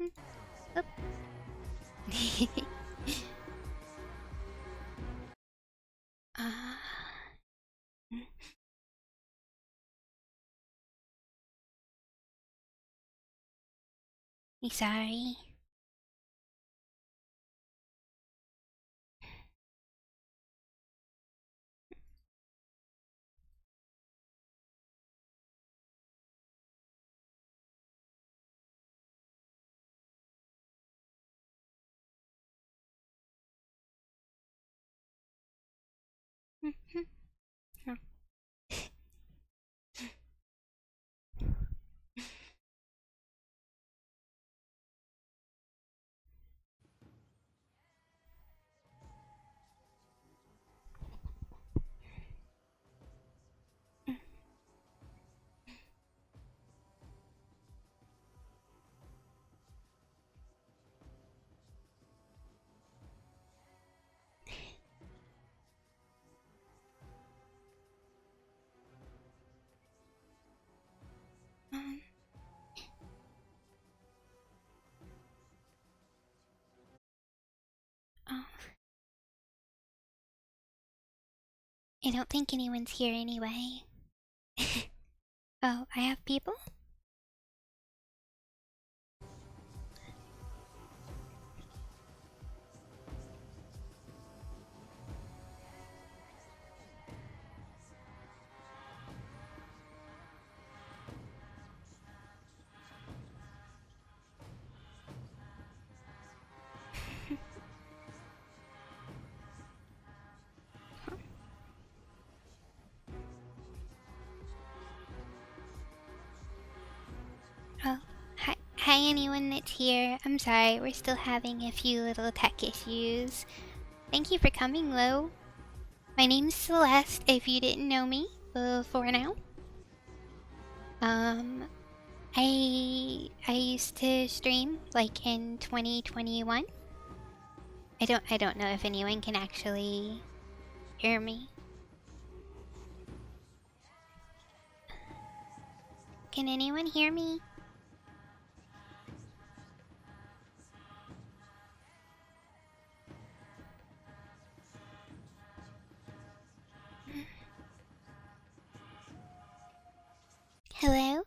Oop. uh, me sorry. Um, oh, I don't think anyone's here anyway. Oh, I have people? Oh, hi anyone that's here. I'm sorry, we're still having a few little tech issues. Thank you for coming, though. My name's Celeste, if you didn't know me before now. Um, I used to stream like in 2021. I don't know if anyone can actually hear me. Can anyone hear me? Hello?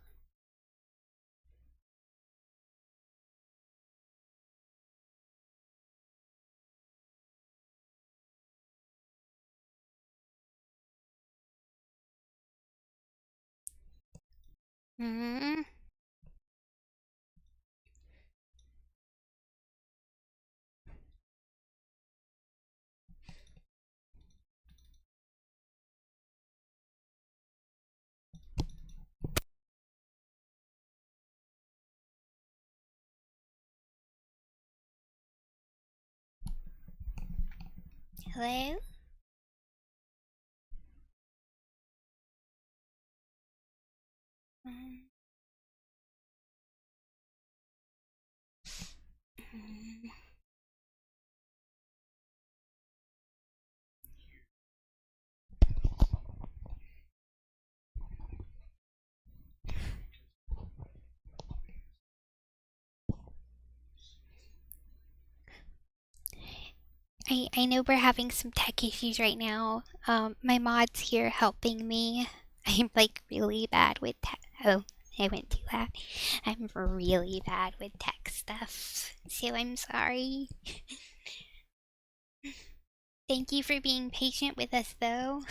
Mm. Hello? Mm. Mm. I know we're having some tech issues right now. My mod's here helping me. I'm like really bad with tech. Oh, I went too loud. I'm really bad with tech stuff, so I'm sorry. Thank you for being patient with us, though.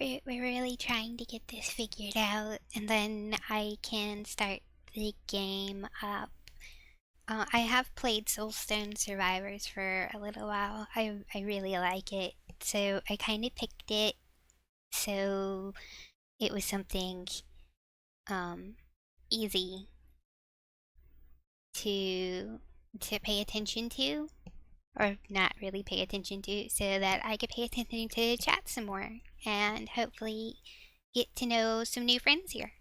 we're really trying to get this figured out, and then I can start the game up. I have played Soulstone Survivors for a little while. I really like it, so I kind of picked it so it was something um easy to pay attention to, or not really pay attention to, so that I could pay attention to chat some more and hopefully get to know some new friends here.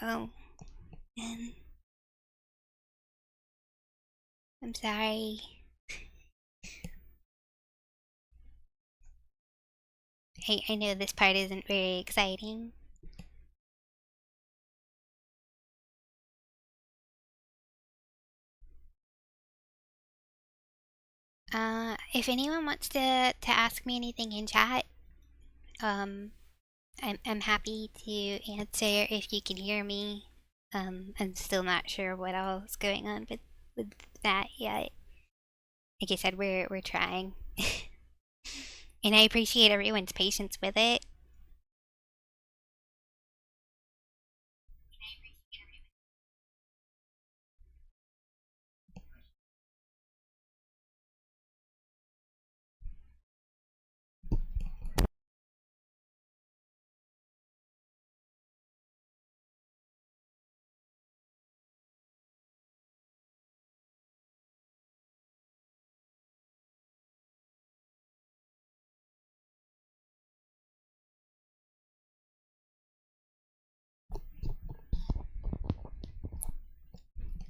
Oh, and I'm sorry. I know this part isn't very exciting. If anyone wants to ask me anything in chat, um, I'm happy to answer if you can hear me. I'm still not sure what all is going on with that yet. Like I said, we're trying, and I appreciate everyone's patience with it.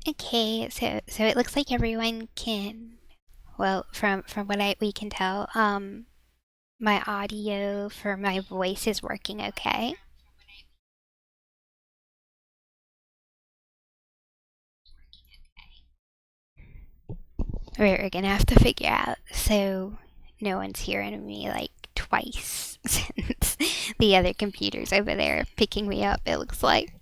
Okay, so it looks like everyone can. Well, from what I we can tell, my audio for my voice is working okay. We're gonna have to figure out so no one's hearing me like twice since the other computer's over there picking me up, it looks like.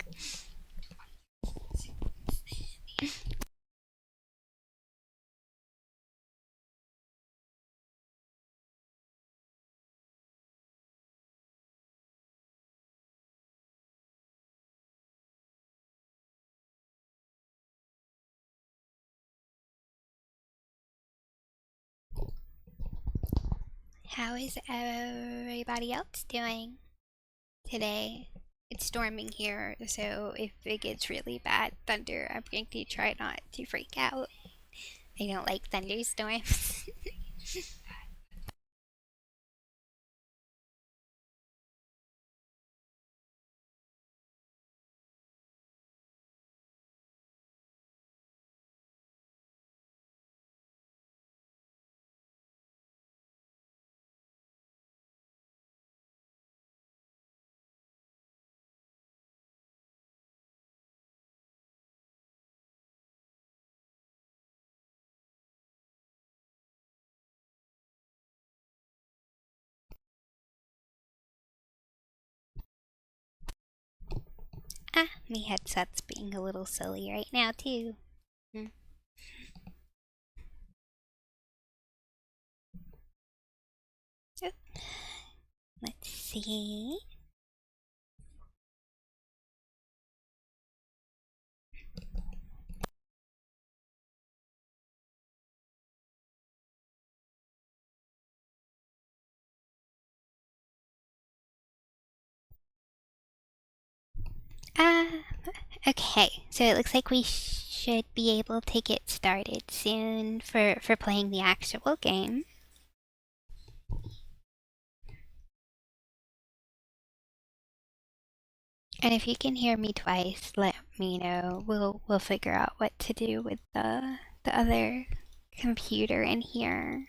How is everybody else doing today? It's storming here, so if it gets really bad thunder, I'm going to try not to freak out. I don't like thunderstorms. Ah, my headset's being a little silly right now, too. Hmm. Oh, let's see. Ah, okay. So it looks like we should be able to get started soon for playing the actual game. And if you can hear me twice, let me know. We'll figure out what to do with the other computer in here.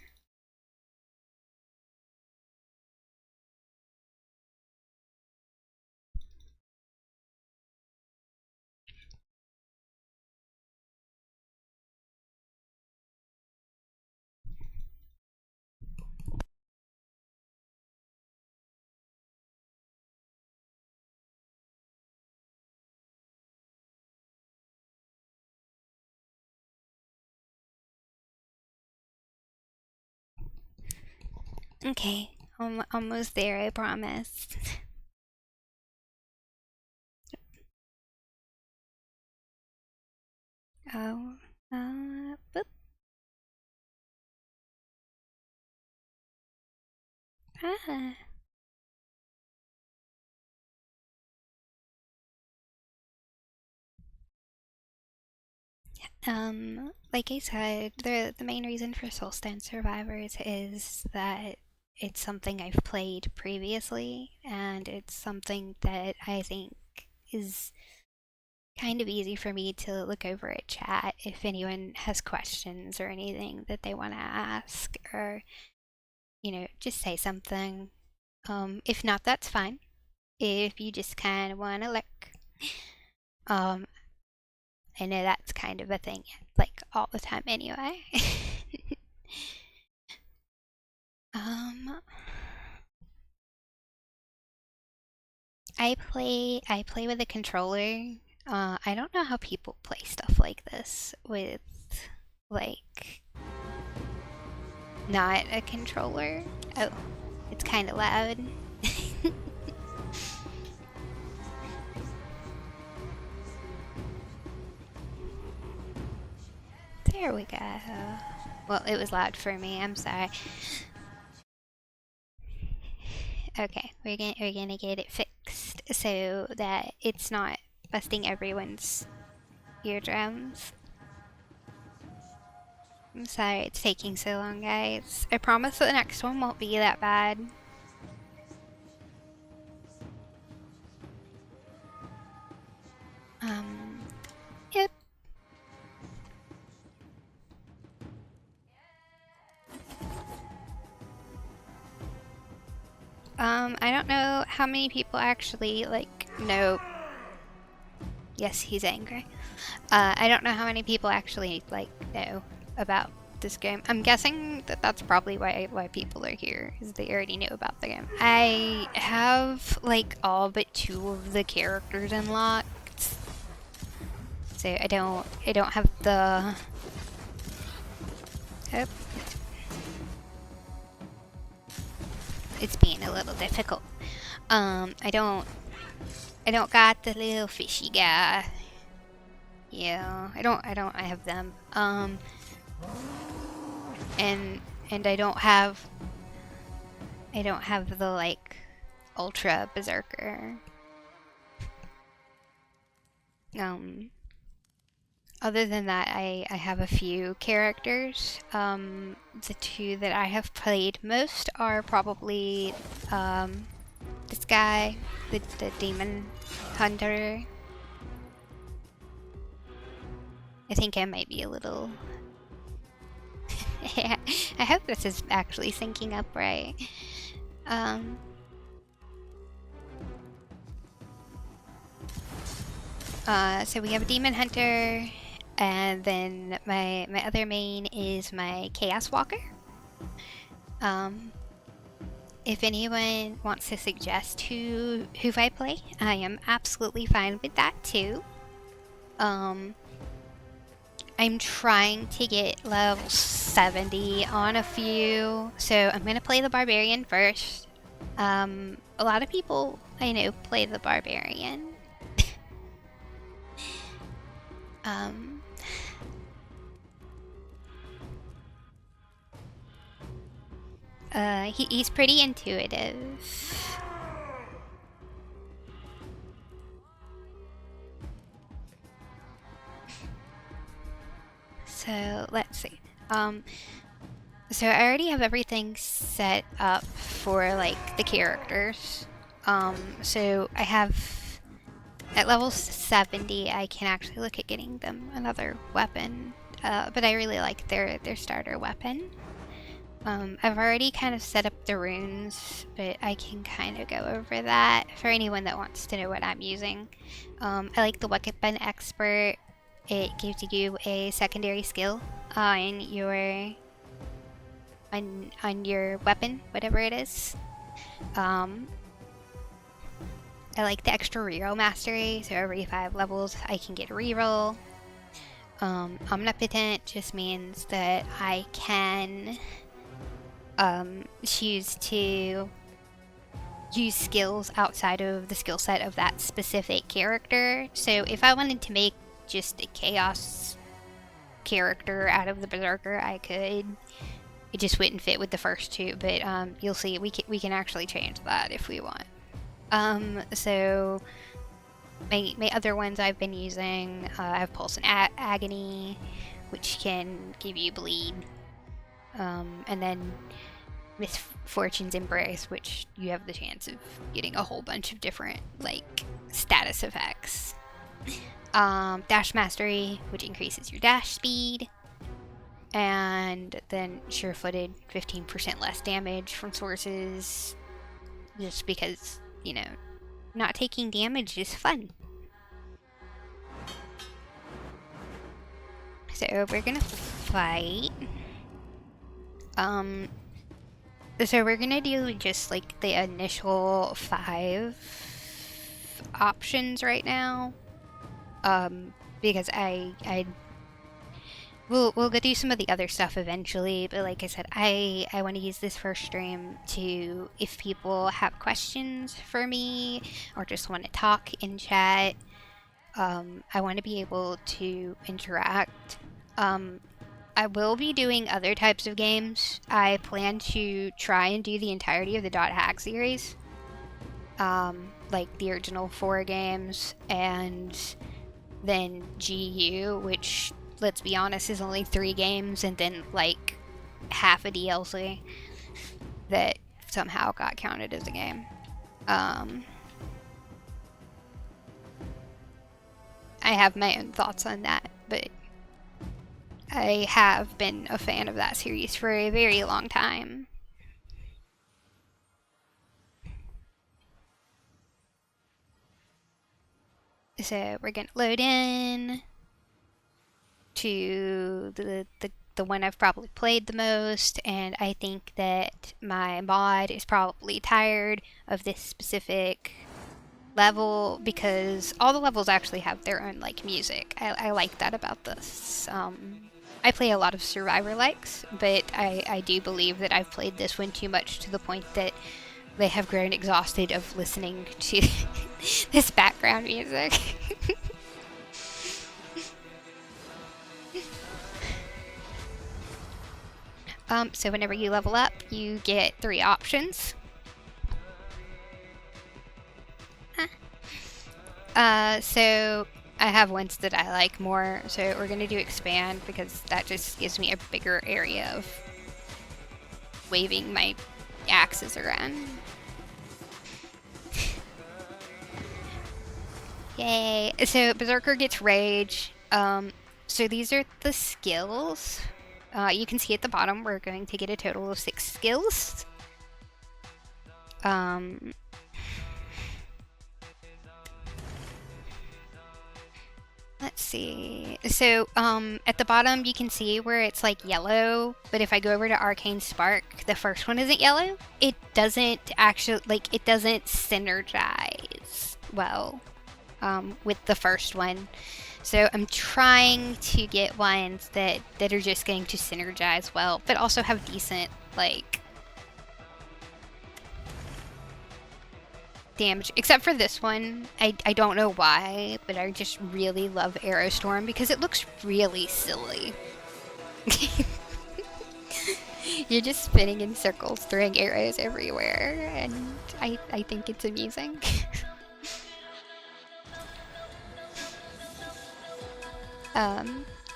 Okay, I'm almost there, I promise. Oh, boop. Ah. Like I said, the main reason for Soulstone Survivors is that it's something I've played previously, and it's something that I think is kind of easy for me to look over at chat if anyone has questions or anything that they want to ask, or just say something. If not, that's fine. If you just kind of want to look, um, I know that's kind of a thing, like all the time anyway. um, I play with a controller. I don't know how people play stuff like this with like not a controller. Oh, it's kind of loud. There we go. Well, it was loud for me. I'm sorry. Okay, we're gonna get it fixed so that it's not busting everyone's eardrums. I'm sorry it's taking so long, guys. I promise the next one won't be that bad. Um, yep. I don't know how many people actually, like, know. Yes, he's angry. I don't know how many people actually, like, know about this game. I'm guessing that that's probably why people are here, is they already knew about the game. I have, like, all but 2 of the characters unlocked. So I don't have the... Oh, it's being a little difficult. I don't got the little fishy guy. Yeah, I have them. And I don't have the, like, ultra berserker. Um, Other than that, I have a few characters. The 2 that I have played most are probably, this guy, the demon hunter. I think I might be a little... I hope this is actually syncing up right. Um, so we have a demon hunter, and then my other main is my chaos walker. If anyone wants to suggest who I play, I am absolutely fine with that too. I'm trying to get level 70 on a few, so I'm gonna play the barbarian first. A lot of people I know play the barbarian. um, he's pretty intuitive. So let's see. So I already have everything set up for, like, the characters. So I have at level 70, I can actually look at getting them another weapon. But I really like their starter weapon. I've already kind of set up the runes, but I can kind of go over that for anyone that wants to know what I'm using. I like the weapon expert. It gives you a secondary skill on your weapon, whatever it is. I like the extra reroll mastery, so every 5 levels I can get a reroll. Omnipotent just means that I can choose to use skills outside of the skill set of that specific character. So if I wanted to make just a chaos character out of the berserker, I could. It just wouldn't fit with the first two, but you'll see we can actually change that if we want. So my other ones I've been using, I have Pulse and Agony, which can give you bleed, and then Misfortune's Embrace, which you have the chance of getting a whole bunch of different like status effects. Dash Mastery, which increases your dash speed, and then Sure-Footed, 15% less damage from sources, just because, you know, not taking damage is fun. So we're gonna fight. So we're gonna do just like the initial 5 options right now. Because we'll go do some of the other stuff eventually, but like I said, I want to use this first stream to, if people have questions for me or just want to talk in chat, I want to be able to interact. I will be doing other types of games. I plan to try and do the entirety of the Dot Hack series, like the original 4 games, and then GU, which, let's be honest, is only 3 games, and then like half a DLC that somehow got counted as a game. I have my own thoughts on that, but I have been a fan of that series for a very long time. So we're gonna load in to the one I've probably played the most, and I think that my mod is probably tired of this specific level because all the levels actually have their own like music. I like that about this. I play a lot of Survivor likes, but I do believe that I've played this one too much to the point that they have grown exhausted of listening to this background music. So whenever you level up, you get 3 options. So I have ones that I like more. So we're gonna do expand because that just gives me a bigger area of waving my axes around. Yay! So Berserker gets Rage. So these are the skills. You can see at the bottom we're going to get a total of 6 skills. Let's see. So, at the bottom you can see where it's like yellow, but if I go over to Arcane Spark, the first one isn't yellow. It doesn't actually, like, it doesn't synergize well, with the first one. So I'm trying to get ones that are just going to synergize well, but also have decent, like, damage, except for this one. I don't know why, but I just really love Aerostorm because it looks really silly. You're just spinning in circles, throwing arrows everywhere, and I think it's amusing.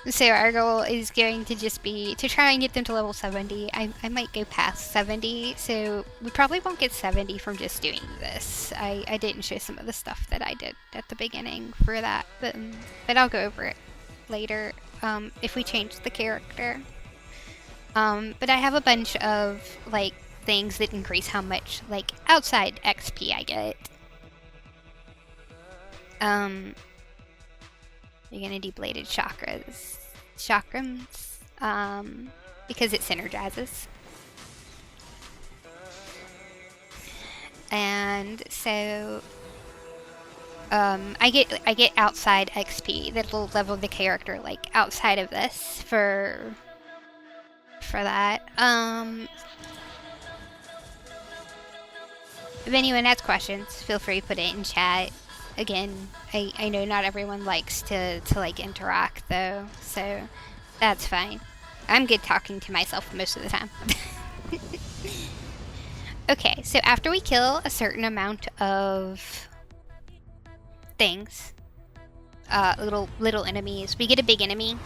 So our goal is going to just be to try and get them to level 70. I might go past 70, so we probably won't get 70 from just doing this. I didn't show some of the stuff that I did at the beginning for that, but I'll go over it later, if we change the character. But I have a bunch of, like, things that increase how much, like, outside XP I get. You're gonna do bladed chakrams, because it synergizes. And so, I get outside XP that'll level the character, like, outside of this for that. If anyone has questions, feel free to put it in chat. Again, I know not everyone likes to like interact though, so that's fine. I'm good talking to myself most of the time. Okay, so after we kill a certain amount of things, little enemies, we get a big enemy.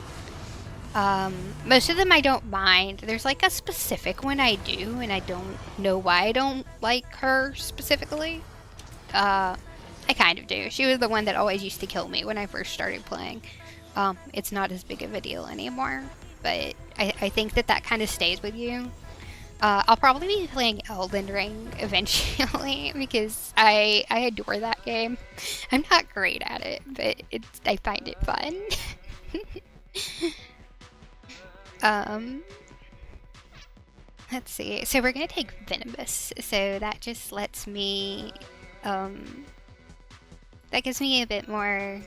Most of them I don't mind. There's like a specific one I do, and I don't know why I don't like her specifically. I kind of do. She was the one that always used to kill me when I first started playing. It's not as big of a deal anymore, but I think that kind of stays with you. I'll probably be playing Elden Ring eventually because I adore that game. I'm not great at it, but I find it fun. Let's see. So we're gonna take Venomous. So that just lets me, that gives me a bit more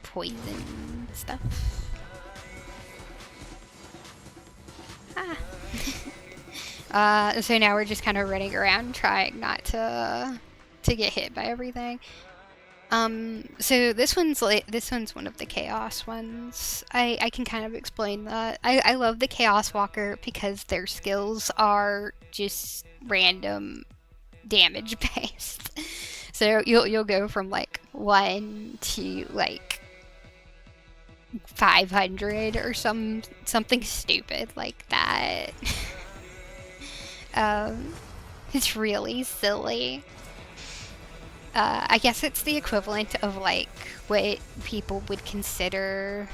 poison stuff. So now we're just kind of running around trying not to get hit by everything. So this one's one of the Chaos ones. I can kind of explain that. I love the Chaos Walker because their skills are just random damage based. So you'll go from like 1 to like 500 or something stupid like that. It's really silly. I guess it's the equivalent of like what people would consider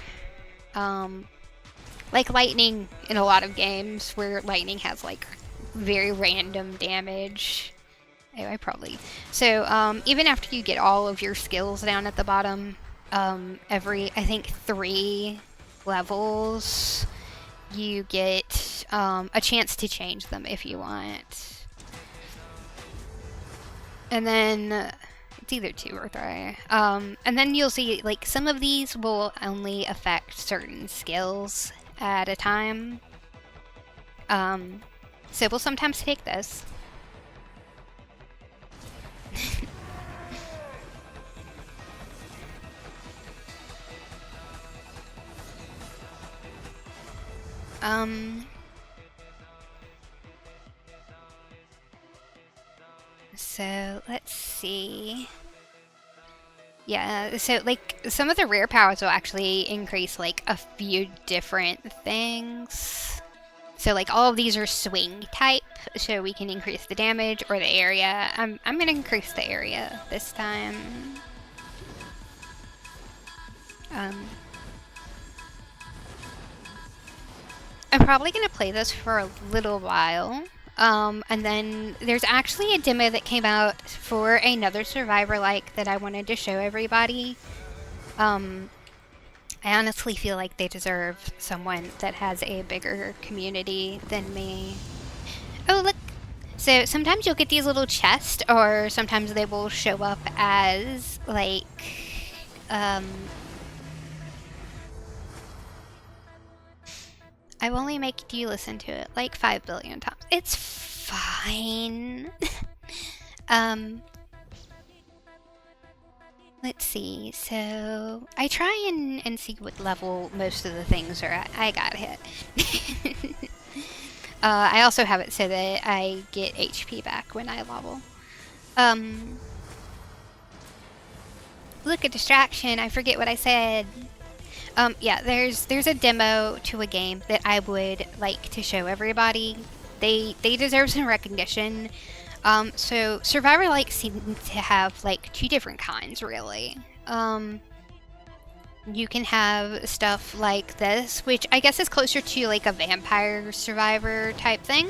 like lightning in a lot of games where lightning has like very random damage. I probably. So even after you get all of your skills down at the bottom, every I think 3 levels you get a chance to change them if you want. And then it's either 2 or 3. And then you'll see like some of these will only affect certain skills at a time. So we'll sometimes take this. So let's see. Yeah, so like some of the rare powers will actually increase like a few different things. So like all of these are swing type, so we can increase the damage or the area. I'm gonna increase the area this time. I'm probably gonna play this for a little while. And then there's actually a demo that came out for another Survivor like that I wanted to show everybody. I honestly feel like they deserve someone that has a bigger community than me. Oh, look. So sometimes you'll get these little chests, or sometimes they will show up as, like, I've only made you listen to it like 5 billion times. It's fine. Let's see. So I try and see what level most of the things are at. I got hit. I also have it so that I get HP back when I level. Look, a distraction. I forget what I said. Yeah, there's a demo to a game that I would like to show everybody. They deserve some recognition. So Survivor like seem to have like 2 different kinds really. You can have stuff like this, which I guess is closer to like a Vampire Survivor type thing.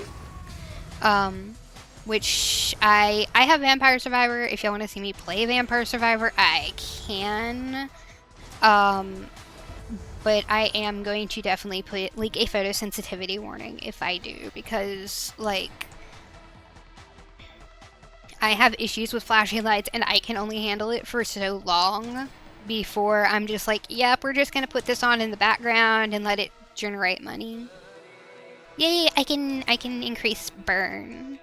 Which I have Vampire Survivor. If y'all want to see me play Vampire Survivor, I can. But I am going to definitely put like a photosensitivity warning if I do, because like I have issues with flashing lights and I can only handle it for so long before I'm just like, yep, we're just gonna put this on in the background and let it generate money. Yay, I can increase burn.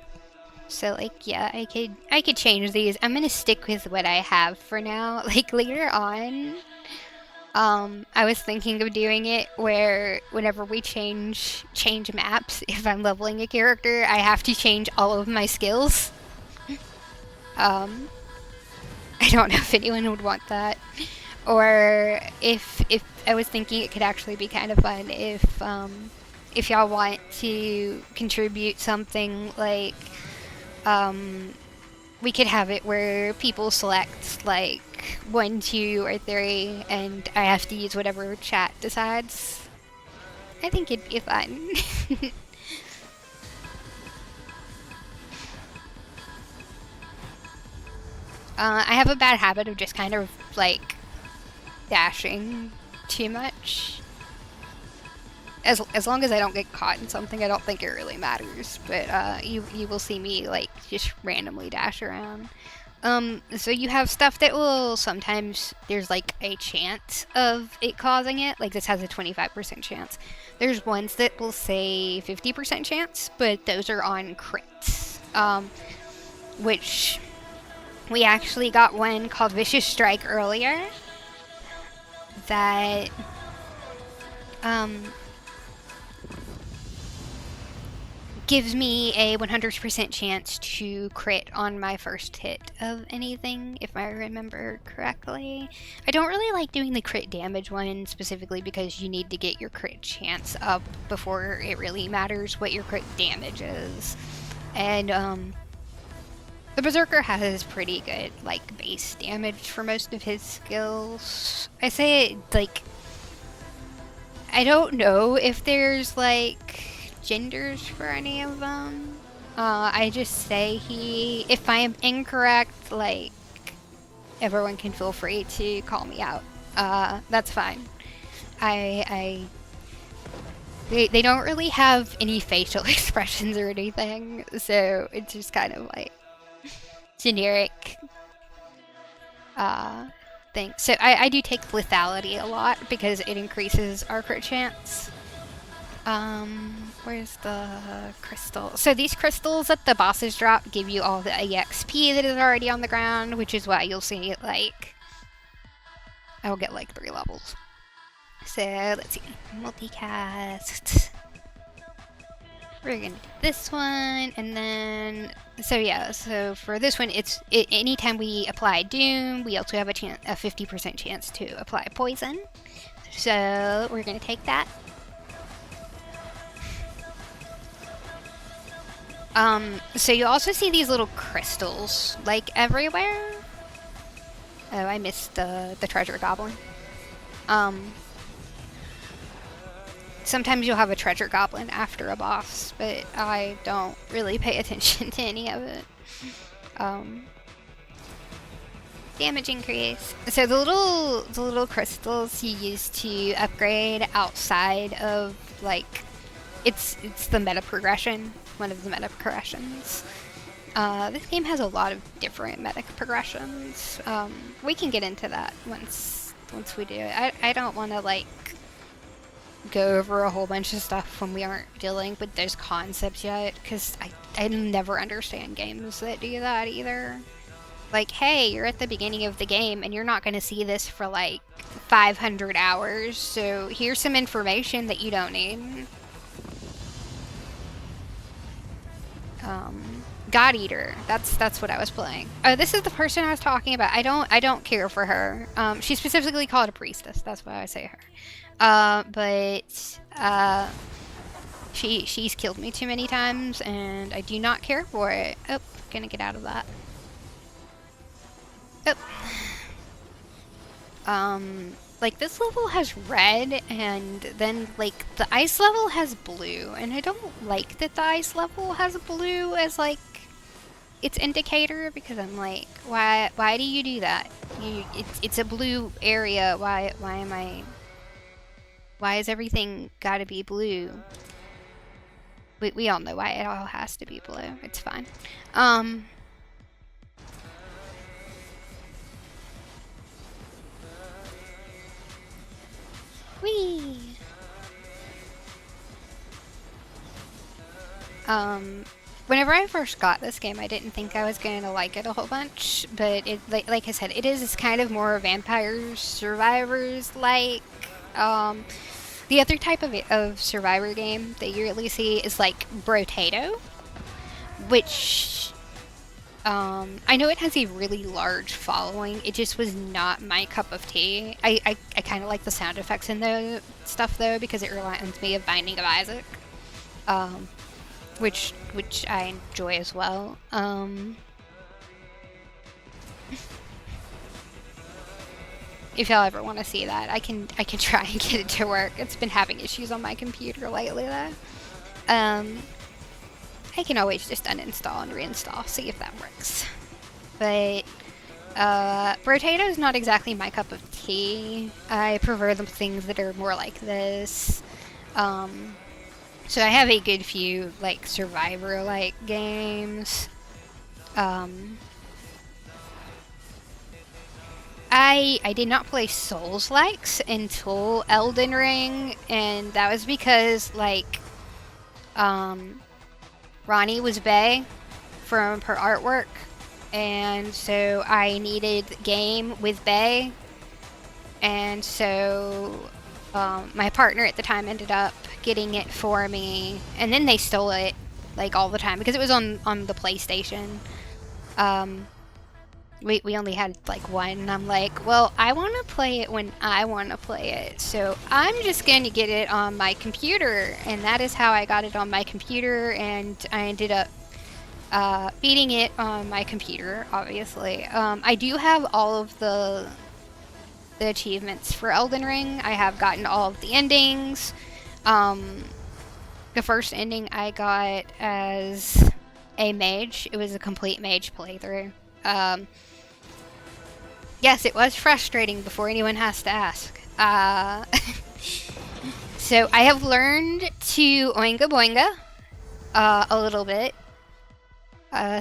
So like yeah, I could change these. I'm gonna stick with what I have for now. Like later on, I was thinking of doing it where whenever we change maps, if I'm leveling a character, I have to change all of my skills. Um, I don't know if anyone would want that. Or if I was thinking it could actually be kind of fun if y'all want to contribute something like um, we could have it where people select like 1, 2, or 3, and I have to use whatever chat decides. I think it'd be fun. I have a bad habit of just kind of like dashing too much. As long as I don't get caught in something, I don't think it really matters. But you will see me like just randomly dash around. So you have stuff that will sometimes there's like a chance of it causing it. Like this has a 25% chance. There's ones that will say 50% chance, but those are on crits. Which we actually got one called Vicious Strike earlier that um gives me a 100% chance to crit on my first hit of anything, if I remember correctly. I don't really like doing the crit damage one specifically because you need to get your crit chance up before it really matters what your crit damage is. And the Berserker has pretty good like base damage for most of his skills. I say it like I don't know if there's like genders for any of them. I just say he. If I am incorrect, like everyone can feel free to call me out. That's fine. I they don't really have any facial expressions or anything, so it's just kind of like generic uh thing. So I do take lethality a lot because it increases our crit chance. Where's the crystal? So these crystals that the bosses drop give you all the EXP that is already on the ground, which is why you'll see like I'll get like 3 levels. So let's see, multicast. We're gonna do this one, and then so yeah. So for this one, anytime we apply Doom, we also have a 50% chance to apply Poison. So we're gonna take that. So you also see these little crystals, like, everywhere. Oh, I missed the treasure goblin. Sometimes you'll have a treasure goblin after a boss, but I don't really pay attention to any of it. Damage increase. So the little crystals you use to upgrade outside of, like, it's the meta progression. One of the meta progressions. This game has a lot of different meta progressions. We can get into that once we do it. I don't want to like go over a whole bunch of stuff when we aren't dealing with those concepts yet, because I never understand games that do that either. Like, hey, you're at the beginning of the game and you're not going to see this for like 500 hours, so here's some information that you don't need. God Eater. That's what I was playing. Oh, this is the person I was talking about. I don't care for her. She's specifically called a priestess. That's why I say her. But she's killed me too many times, and I do not care for it. Oh, gonna get out of that. Oh. Like, this level has red, and then, like, the ice level has blue, and I don't like that the ice level has blue as, like, its indicator, because I'm like, why do you do that? It's a blue area, why is everything gotta be blue? We all know why it all has to be blue, it's fine. Whee! Whenever I first got this game, I didn't think I was going to like it a whole bunch, but it, like I said, it is kind of more vampires, survivors like. Um, the other type of survivor game that you really see is like Brotato, which I know it has a really large following. It just was not my cup of tea. I kind of like the sound effects in the stuff though because it reminds me of Binding of Isaac. Um, which I enjoy as well. If y'all ever want to see that, I can try and get it to work. It's been having issues on my computer lately though. I can always just uninstall and reinstall, see if that works. But Brotato is not exactly my cup of tea. I prefer the things that are more like this. So I have a good few like survivor-like games. I did not play Souls-likes until Elden Ring, and that was because like Ronnie was bae from her artwork, and so I needed game with bae, and so my partner at the time ended up getting it for me, and then they stole it like all the time because it was on the PlayStation. We only had like one, and I'm like, well, I want to play it when I want to play it, so I'm just going to get it on my computer, and that is how I got it on my computer, and I ended up beating it on my computer, obviously. I do have all of the achievements for Elden Ring. I have gotten all of the endings. The first ending I got as a mage. It was a complete mage playthrough. Yes, it was frustrating before anyone has to ask. So I have learned to Oinga Boinga a little bit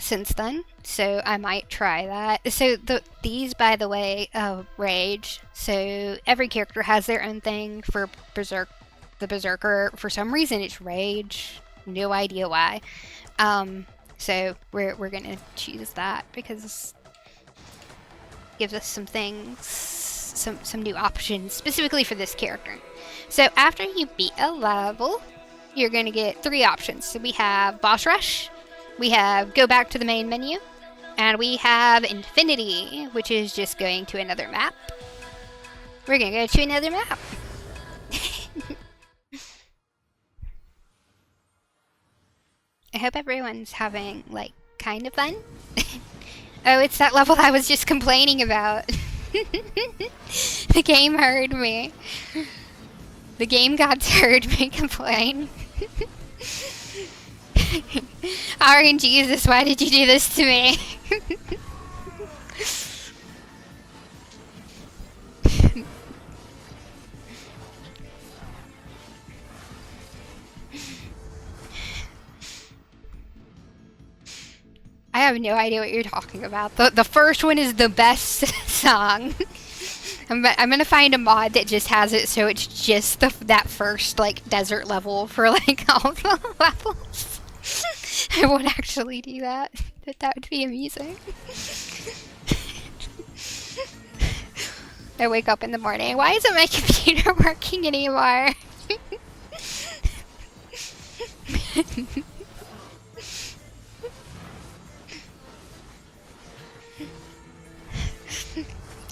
since then, so I might try that. So these, by the way, rage. So every character has their own thing. For the Berserker, for some reason it's rage. No idea why. So we're gonna choose that because gives us some things, some new options specifically for this character. So after you beat a level, you're going to get 3 options. So we have Boss Rush, we have Go Back to the Main Menu, and we have Infinity, which is just going to another map. We're going to go to another map. I hope everyone's having, like, kind of fun. Oh, it's that level I was just complaining about. The game heard me. The game gods heard me complain. RNG, Jesus, why did you do this to me? I have no idea what you're talking about. The first one is the best song. I'm gonna find a mod that just has it so it's just that first like desert level for like all the levels. I won't actually do that, but that would be amusing. I wake up in the morning. Why isn't my computer working anymore?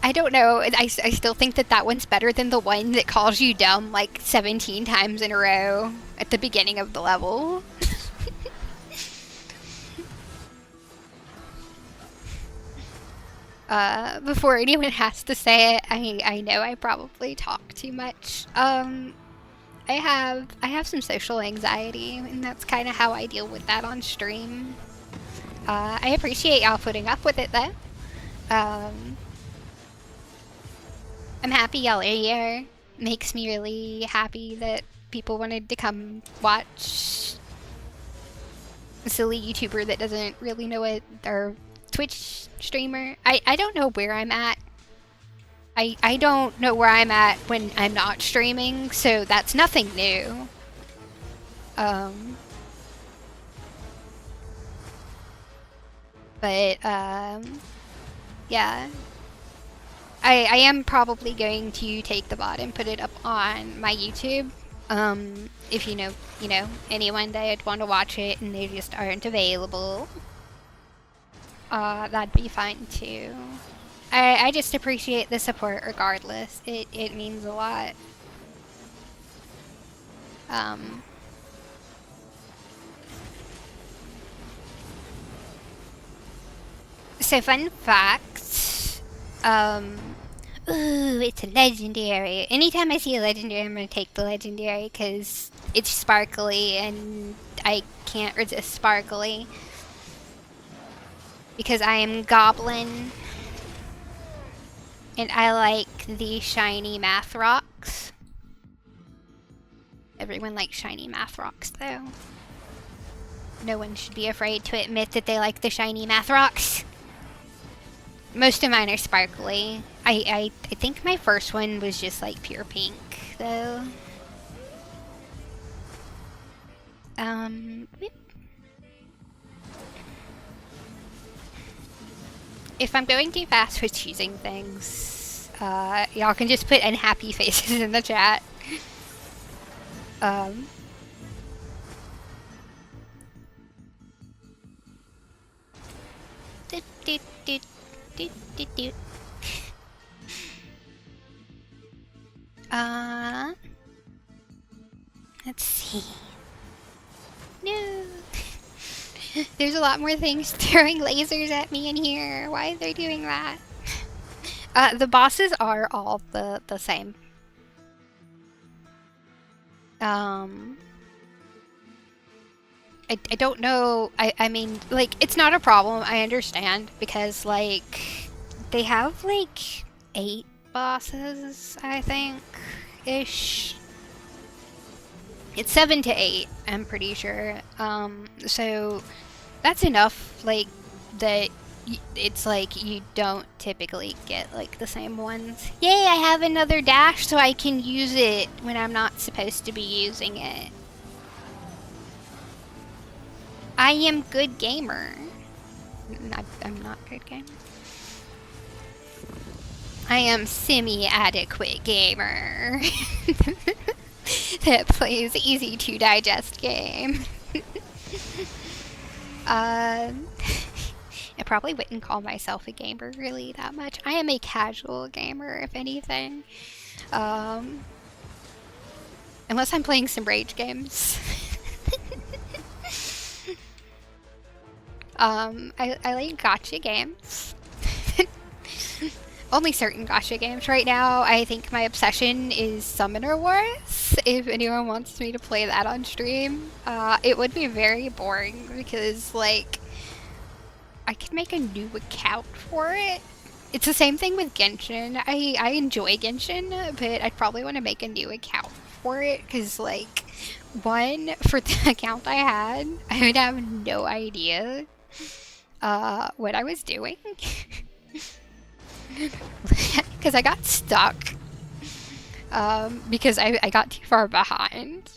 I don't know. I still think that one's better than the one that calls you dumb like 17 times in a row at the beginning of the level. Before anyone has to say it, I know I probably talk too much. I have some social anxiety, and that's kind of how I deal with that on stream. I appreciate y'all putting up with it though. I'm happy y'all are here. Makes me really happy that people wanted to come watch a silly YouTuber that doesn't really know it, or Twitch streamer. I don't know where I'm at. I don't know where I'm at when I'm not streaming, so that's nothing new. But, yeah. I am probably going to take the bot and put it up on my YouTube. If anyone that would want to watch it and they just aren't available, that'd be fine too. I just appreciate the support regardless. It means a lot. So fun fact, ooh, it's a legendary. Anytime I see a legendary, I'm gonna take the legendary because it's sparkly and I can't resist sparkly. Because I am goblin and I like the shiny math rocks. Everyone likes shiny math rocks though. No one should be afraid to admit that they like the shiny math rocks. Most of mine are sparkly. I think my first one was just like pure pink though. If I'm going too fast with choosing things, y'all can just put unhappy faces in the chat. Let's see. No. There's a lot more things throwing lasers at me in here. Why are they doing that? The bosses are all the same. I don't know. I mean, like, it's not a problem. I understand because, like, they have, like, 8 bosses, I think, ish. It's 7 to 8, I'm pretty sure. So that's enough, like, that it's like you don't typically get, like, the same ones. Yay, I have another dash so I can use it when I'm not supposed to be using it. I am good gamer. I'm not good gamer. I am semi-adequate gamer. That plays easy to digest game. I probably wouldn't call myself a gamer really that much. I am a casual gamer, if anything. Unless I'm playing some rage games. I like gacha games. Only certain gacha games right now. I think my obsession is Summoner Wars. If anyone wants me to play that on stream, it would be very boring because, like, I could make a new account for it. It's the same thing with Genshin. I enjoy Genshin, but I'd probably want to make a new account for it because, like, one, for the account I had, I would have no idea what I was doing. Because I got stuck. Because I got too far behind.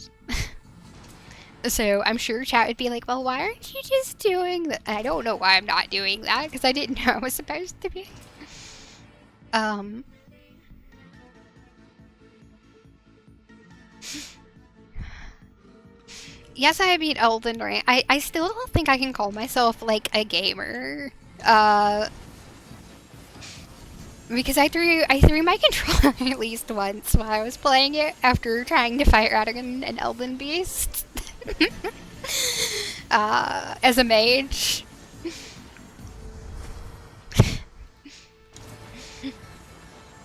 So I'm sure chat would be like, well, why aren't you just doing that? I don't know why I'm not doing that, because I didn't know I was supposed to be. Yes, I beat Elden Ring. I still don't think I can call myself, like, a gamer. Because I threw my controller at least once while I was playing it after trying to fight Radagon and Elden Beast. As a mage.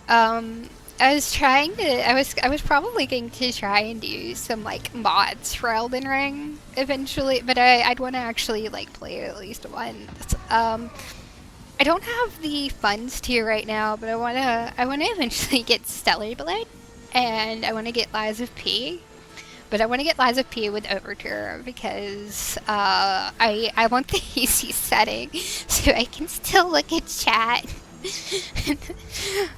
I was probably going to try and do some, like, mods for Elden Ring eventually, but I'd want to actually, like, play it at least once. I don't have the funds to right now, but I wanna eventually get Stellar Blood, and I wanna get Lies of P. But I want to get Lies of P with Overture because I want the easy setting so I can still look at chat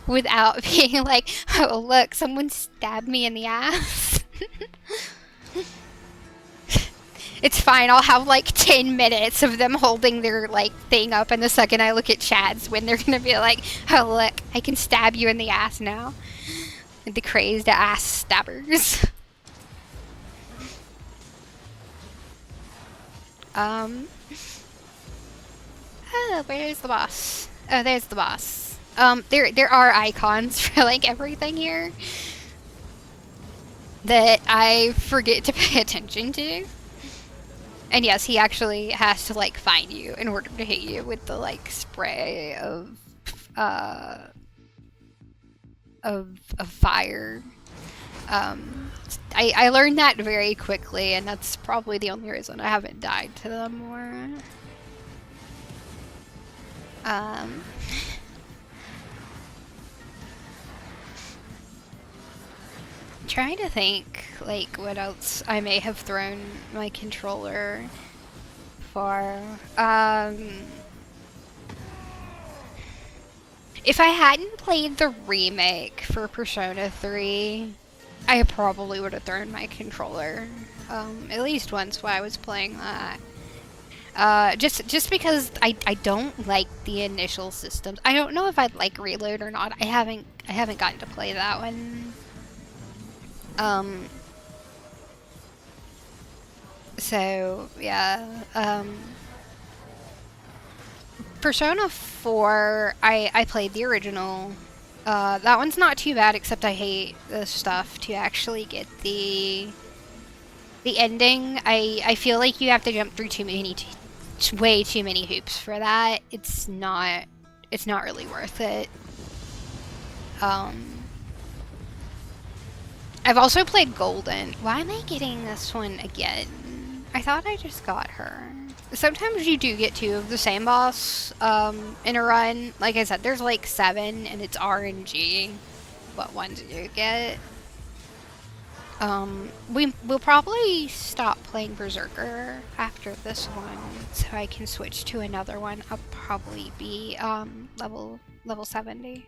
without being like, oh look, someone stabbed me in the ass. It's fine. I'll have like 10 minutes of them holding their like thing up, and the second I look at Chad's, when they're gonna be like, "Oh look, I can stab you in the ass now." The crazed ass stabbers. um. Oh, where's the boss? Oh, there's the boss. There are icons for like everything here that I forget to pay attention to. And yes, he actually has to like find you in order to hit you with the like spray uh of fire. I learned that very quickly, and that's probably the only reason I haven't died to them more. Um, trying to think like what else I may have thrown my controller for. If I hadn't played the remake for Persona 3, I probably would have thrown my controller. At least once while I was playing that. Just because I don't like the initial systems. I don't know if I'd like Reload or not. I haven't gotten to play that one. So yeah. Persona 4, I played the original. That one's not too bad, except I hate the stuff to actually get the ending. I feel like you have to jump through way too many hoops for that. It's not really worth it. I've also played Golden. Why am I getting this one again? I thought I just got her. Sometimes you do get 2 of the same boss in a run. Like I said, there's like 7, and it's RNG what ones you get. We'll probably stop playing Berserker after this one, so I can switch to another one. I'll probably be level 70.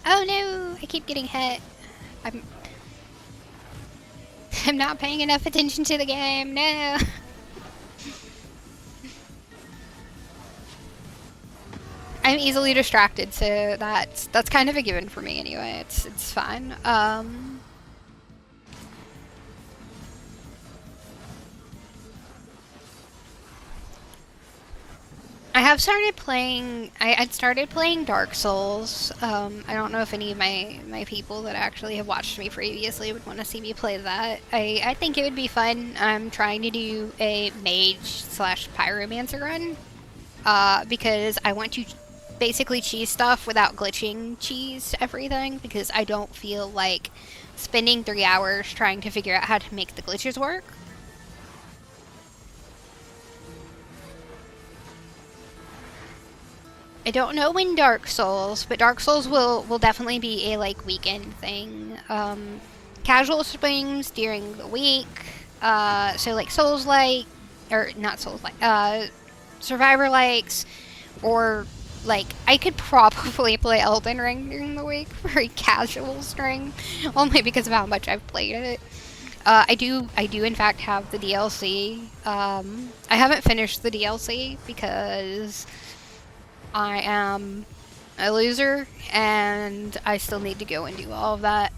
Oh no! I keep getting hit. I'm not paying enough attention to the game. No. I'm easily distracted, so that's kind of a given for me anyway. It's fine. I have started playing. I'd started playing Dark Souls. I don't know if any of my people that actually have watched me previously would want to see me play that. I think it would be fun. I'm trying to do a mage/pyromancer run, because I want to basically cheese stuff without glitching cheese everything, because I don't feel like spending 3 hours trying to figure out how to make the glitches work. I don't know when Dark Souls, but Dark Souls will definitely be a like weekend thing. Casual swings during the week. So like Souls like, or not Souls like, Survivor likes, or like I could probably play Elden Ring during the week for a casual string, only because of how much I've played it. I do in fact have the DLC. I haven't finished the DLC because I am a loser, and I still need to go and do all of that.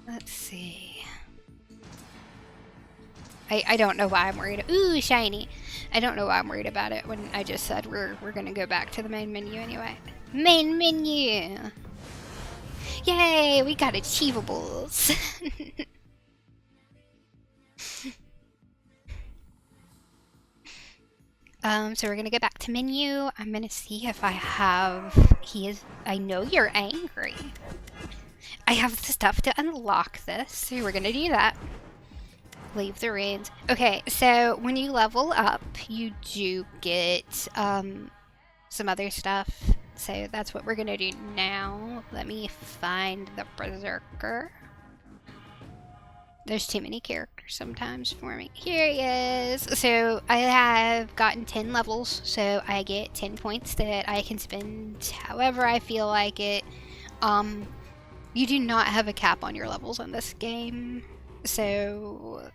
Let's see. I don't know why I'm worried. Ooh, shiny. I don't know why I'm worried about it when I just said we're gonna go back to the main menu anyway. Main menu! Yay, we got achievables. So we're gonna go back to menu. I'm gonna see if I have... I know you're angry. I have the stuff to unlock this, so we're gonna do that. Leave the ruins. Okay, so when you level up, you do get, some other stuff. So that's what we're gonna do now. Let me find the Berserker. There's too many characters sometimes for me. Here he is. So I have gotten 10 levels, so I get 10 points that I can spend however I feel like it. You do not have a cap on your levels in this game, so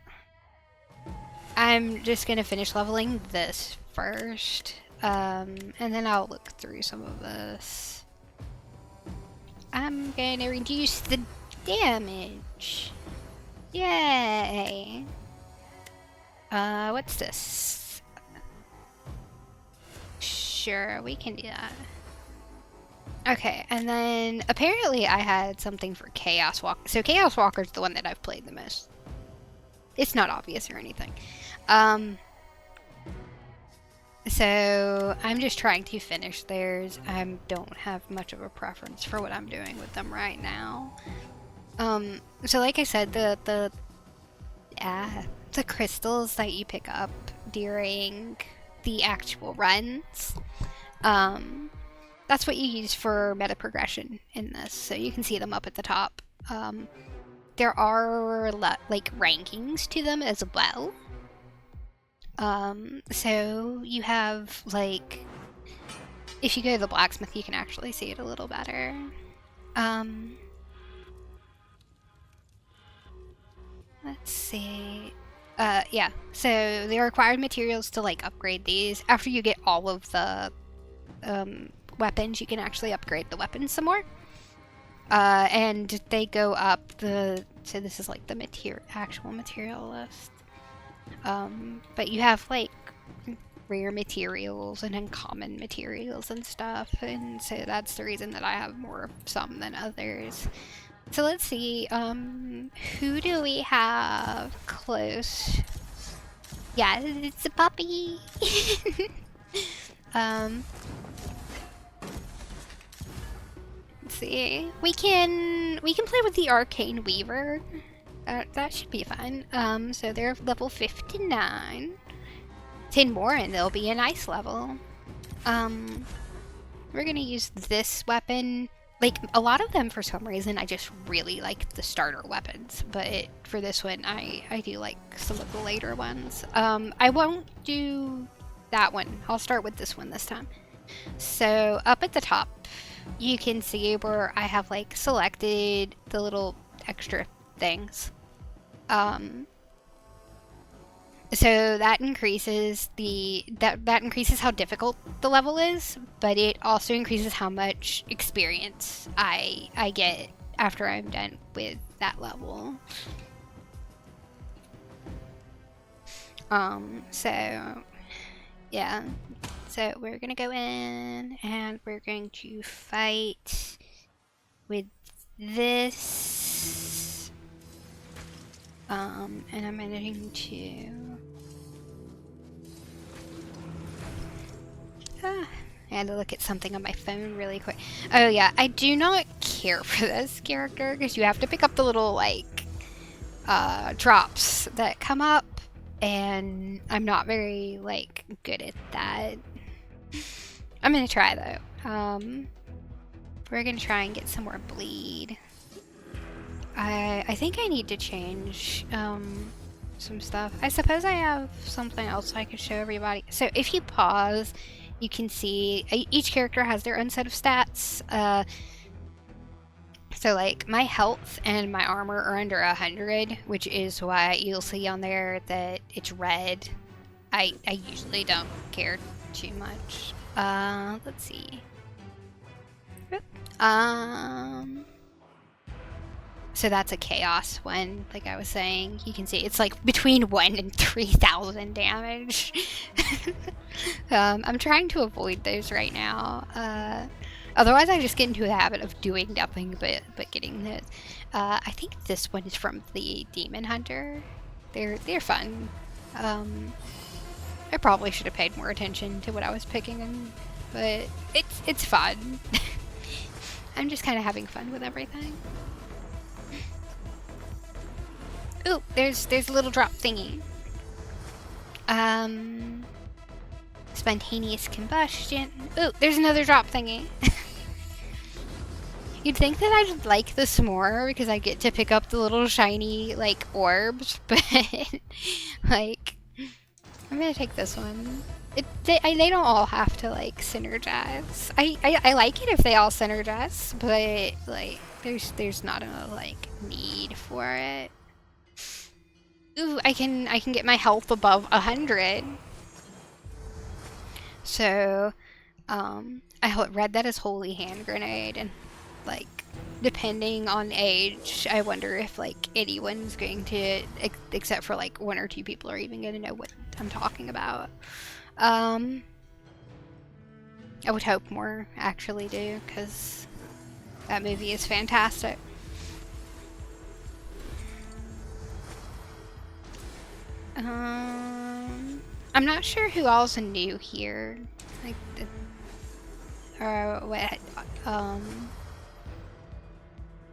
I'm just gonna finish leveling this first, and then I'll look through some of this. I'm gonna reduce the damage. Yay! What's this? Sure, we can do that. Okay, and then apparently I had something for Chaos Walker. So Chaos Walker's the one that I've played the most. It's not obvious or anything. So I'm just trying to finish theirs. I don't have much of a preference for what I'm doing with them right now. So like I said, the crystals that you pick up during the actual runs, that's what you use for meta progression in this. So you can see them up at the top. There are like rankings to them as well. So you have like, if you go to the blacksmith, you can actually see it a little better. Let's see. Yeah. So the required materials to like upgrade these, after you get all of the weapons, you can actually upgrade the weapons some more. And they go up so this is like the actual material list. But you have like rare materials and uncommon materials and stuff, and so that's the reason that I have more of some than others. So let's see, who do we have close? Yeah, it's a puppy. Let's see. We can play with the Arcane Weaver. That should be fun. So they're level 59. 10 more and they'll be an ice level. We're gonna use this weapon. Like, a lot of them, for some reason, I just really like the starter weapons. But for this one, I do like some of the later ones. I won't do that one. I'll start with this one this time. So, up at the top, you can see where I have, like, selected the little extra things. So that increases that increases how difficult the level is, but it also increases how much experience I get after I'm done with that level. So yeah. So we're gonna go in and we're going to fight with this. And I'm managing to... I had to look at something on my phone really quick. Oh yeah, I do not care for this character because you have to pick up the little, like, drops that come up, and I'm not very, like, good at that. I'm gonna try, though. We're gonna try and get some more bleed. I think I need to change some stuff. I suppose I have something else I could show everybody. So if you pause, you can see each character has their own set of stats. So like my health and my armor are under 100, which is why you'll see on there that it's red. I usually don't care too much. Let's see. So that's a chaos one, like I was saying. You can see it's like between 1 and 3,000 damage. I'm trying to avoid those right now. Otherwise I just get into a habit of doing nothing but getting those. I think this one is from the Demon Hunter. They're fun. I probably should have paid more attention to what I was picking, but it's fun. I'm just kind of having fun with everything. Ooh, there's a little drop thingy. Spontaneous combustion. Ooh, there's another drop thingy. You'd think that I'd like this more because I get to pick up the little shiny, like, orbs, but, like, I'm gonna take this one. They don't all have to, like, synergize. I like it if they all synergize, but, like, there's not a, like, need for it. Ooh, I can get my health above 100. So, I read that as Holy Hand Grenade, and, like, depending on age, I wonder if, like, anyone's going to, except for, like, 1 or 2 people are even going to know what I'm talking about. I would hope more actually do, because that movie is fantastic. I'm not sure who all's new here. Like, or what,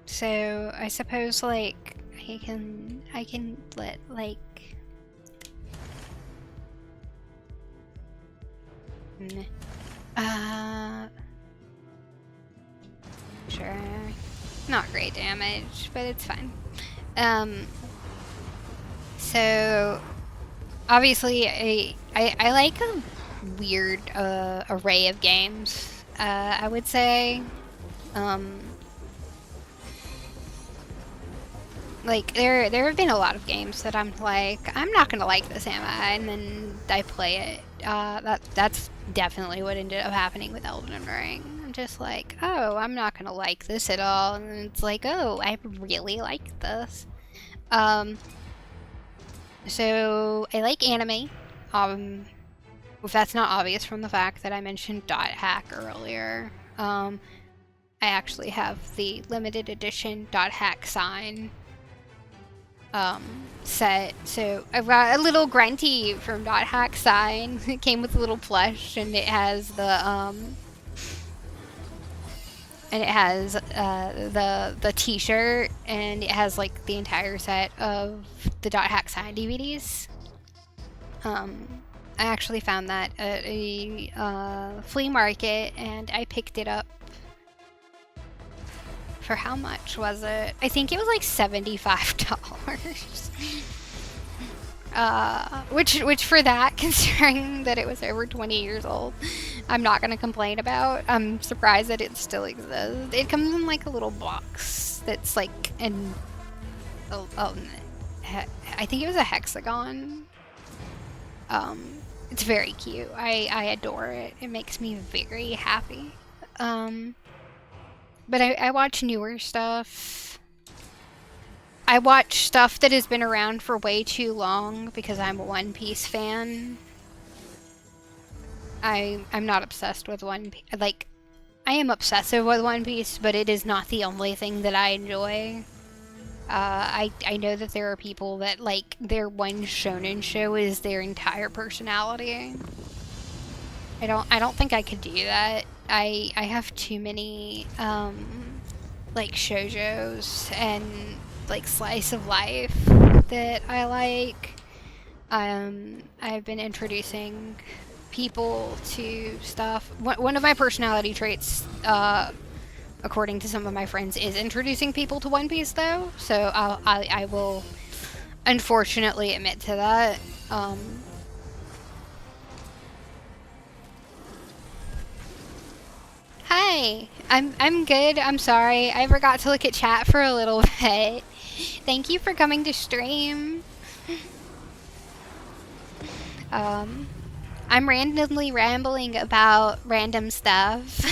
so I suppose, like, I can let, like, sure, not great damage, but it's fine. So obviously I like a weird array of games, I would say. Like, there have been a lot of games that I'm like, I'm not gonna like this, am I? And then I play it. That's definitely what ended up happening with Elden Ring. I'm just like, oh, I'm not gonna like this at all. And then it's like, oh, I really like this. So I like anime. If that's not obvious from the fact that I mentioned Dot Hack earlier, I actually have the limited edition Dot Hack sign set. So I've got a little grunty from Dot Hack sign. It came with a little plush, and it has the t-shirt, and it has, like, the entire set of the Dot Hack sign DVDs. I actually found that at a flea market, and I picked it up. For how much was it? I think it was like $75. Which for that, considering that it was over 20 years old, I'm not gonna complain about. I'm surprised that it still exists. It comes in, like, a little box that's, like, in, I think it was a hexagon. It's very cute. I adore it. It makes me very happy. But I watch newer stuff. I watch stuff that has been around for way too long because I'm a One Piece fan. I'm not obsessed with One Piece. Like, I am obsessive with One Piece, but it is not the only thing that I enjoy. I know that there are people that, like, their one shonen show is their entire personality. I don't think I could do that. I have too many, like, shoujos and, like, slice of life that I like. I've been introducing people to stuff. One of my personality traits, according to some of my friends, is introducing people to One Piece, though. So I will unfortunately admit to that. Hi, I'm good. I'm sorry. I forgot to look at chat for a little bit. Thank you for coming to stream. I'm randomly rambling about random stuff.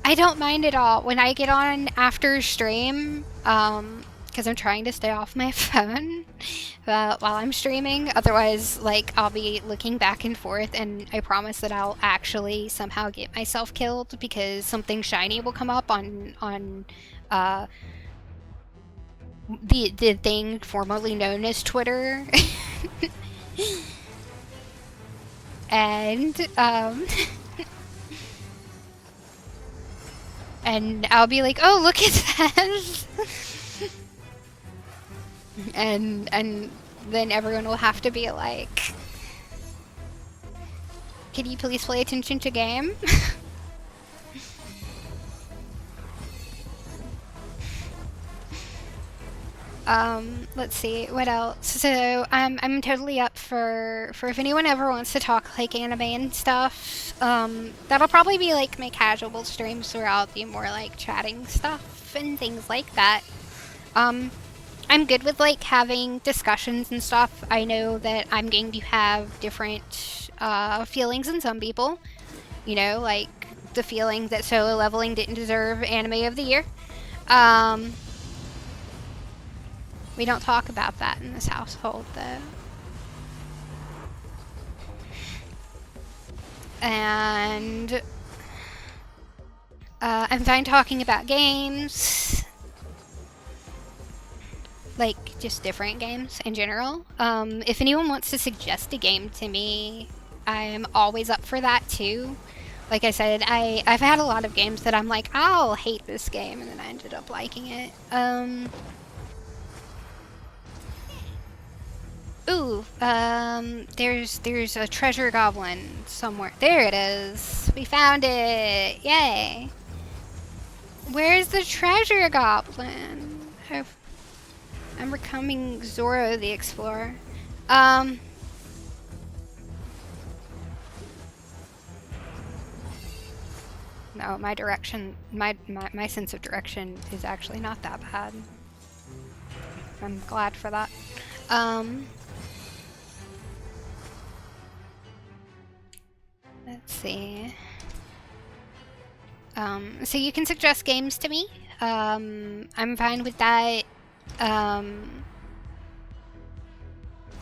I don't mind at all. When I get on after stream, because I'm trying to stay off my phone while I'm streaming. Otherwise, like, I'll be looking back and forth, and I promise that I'll actually somehow get myself killed because something shiny will come up on the thing formerly known as Twitter. And and I'll be like, oh, look at this. and then everyone will have to be like, can you please pay attention to game? Let's see, what else? So I'm totally up for if anyone ever wants to talk like anime and stuff. That'll probably be like my casual streams where I'll do more like chatting stuff and things like that. Um, I'm good with like having discussions and stuff. I know that I'm going to have different feelings in some people. You know, like the feeling that solo leveling didn't deserve anime of the year. Um, we don't talk about that in this household, though. And I'm fine talking about games, like just different games in general. If anyone wants to suggest a game to me, I'm always up for that too. Like I said, I've had a lot of games that I'm like, I'll hate this game, and then I ended up liking it. There's a treasure goblin somewhere. There it is. We found it. Yay. Where's the treasure goblin? I'm becoming Zoro the Explorer. No, my direction, my sense of direction is actually not that bad. I'm glad for that. Let's see. So you can suggest games to me. I'm fine with that.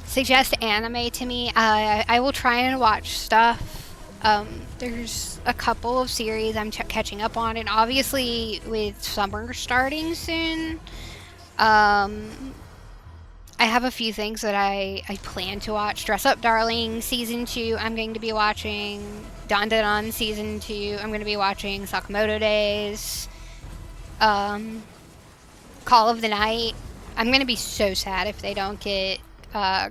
Suggest anime to me. I will try and watch stuff. There's a couple of series I'm catching up on, and obviously with summer starting soon, I have a few things that I plan to watch. Dress Up Darling Season 2, I'm going to be watching. Dandadan Season 2, I'm going to be watching. Sakamoto Days. Call of the Night. I'm going to be so sad if they don't get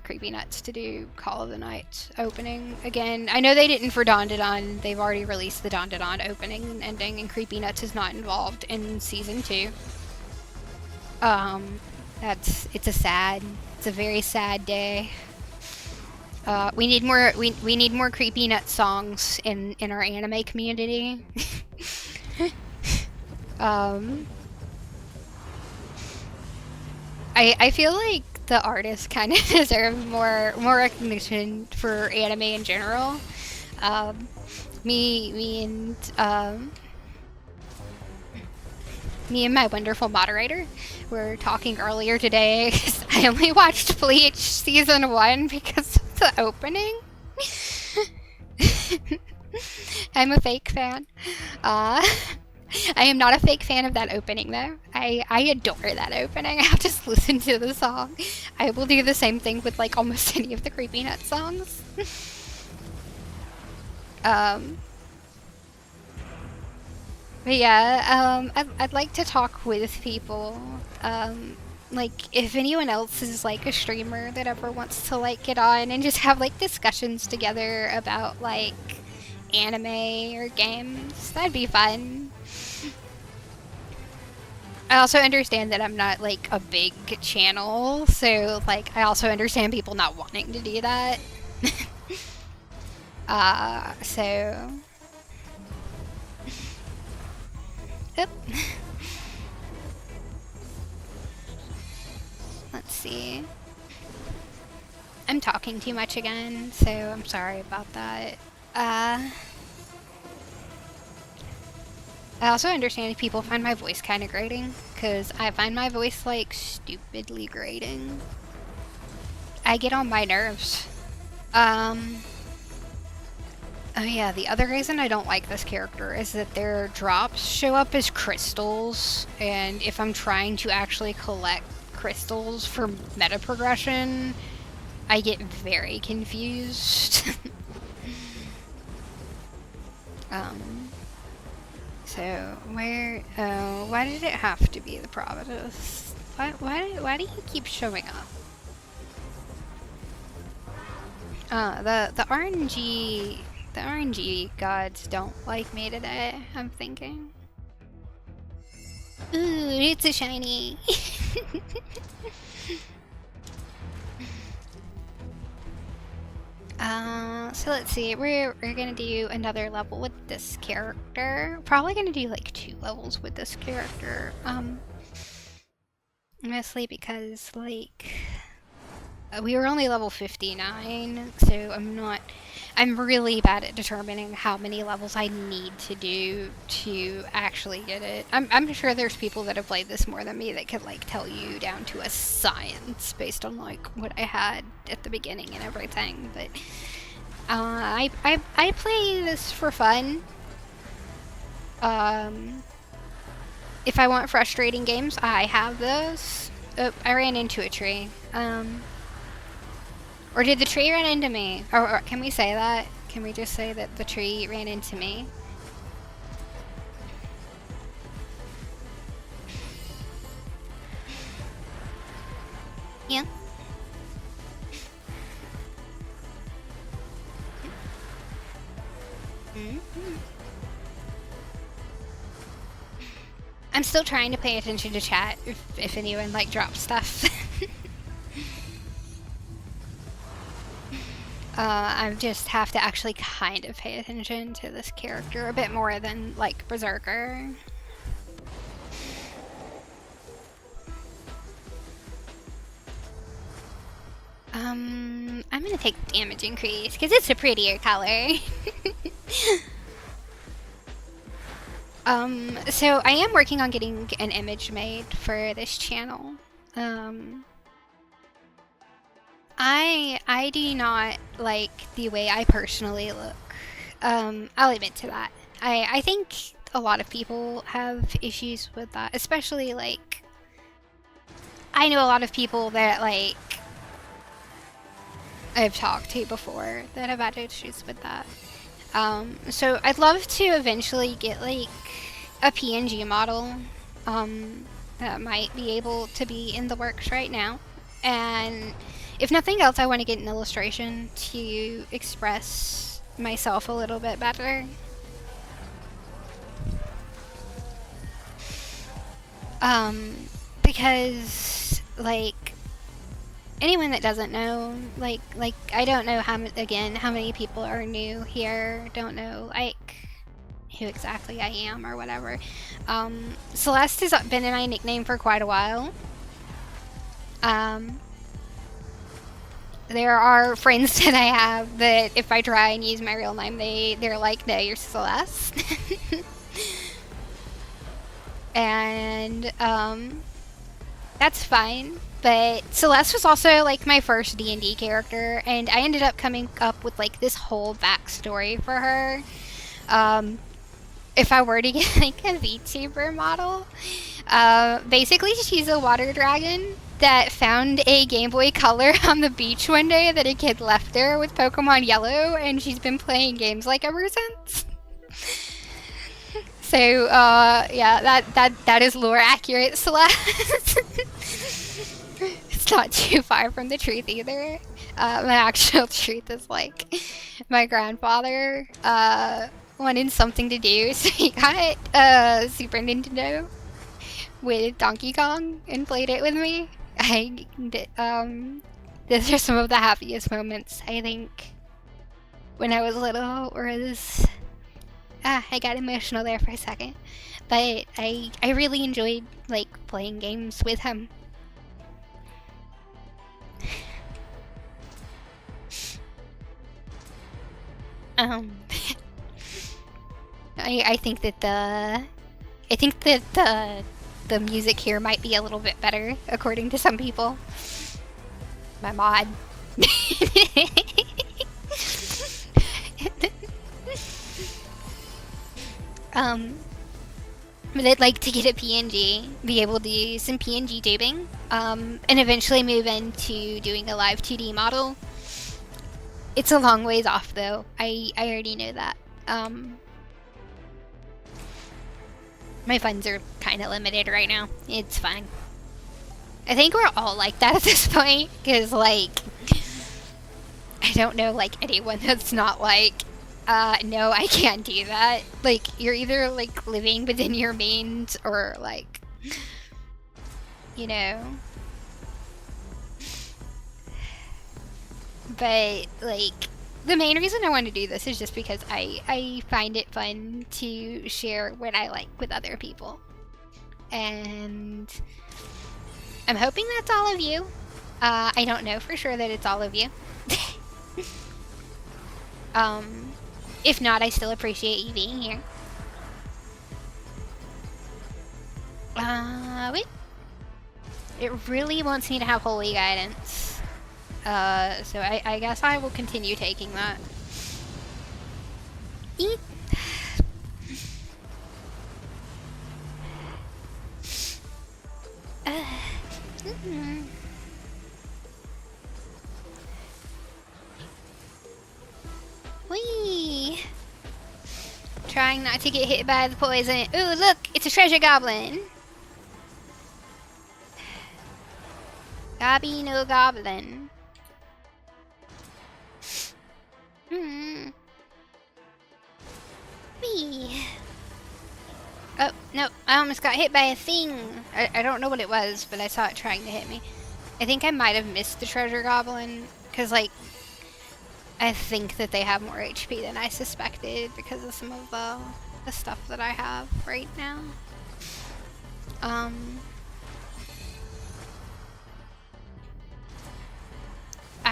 Creepy Nuts to do Call of the Night opening again. I know they didn't for Dandadan. They've already released the Dandadan opening and ending, and Creepy Nuts is not involved in Season 2. It's a very sad day. We need more Creepy Nut songs in our anime community. I feel like the artists kind of deserve more recognition for anime in general. Me and my wonderful moderator were talking earlier today. I only watched Bleach Season 1 because of the opening. I'm a fake fan. I am not a fake fan of that opening, though. I adore that opening. I'll just listen to the song. I will do the same thing with, like, almost any of the Creepy Nut songs. But yeah, I'd like to talk with people. Like, if anyone else is, like, a streamer that ever wants to, like, get on and just have, like, discussions together about, like, anime or games, that'd be fun. I also understand that I'm not, like, a big channel, so, like, I also understand people not wanting to do that. So... Oop. Let's see. I'm talking too much again, so I'm sorry about that. I also understand if people find my voice kind of grating, because I find my voice, like, stupidly grating. I get on my nerves. Oh yeah, the other reason I don't like this character is that their drops show up as crystals, and if I'm trying to actually collect crystals for meta progression, I get very confused. So, where, oh, why did it have to be the Providus? Why do you keep showing up? The RNG gods don't like me today, I'm thinking. Ooh, it's a shiny. So let's see. We're gonna do another level with this character. Probably gonna do like 2 levels with this character. Mostly because like we were only level 59, so I'm really bad at determining how many levels I need to do to actually get it. I'm sure there's people that have played this more than me that could like tell you down to a science based on like what I had at the beginning and everything, but I play this for fun. If I want frustrating games, I have those. Oh, I ran into a tree. Or did the tree run into me? Or can we say that? Can we just say that the tree ran into me? Yeah. I'm still trying to pay attention to chat if anyone like drops stuff. I just have to actually kind of pay attention to this character a bit more than like Berserker. I'm gonna take damage increase because it's a prettier color. So I am working on getting an image made for this channel. I do not like the way I personally look. I'll admit to that. I think a lot of people have issues with that, especially like I know a lot of people that like I've talked to before that have had issues with that. So I'd love to eventually get like a PNG model that might be able to be in the works right now. And if nothing else, I want to get an illustration to express myself a little bit better. Because like anyone that doesn't know, like I don't know how many people are new here, don't know like who exactly I am or whatever. Celeste has been my nickname for quite a while. There are friends that I have that if I try and use my real name, they're like, no, you're Celeste. And that's fine. But Celeste was also like my first D&D character, and I ended up coming up with like this whole backstory for her. If I were to get like a VTuber model, basically she's a water dragon that found a Game Boy Color on the beach one day that a kid left there with Pokemon Yellow, and she's been playing games like ever since. So, yeah, that is lore accurate, Celeste. It's not too far from the truth either. My actual truth is like, my grandfather, wanted something to do, so he got a Super Nintendo with Donkey Kong and played it with me. Those are some of the happiest moments, I think, when I was little, I got emotional there for a second, but I really enjoyed like playing games with him. I think that the music here might be a little bit better according to some people. My mod. But I'd like to get a PNG, be able to do some PNG tubing, and eventually move into doing a live 2D model. It's a long ways off though, I already know that. My funds are kind of limited right now. It's fine. I think we're all like that at this point, because like, I don't know like anyone that's not like, no, I can't do that. Like, you're either like living within your means or like, you know? But, like, the main reason I want to do this is just because I find it fun to share what I like with other people. And I'm hoping that's all of you. I don't know for sure that it's all of you. If not, I still appreciate you being here. Wait. It really wants me to have holy guidance. So I guess I will continue taking that. Eat. Whee! Trying not to get hit by the poison. Ooh, look! It's a treasure goblin! Gobby no goblin. Whee! Oh, no, I almost got hit by a thing. I don't know what it was, but I saw it trying to hit me. I think I might have missed the treasure goblin, because, like, I think that they have more HP than I suspected because of some of the stuff that I have right now.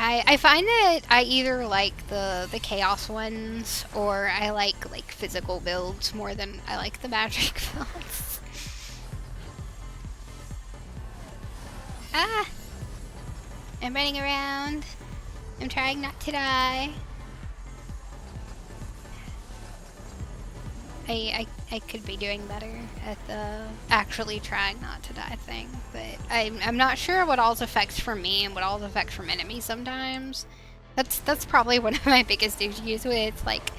I find that I either like the chaos ones or I like physical builds more than I like the magic builds. Ah! I'm running around. I'm trying not to die. I could be doing better at the actually trying not to die thing, but I'm not sure what all's effects from me and what all's effects from enemies sometimes. That's probably one of my biggest issues with like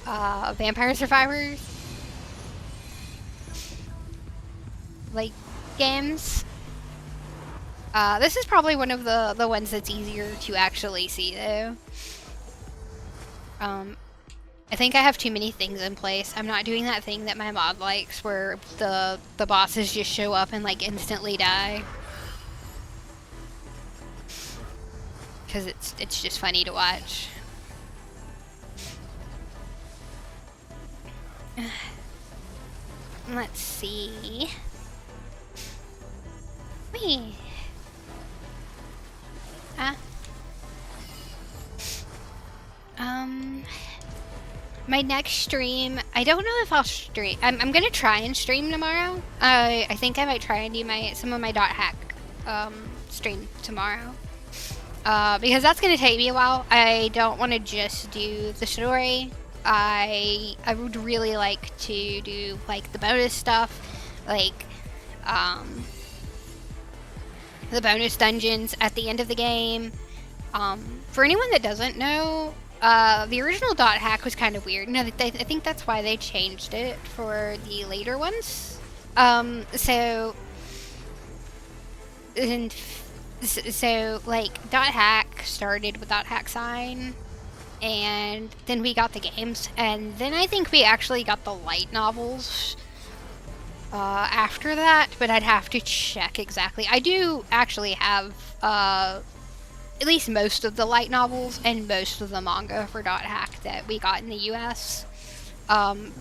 Vampire Survivors like games. This is probably one of the ones that's easier to actually see though. I think I have too many things in place. I'm not doing that thing that my mod likes where the bosses just show up and like instantly die. Because it's just funny to watch. Let's see. Whee! My next stream, I don't know if I'll stream. I'm gonna try and stream tomorrow. I think I might try and do some of my .hack stream tomorrow. Because that's gonna take me a while. I don't want to just do the story. I would really like to do like the bonus stuff, like the bonus dungeons at the end of the game. For anyone that doesn't know, the original .hack was kind of weird. No, I think that's why they changed it for the later ones. So like .hack started with .hack sign, and then we got the games, and then I think we actually got the light novels after that, but I'd have to check exactly. I do actually have at least most of the light novels and most of the manga for .hack that we got in the US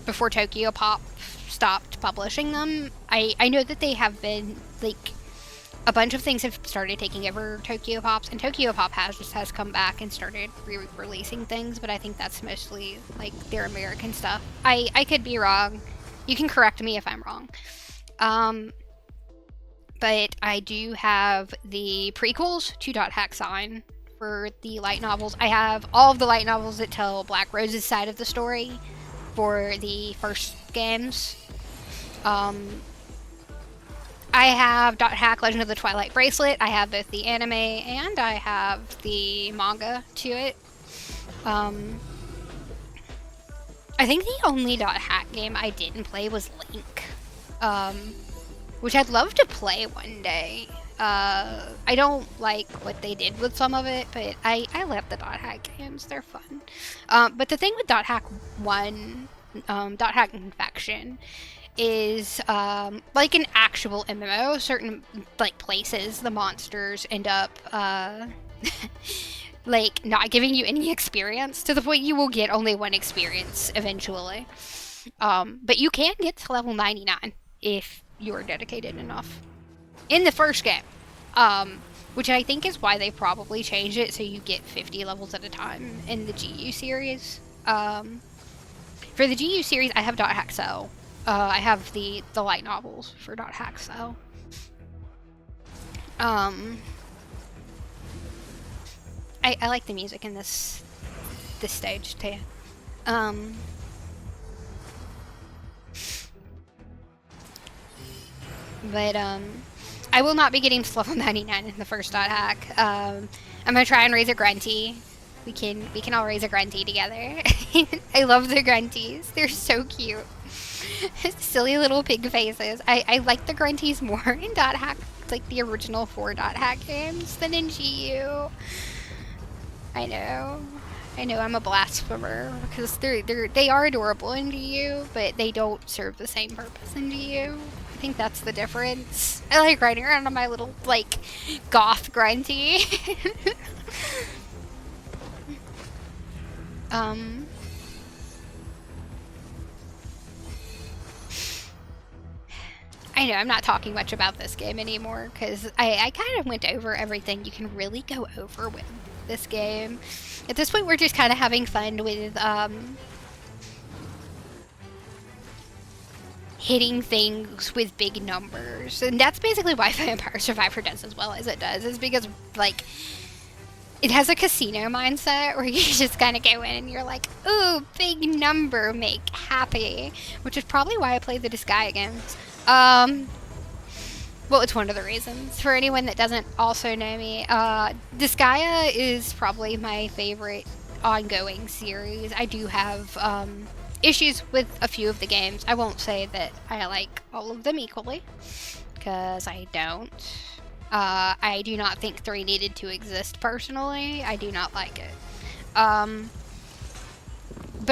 before Tokyo Pop stopped publishing them. I know that they have been, like, a bunch of things have started taking over Tokyo Pops, and Tokyo Pop has come back and started re-releasing things, but I think that's mostly, like, their American stuff. I could be wrong. You can correct me if I'm wrong. But I do have the prequels to .hack sign for the light novels. I have all of the light novels that tell Black Rose's side of the story for the first games. I have .hack Legend of the Twilight Bracelet. I have both the anime and I have the manga to it. I think the only .hack game I didn't play was Link. Which I'd love to play one day. I don't like what they did with some of it, but I love the .hack games. They're fun. But the thing with .hack 1, .hack Infection, is like an actual MMO. Certain like places, the monsters end up like not giving you any experience, to the point you will get only one experience eventually. But you can get to level 99 if you're dedicated enough in the first game. Which I think is why they probably changed it so you get 50 levels at a time in the GU series. For the GU series, I have Dot Hack Cell. I have the light novels for Dot Hack Cell. I like the music in this stage too. But I will not be getting to level 99 in the first Dot Hack. I'm gonna try and raise a Grunty. We can all raise a Grunty together. I love the Grunties. They're so cute. Silly little pig faces. I like the Grunties more in Dot Hack, like the original 4 Dot Hack games, than in GU. I know I'm a blasphemer, because they are adorable in GU, but they don't serve the same purpose in GU. I think that's the difference. I like riding around on my little, like, goth Grunty. I know I'm not talking much about this game anymore, because I kind of went over everything you can really go over with this game. At this point, we're just kind of having fun with hitting things with big numbers. And that's basically why Vampire Survivor does as well as it does, is because, like, it has a casino mindset where you just kind of go in and you're like, ooh, big number, make happy. Which is probably why I play the Disgaea games. Well, it's one of the reasons. For anyone that doesn't also know me, Disgaea is probably my favorite ongoing series. I do have issues with a few of the games. I won't say that I like all of them equally, because I don't. I do not think 3 needed to exist personally. I do not like it. But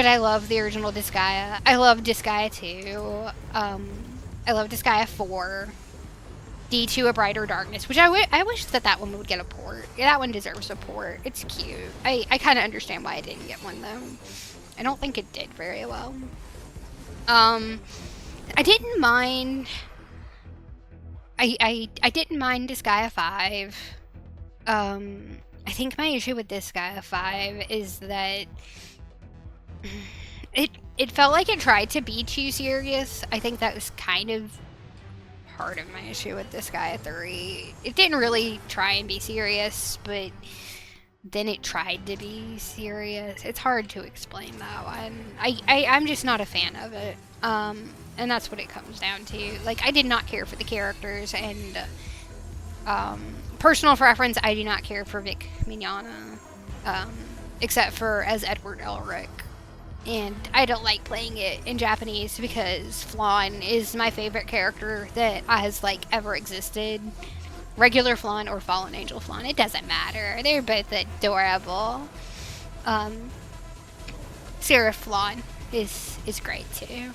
I love the original Disgaea. I love Disgaea 2. I love Disgaea 4. D2 A Brighter Darkness, which I wish that one would get a port. Yeah, that one deserves a port. It's cute. I kind of understand why I didn't get one, though. I don't think it did very well. I didn't mind... I didn't mind Disgaea 5. I think my issue with Disgaea 5 is that it felt like it tried to be too serious. I think that was kind of part of my issue with Disgaea 3. It didn't really try and be serious, but then it tried to be serious. It's hard to explain that one. I'm just not a fan of it. And that's what it comes down to. Like, I did not care for the characters, and personal preference, I do not care for Vic Mignogna, except for as Edward Elric. And I don't like playing it in Japanese because Flan is my favorite character that has, like, ever existed. Regular Flan or Fallen Angel Flan, it doesn't matter. They're both adorable. Seraph Flan is great too.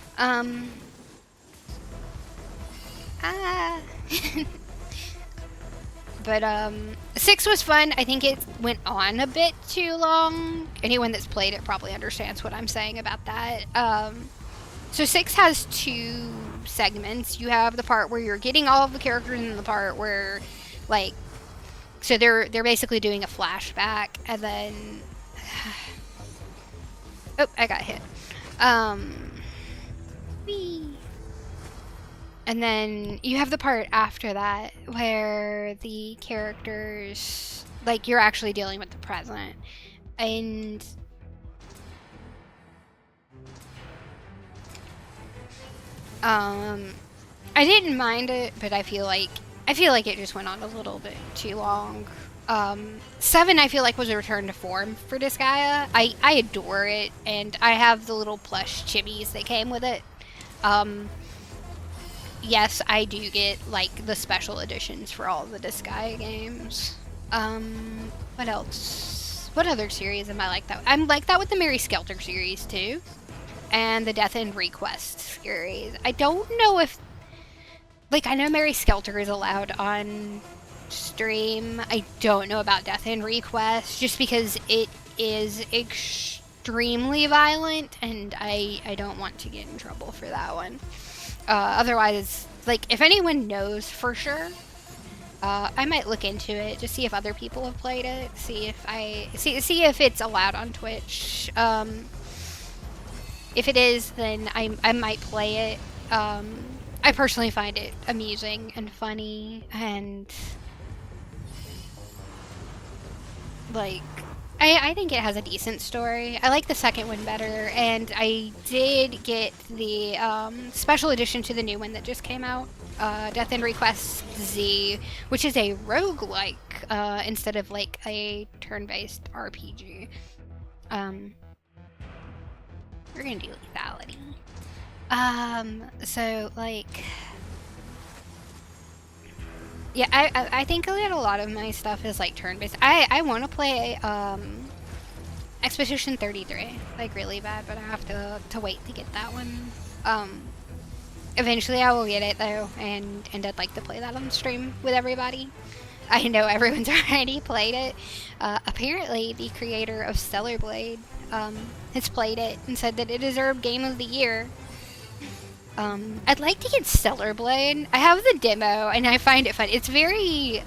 But 6 was fun. I think it went on a bit too long. Anyone that's played it probably understands what I'm saying about that. So 6 has 2 segments. You have the part where you're getting all of the characters, and the part where, like, so they're basically doing a flashback, and then oh, I got hit. Whee. And then you have the part after that where the characters, like, you're actually dealing with the present. And I didn't mind it, but I feel like it just went on a little bit too long. 7, I feel like, was a return to form for Disgaea. I adore it, and I have the little plush chibis that came with it. Yes, I do get, like, the special editions for all the Disgaea games. What else? What other series am I like that? I'm like that with the Mary Skelter series, too. and the Death and Request series. I don't know if, like, I know Mary Skelter is allowed on stream. I don't know about Death and Request, just because it is extremely violent, and I don't want to get in trouble for that one. Otherwise, like, if anyone knows for sure, I might look into it, just see if other people have played it, see if it's allowed on Twitch. If it is, then I might play it. I personally find it amusing and funny, and like, I think it has a decent story. I like the second one better, and I did get the special edition to the new one that just came out, Death and Request Z, which is a roguelike instead of like a turn-based RPG. We're gonna do lethality. So like, yeah, I think that a lot of my stuff is like turn-based. I want to play Expedition 33 like really bad, but I have to wait to get that one. Eventually I will get it though, and I'd like to play that on stream with everybody. I know everyone's already played it. Apparently the creator of Stellar Blade has played it and said that it deserved Game of the Year. I'd like to get Stellar Blade. I have the demo and I find it fun. It's very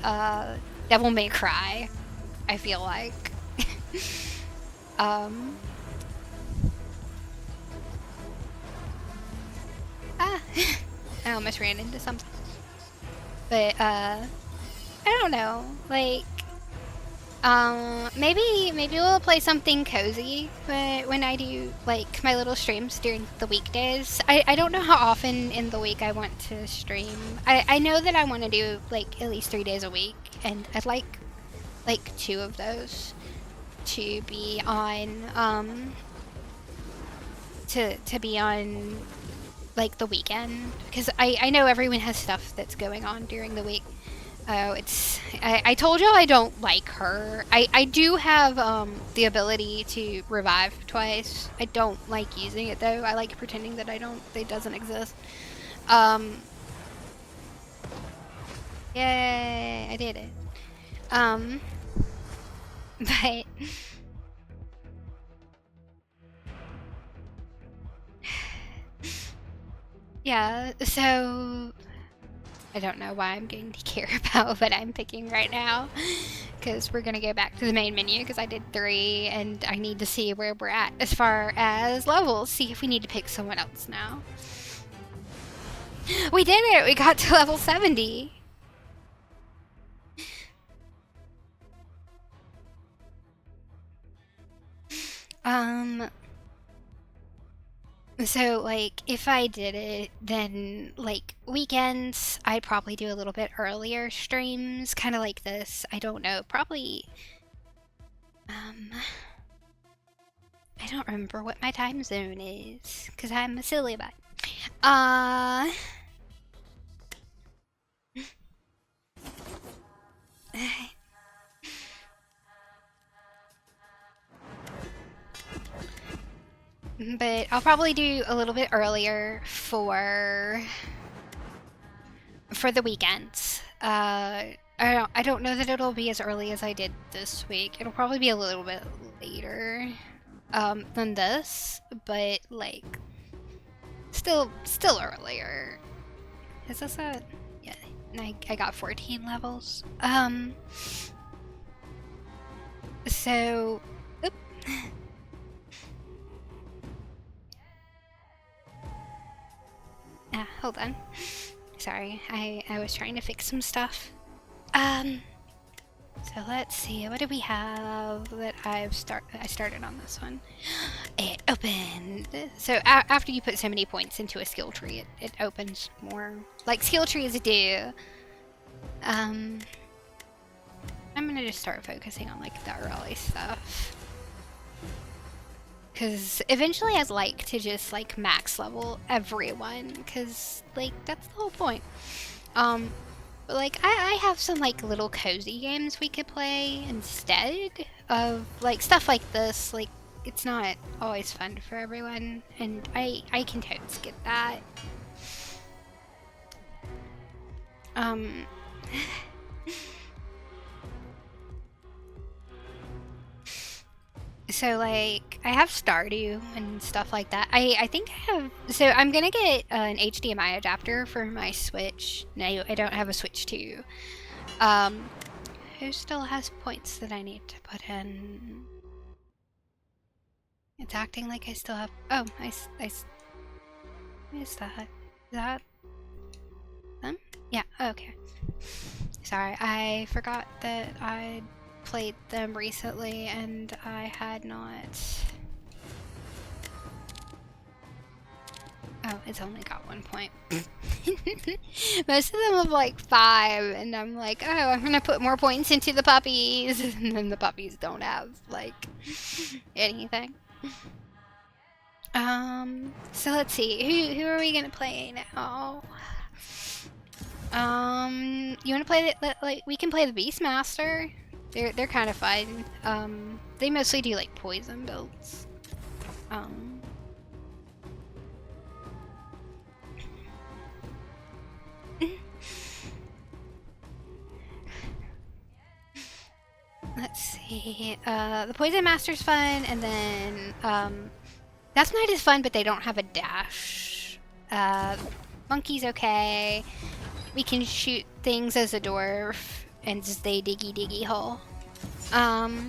Devil May Cry, I feel like. I almost ran into something. But I don't know. Like, maybe we'll play something cozy when I do like my little streams during the weekdays. I don't know how often in the week I want to stream. I know that I want to do like at least 3 days a week, and I'd like 2 of those to be on to be on like the weekend, because I know everyone has stuff that's going on during the week. Oh, I told y'all I don't like her. I do have the ability to revive twice. I don't like using it though. I like pretending that it doesn't exist. Yay, I did it. But yeah, so I don't know why I'm going to care about what I'm picking right now, because we're going to go back to the main menu, because I did 3, and I need to see where we're at as far as levels, see if we need to pick someone else now. We did it! We got to level 70! So, like, if I did it, then, like, weekends, I'd probably do a little bit earlier streams, kind of like this. I don't know, probably, I don't remember what my time zone is, because I'm a silly butt. But I'll probably do a little bit earlier for the weekends. I don't know that it'll be as early as I did this week. It'll probably be a little bit later than this, but like still earlier. Is this a yeah? I got 14 levels. So. Oop. Hold on. Sorry, I was trying to fix some stuff. So let's see, what do we have that I started on this one? It opened. So after you put so many points into a skill tree, it opens more. Like skill trees do. I'm gonna just start focusing on like the early stuff. Because eventually I'd like to just like max level everyone, because like that's the whole point. But like I have some like little cozy games we could play instead of like stuff like this. Like it's not always fun for everyone, and I can totes get that. So like I have Stardew and stuff like that. I think I have. So I'm gonna get an HDMI adapter for my Switch. No, I don't have a Switch 2. Who still has points that I need to put in? It's acting like I still have. Oh, what is that? Is that them? Yeah. Okay. Sorry, I forgot that I played them recently and I had not. Oh, it's only got 1 point. Most of them have like 5, and I'm like, oh, I'm gonna put more points into the puppies, and then the puppies don't have like anything. So let's see, who are we gonna play now? You wanna play the, like, we can play the Beastmaster. They're kind of fun. They mostly do like poison builds. Let's see. The Poison Master's fun, and then That's Knight is fun, but they don't have a dash. Monkey's okay. We can shoot things as a dwarf and stay diggy hole. I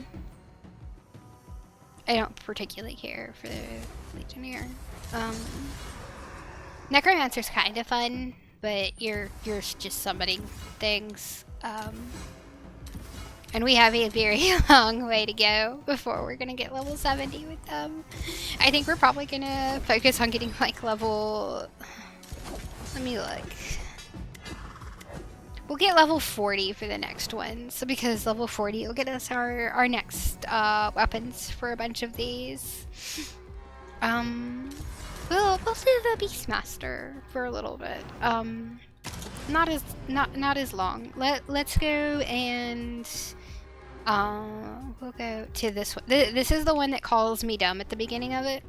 don't particularly care for the Legionnaire. Necromancer's kind of fun, but you're just summoning things. And we have a very long way to go before we're gonna get level 70 with them. I think we're probably gonna focus on getting like level... Let me look. We'll get level 40 for the next one, so because level 40 will get us our next weapons for a bunch of these. We'll do the Beastmaster for a little bit. Not as long. Let's go and we'll go to this one. This is the one that calls me dumb at the beginning of it.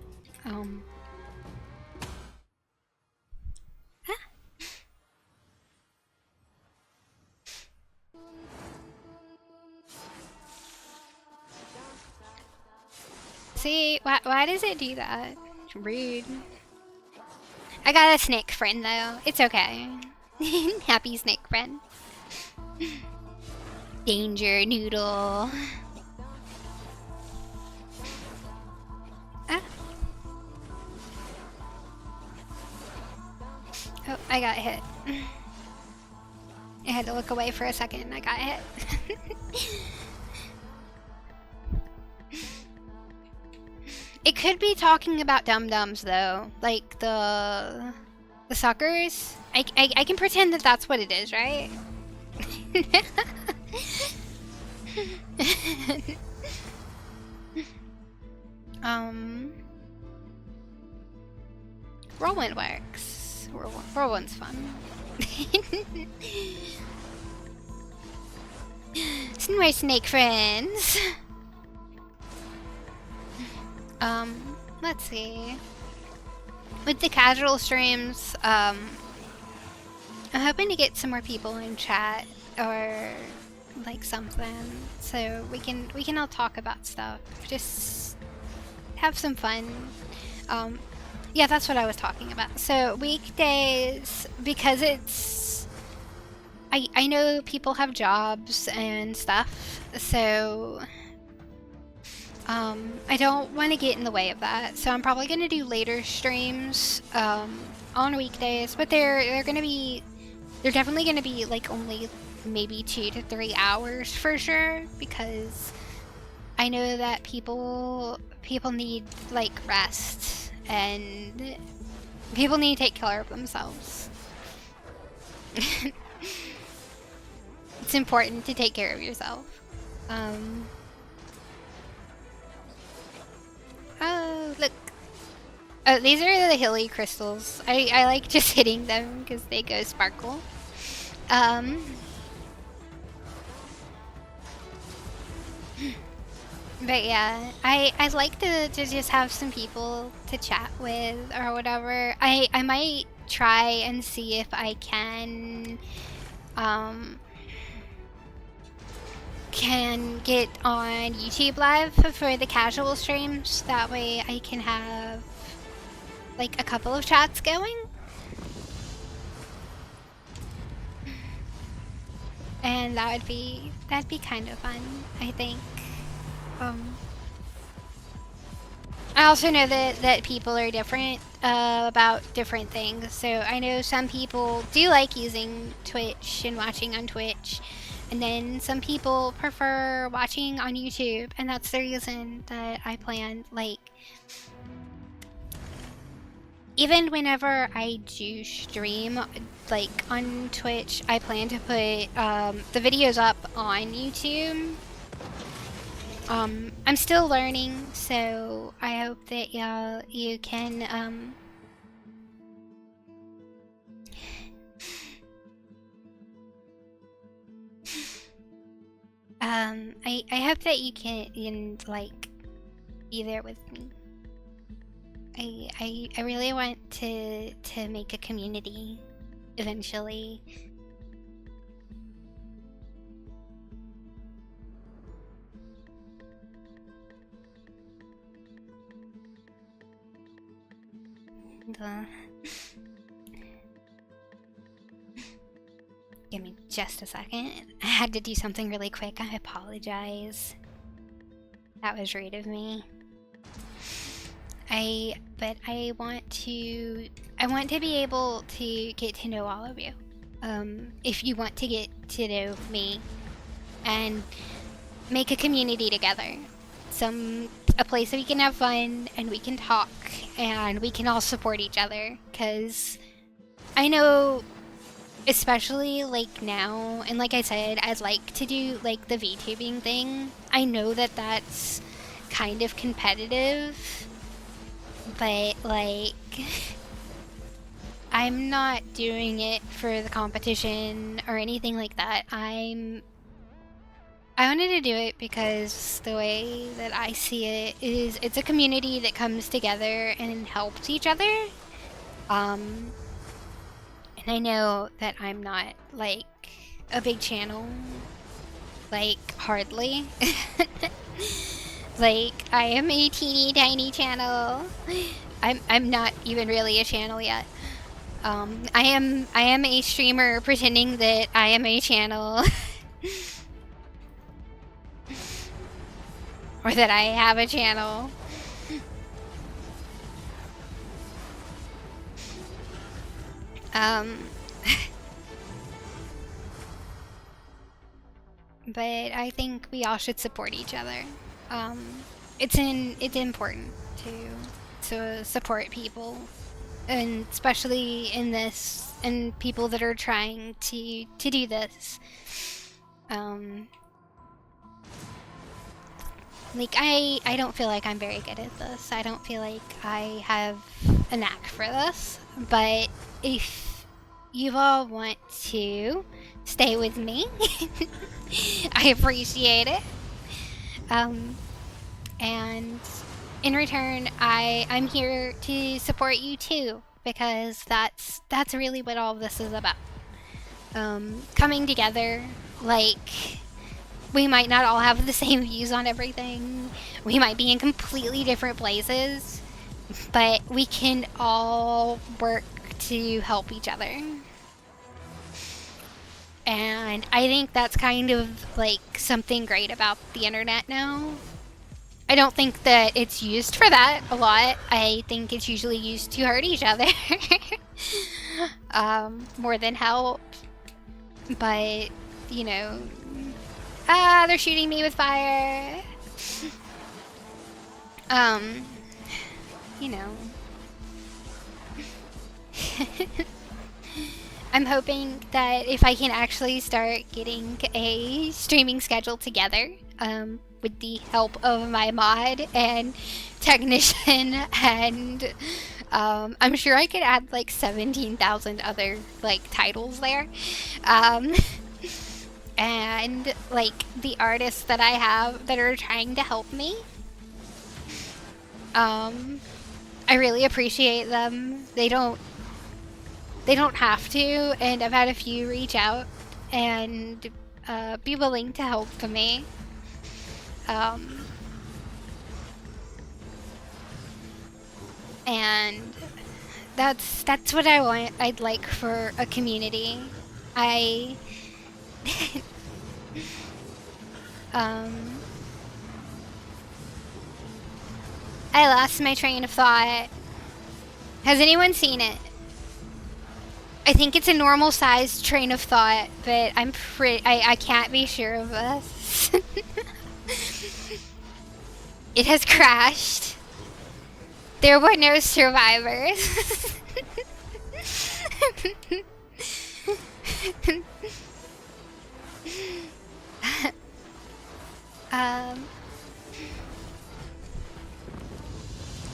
See, why does it do that? Rude. I got a snake friend though. It's okay. Happy snake friend. Danger noodle. Ah. Oh, I got hit. I had to look away for a second and I got hit. It could be talking about dum-dums though, like the suckers. I can pretend that that's what it is, right? Whirlwind works. Whirlwind's fun. Some more snake friends. Let's see. With the casual streams, I'm hoping to get some more people in chat or like something, so we can all talk about stuff. Just have some fun. Yeah, that's what I was talking about. So weekdays, because it's I know people have jobs and stuff, so I don't want to get in the way of that, so I'm probably going to do later streams on weekdays, but they're definitely going to be like only maybe 2 to 3 hours for sure, because I know that people need like rest and people need to take care of themselves. It's important to take care of yourself. Oh, look. Oh, these are the hilly crystals. I like just hitting them because they go sparkle. But yeah, I like to just have some people to chat with or whatever. I might try and see if I um can get on YouTube Live for the casual streams. That way I can have like a couple of chats going. And that'd be kind of fun, I think. Um I also know that people are different about different things. So I know some people do like using Twitch and watching on Twitch, and then some people prefer watching on YouTube, and that's the reason that I plan, like, even whenever I do stream, like, on Twitch, I plan to put the videos up on YouTube. I'm still learning, so I hope that you can I hope that you can like be there with me. I really want to make a community eventually. Give me just a second. I had to do something really quick. I apologize. That was rude of me. But I want to be able to get to know all of you. If you want to get to know me and make a community together. A place that we can have fun and we can talk and we can all support each other. Cause I know, especially like now, and like I said, I'd like to do like the VTubing thing. I know that that's kind of competitive, but like I'm not doing it for the competition or anything like that. I wanted to do it because the way that I see it is it's a community that comes together and helps each other. And I know that I'm not like a big channel, like hardly. Like I am a teeny tiny channel. I'm not even really a channel yet. I am a streamer pretending that I am a channel. Or that I have a channel. But I think we all should support each other. It's important to support people, and especially in this, and people that are trying to do this. Like I don't feel like I'm very good at this. I don't feel like I have a knack for this. But if you all want to stay with me, I appreciate it. And in return, I'm here to support you too, because that's really what all of this is about. Coming together, like, we might not all have the same views on everything. We might be in completely different places, but we can all work to help each other. And I think that's kind of like something great about the internet now. I don't think that it's used for that a lot. I think it's usually used to hurt each other. More than help. But, you know, they're shooting me with fire. You know. I'm hoping that if I can actually start getting a streaming schedule together, with the help of my mod and technician, and I'm sure I could add like 17,000 other like titles there. and like the artists that I have that are trying to help me. I really appreciate them. They don't have to, and I've had a few reach out and be willing to help me. And that's what I want. I'd like for a community. I I lost my train of thought. Has anyone seen it? I think it's a normal sized train of thought, but I can't be sure of this. It has crashed. There were no survivors.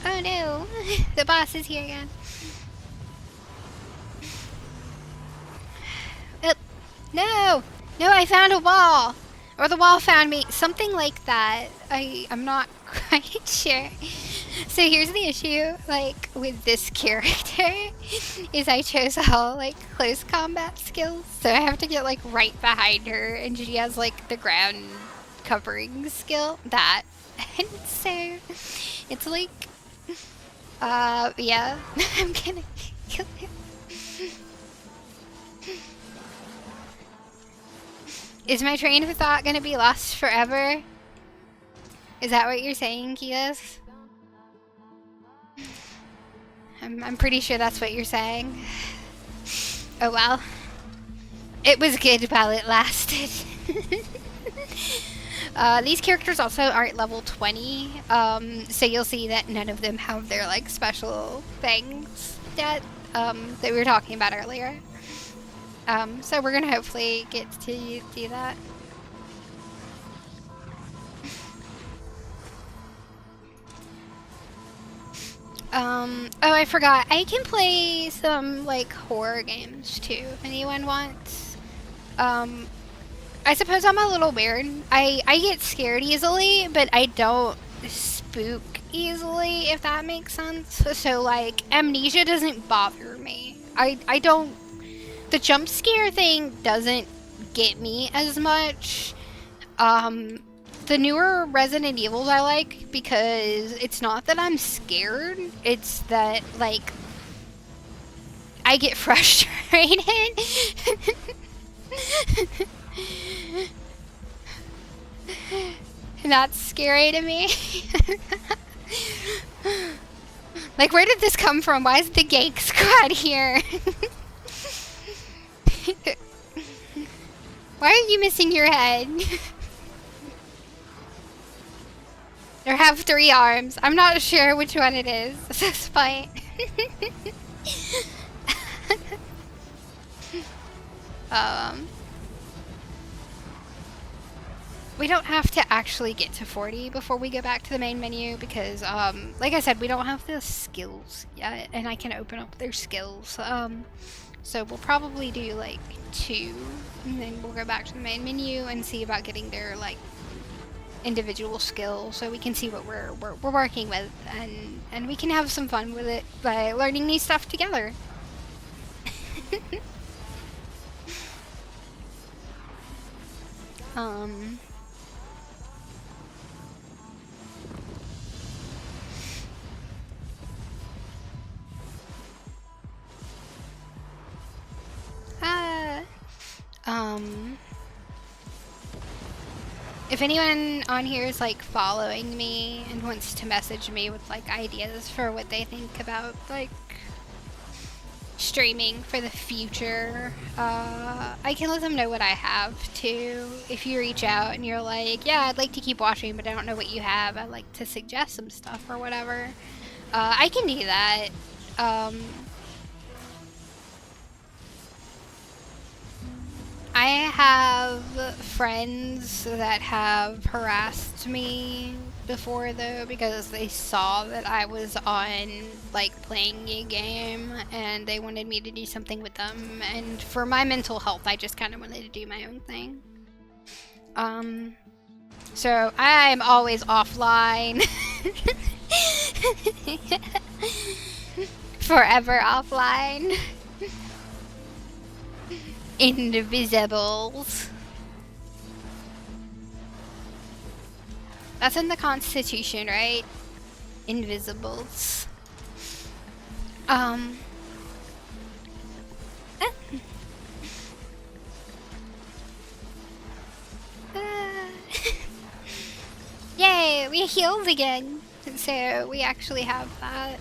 Oh no, the boss is here again. No! No, I found a wall! Or the wall found me. Something like that. I'm not quite sure. So here's the issue, like, with this character, is I chose all, like, close combat skills. So I have to get, like, right behind her, and she has, like, the ground covering skill. That. And so, it's like, yeah. I'm gonna kill him. Is my train of thought gonna be lost forever? Is that what you're saying, Kios? I'm pretty sure that's what you're saying. Oh well. It was good while it lasted. These characters also aren't level 20, so you'll see that none of them have their, like, special things that we were talking about earlier. So we're gonna hopefully get to do that. Oh, I forgot. I can play some, like, horror games, too, if anyone wants. I suppose I'm a little weird. I get scared easily, but I don't spook easily, if that makes sense. So, like, amnesia doesn't bother me. I don't... The jump scare thing doesn't get me as much. The newer Resident Evils I like because it's not that I'm scared, it's that, like, I get frustrated. And that's scary to me. Like, where did this come from? Why is the Gank Squad here? Why are you missing your head? Or have 3 arms. I'm not sure which one it is at this point. We don't have to actually get to 40 before we go back to the main menu because, like I said, we don't have the skills yet, and I can open up their skills. So we'll probably do, like, 2, and then we'll go back to the main menu and see about getting their, like, individual skills so we can see what we're working with, and we can have some fun with it by learning new stuff together. If anyone on here is, like, following me and wants to message me with, like, ideas for what they think about, like, streaming for the future, I can let them know what I have, too. If you reach out and you're like, yeah, I'd like to keep watching, but I don't know what you have, I'd like to suggest some stuff or whatever, I can do that. I have friends that have harassed me before, though, because they saw that I was on, like, playing a game, and they wanted me to do something with them, and for my mental health, I just kind of wanted to do my own thing. So I'm always offline. Forever offline. Invisibles. That's in the Constitution, right? Invisibles. Yay, we healed again. So we actually have that.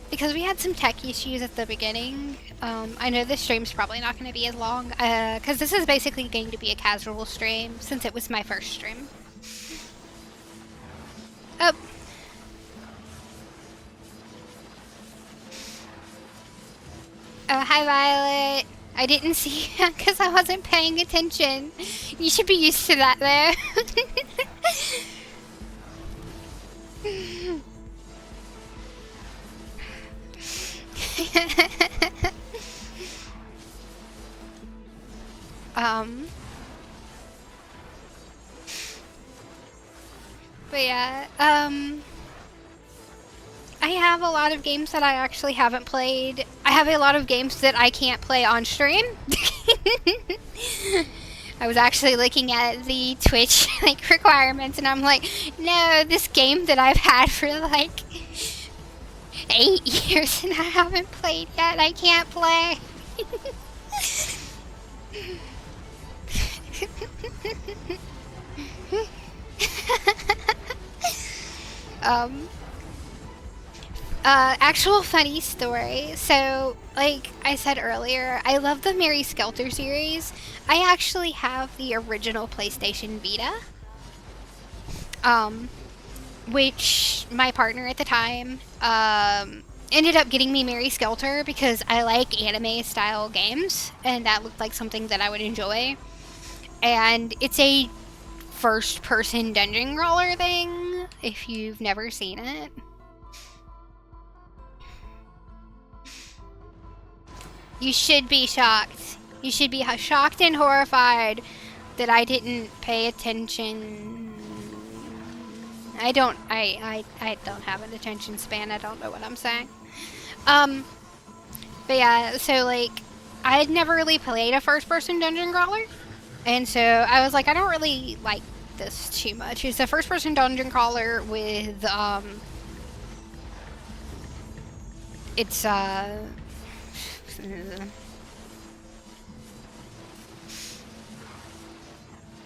Because we had some tech issues at the beginning. I know this stream's probably not going to be as long, because this is basically going to be a casual stream, since it was my first stream. Oh. Oh, hi Violet. I didn't see you because I wasn't paying attention. You should be used to that though. But yeah, I have a lot of games that I actually haven't played. I have a lot of games that I can't play on stream. I was actually looking at the Twitch like requirements and I'm like, no, this game that I've had for like 8 years and I haven't played yet, I can't play. Actual funny story. So, like I said earlier, I love the Mary Skelter series. I actually have the original PlayStation Vita. Which my partner at the time, ended up getting me Mary Skelter because I like anime style games and that looked like something that I would enjoy. And it's a first person dungeon crawler thing, if you've never seen it. You should be shocked. You should be shocked and horrified that I didn't pay attention. I don't have an attention span. I don't know what I'm saying. But yeah, so like, I had never really played a first-person dungeon crawler. And so I was like, I don't really like this too much. It's a first-person dungeon crawler with, it's,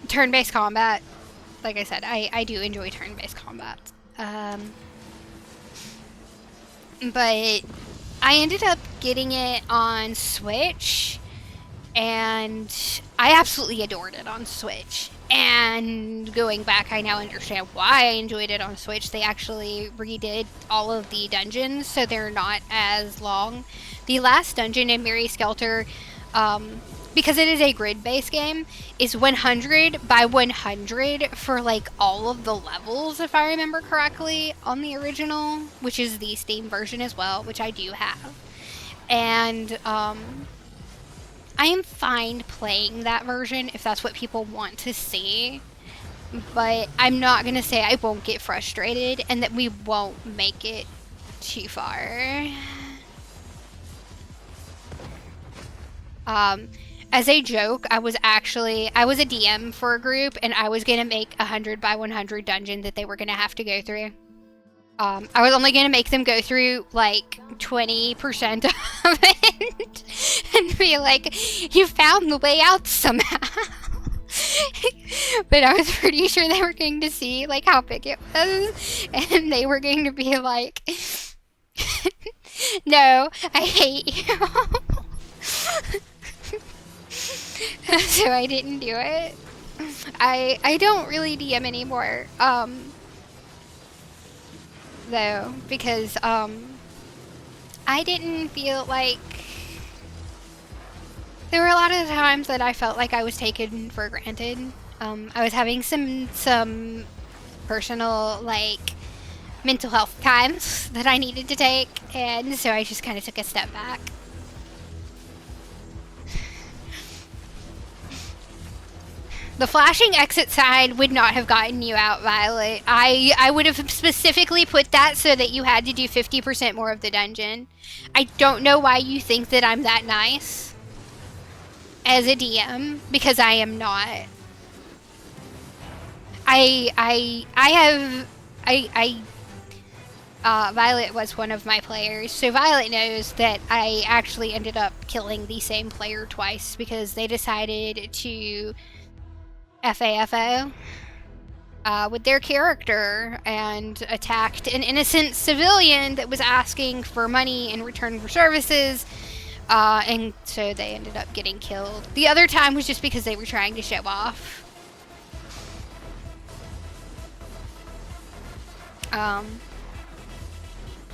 turn-based combat. Like I said, I do enjoy turn-based combat. But I ended up getting it on Switch, and I absolutely adored it on Switch. And going back, I now understand why I enjoyed it on Switch. They actually redid all of the dungeons, so they're not as long. The last dungeon in Mary Skelter, because it is a grid-based game, is 100 by 100 for like all of the levels, if I remember correctly, on the original, which is the Steam version as well, which I do have. And I am fine playing that version if that's what people want to see, but I'm not gonna say I won't get frustrated and that we won't make it too far. As a joke, I was a DM for a group, and I was gonna make 100 by 100 dungeon that they were gonna have to go through. I was only gonna make them go through like 20% of it, and be like, "You found the way out somehow." But I was pretty sure they were going to see like how big it was, and they were going to be like, "No, I hate you." So I didn't do it. I don't really DM anymore, though, because I didn't feel like there were a lot of times that I felt like I was taken for granted. I was having some personal like mental health times that I needed to take, and so I just kind of took a step back. The flashing exit sign would not have gotten you out, Violet. I would have specifically put that so that you had to do 50% more of the dungeon. I don't know why you think that I'm that nice as a DM, because I am not. Violet was one of my players, so Violet knows that I actually ended up killing the same player twice because they decided to FAFO with their character and attacked an innocent civilian that was asking for money in return for services, and so they ended up getting killed. The other time was just because they were trying to show off. I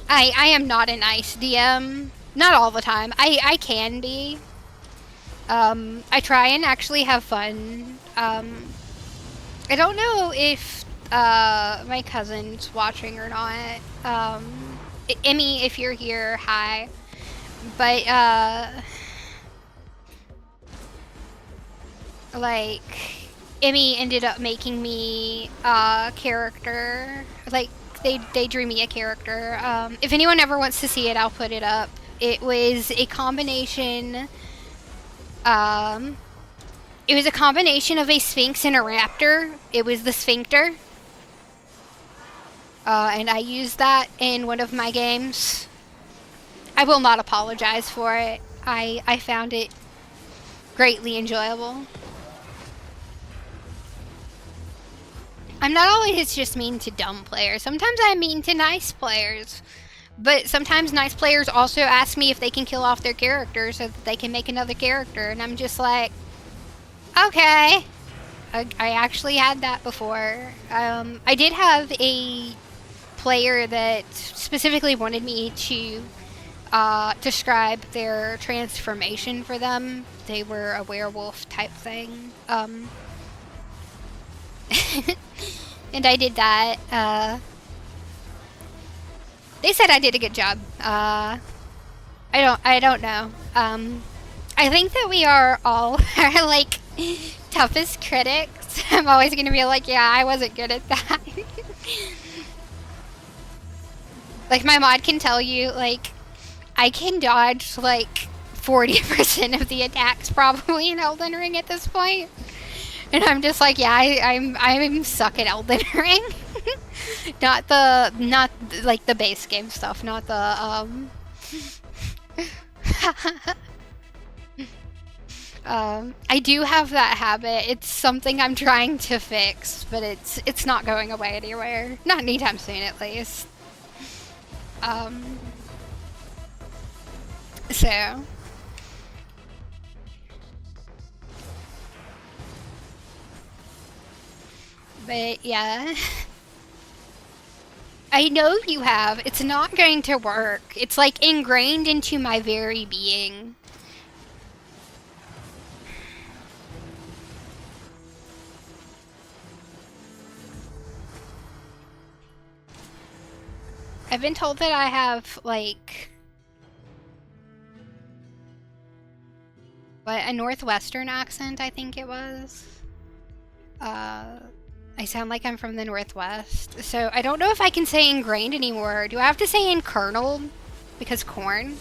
am not a nice DM. Not all the time. I can be. I try and actually have fun. I don't know if my cousin's watching or not. Emmy, if you're here, hi. But like, Emmy ended up making me a character. Like, they drew me a character. If anyone ever wants to see it, I'll put it up. It was a combination. It was a combination of a sphinx and a raptor. It was the sphincter. And I used that in one of my games. I will not apologize for it. I found it greatly enjoyable. I'm not always just mean to dumb players. Sometimes I'm mean to nice players. But sometimes nice players also ask me if they can kill off their character so that they can make another character. And I'm just like, okay. I actually had that before. I did have a player that specifically wanted me to describe their transformation for them. They were a werewolf type thing. And I did that. They said I did a good job. I don't know. I think that we are all our, like, toughest critics. I'm always gonna be like, yeah, I wasn't good at that. Like, my mod can tell you, like, I can dodge, like, 40% of the attacks probably in Elden Ring at this point. And I'm just like, yeah, I'm suck at Elden Ring. not like the base game stuff, not the I do have that habit. It's something I'm trying to fix, but it's not going away anywhere. Not anytime soon, at least. So but yeah. I know you have. It's not going to work. It's like ingrained into my very being. I've been told that I have, like, what, a Northwestern accent, I think it was. I sound like I'm from the Northwest. So I don't know if I can say ingrained anymore. Do I have to say inkernelled? Because corn?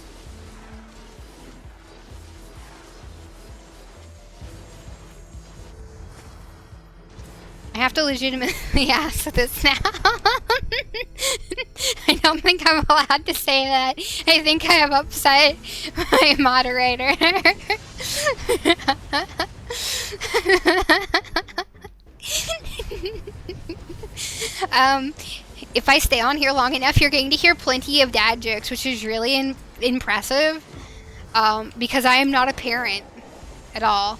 I have to legitimately ask this now. I don't think I'm allowed to say that. I think I have upset my moderator. If I stay on here long enough, you're going to hear plenty of dad jokes, which is really impressive, because I am not a parent at all.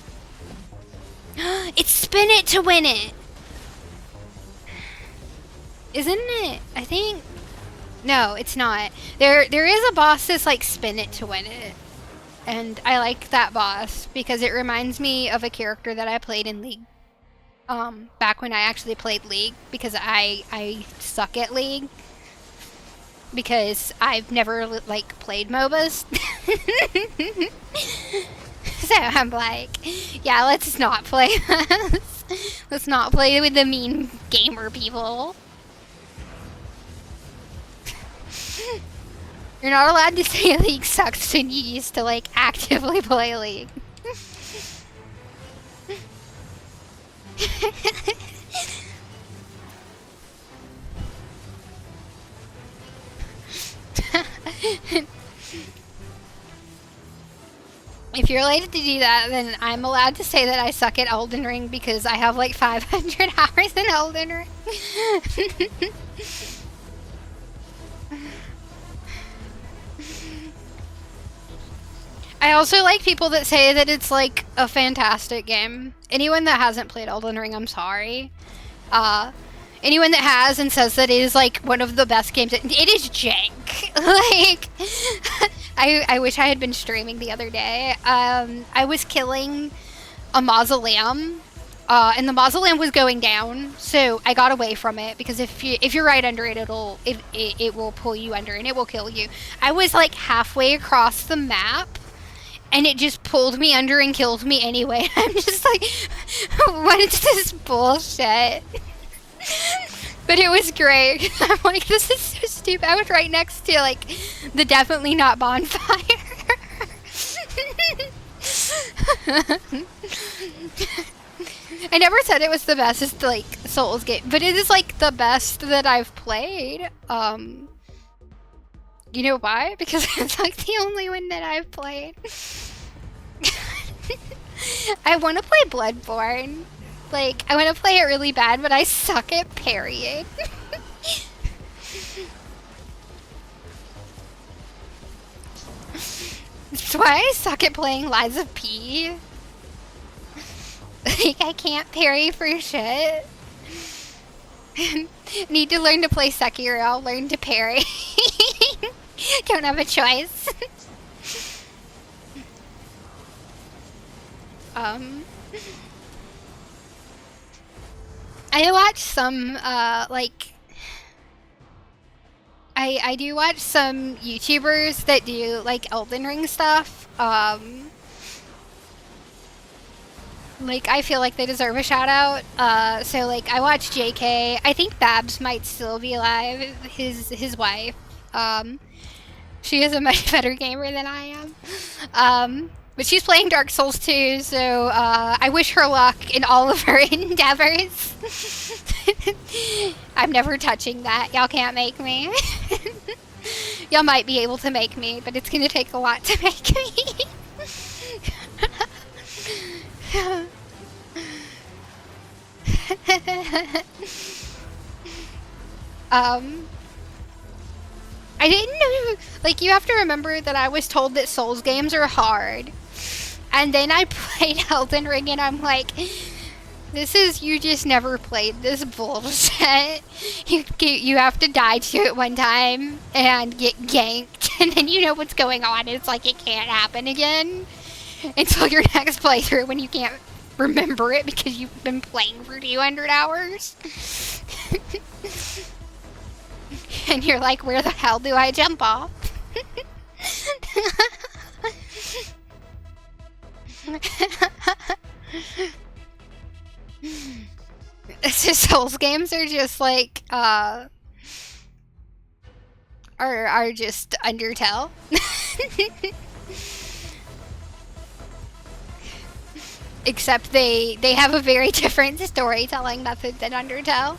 It's spin it to win it! Isn't it? I think... No, it's not. There is a boss that's like spin it to win it. And I like that boss because it reminds me of a character that I played in League. Back when I actually played League, because I suck at League. Because I've never, like, played MOBAs. So I'm like, yeah, let's not play this. Let's not play with the mean gamer people. You're not allowed to say League sucks when you used to, like, actively play League. If you're allowed to do that, then I'm allowed to say that I suck at Elden Ring because I have like 500 hours in Elden Ring. I also like people that say that it's like a fantastic game. Anyone that hasn't played Elden Ring, I'm sorry. Anyone that has and says that it is like one of the best games, it is jank. Like, I wish I had been streaming the other day. I was killing a mausoleum, and the mausoleum was going down, so I got away from it because if you're right under it, it will pull you under and it will kill you. I was like halfway across the map, and it just pulled me under and killed me anyway. I'm just like, what is this bullshit? But it was great. I'm like, this is so stupid. I was right next to, like, the definitely not bonfire. I never said it was the best, like, Souls game, but it is, like, the best that I've played. You know why? Because it's, like, the only one that I've played. I want to play Bloodborne. Like, I want to play it really bad, but I suck at parrying. That's why I suck at playing Lies of P. Like, I can't parry for shit. Need to learn to play Sekiro. I'll learn to parry. Don't have a choice. I watch some, like, I do watch some YouTubers that do, like, Elden Ring stuff. Like, I feel like they deserve a shout out. So, like, I watch JK. I think Babs might still be alive, his wife. She is a much better gamer than I am. But she's playing Dark Souls 2, so I wish her luck in all of her endeavors. I'm never touching that. Y'all can't make me. Y'all might be able to make me, but it's gonna take a lot to make me. I didn't know, like, you have to remember that I was told that Souls games are hard. And then I played Elden Ring and I'm like, you just never played this bullshit. You have to die to it one time and get ganked, and then you know what's going on. It's like it can't happen again until your next playthrough when you can't remember it because you've been playing for 200 hours. And you're like, where the hell do I jump off? It's just Souls games are just like, are just Undertale. Except they have a very different storytelling method than Undertale.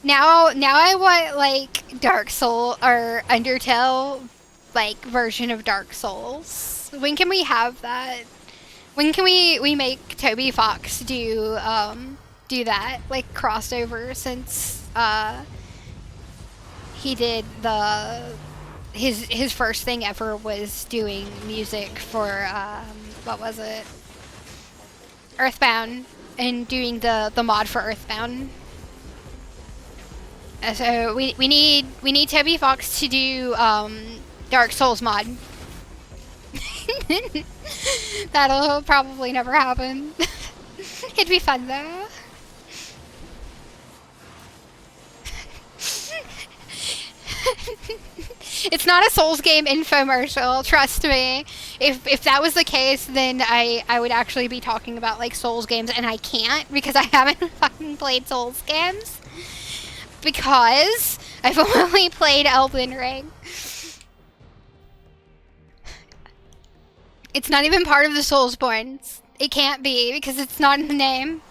Now I want, like, Dark Soul or Undertale, like, version of Dark Souls. When can we have that? When can we make Toby Fox do that, like, crossover, since he did his first thing ever was doing music for what was it? Earthbound, and doing the mod for Earthbound. So we need Toby Fox to do Dark Souls mod. That'll probably never happen. It'd be fun though. It's not a Souls game infomercial, trust me. If that was the case, then I would actually be talking about like Souls games, and I can't because I haven't fucking played Souls games. Because I've only played Elden Ring. It's not even part of the Soulsborns. It can't be because it's not in the name.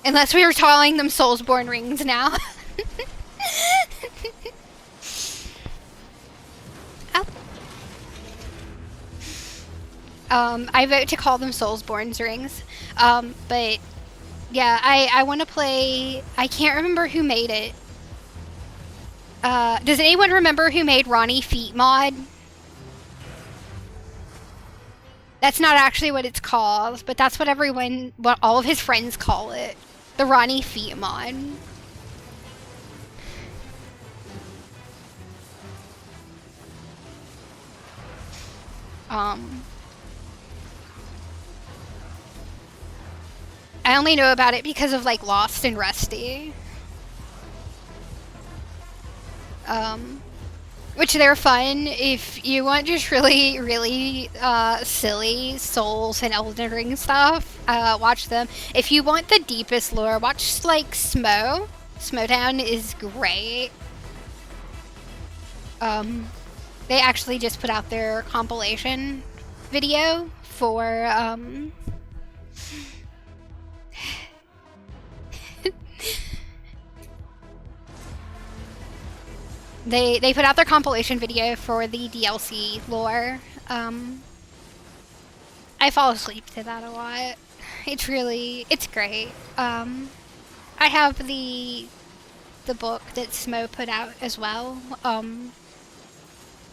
Unless we were calling them Soulsborne rings now. I vote to call them Soulsborne's rings. But yeah, I want to play. I can't remember who made it. Does anyone remember who made Ronnie Feet mod? That's not actually what it's called, but that's what what all of his friends call it. The Ronnie Feet mod. I only know about it because of like Lost and Rusty. Which they're fun if you want just really, really silly Souls and Elden Ring stuff. Watch them. If you want the deepest lore, watch like Smo. Smotown is great. They actually just put out their compilation video for They put out their compilation video for the DLC lore. I fall asleep to that a lot. It's great. I have the book that Smo put out as well.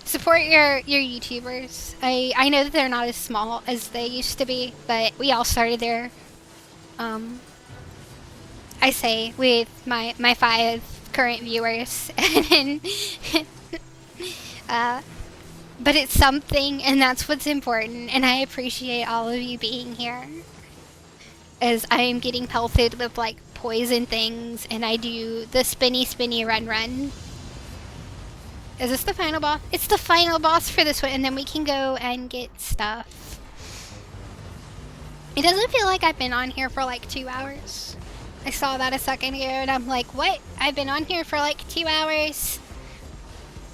Support your YouTubers. I know that they're not as small as they used to be, but we all started there. I say with my 5 current viewers, and but it's something, and that's what's important. And I appreciate all of you being here, as I am getting pelted with like poison things, and I do the spinny run. Is this the final boss? It's the final boss for this one, and then we can go and get stuff. It doesn't feel like I've been on here for like 2 hours. I saw that a second ago, and I'm like, what? I've been on here for like 2 hours?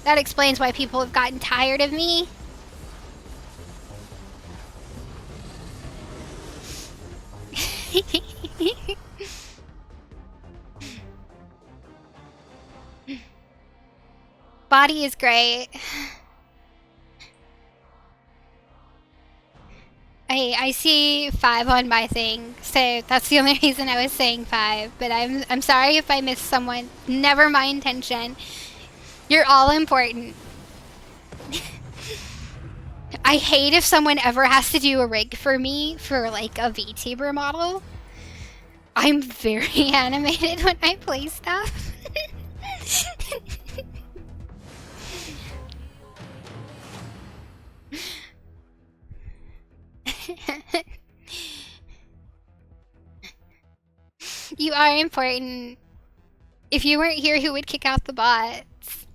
That explains why people have gotten tired of me. Body is great. I see 5 on my thing, so that's the only reason I was saying 5. But I'm sorry if I missed someone. Never my intention. You're all important. I hate if someone ever has to do a rig for me for like a VTuber model. I'm very animated when I play stuff. You are important. If you weren't here, who would kick out the bots?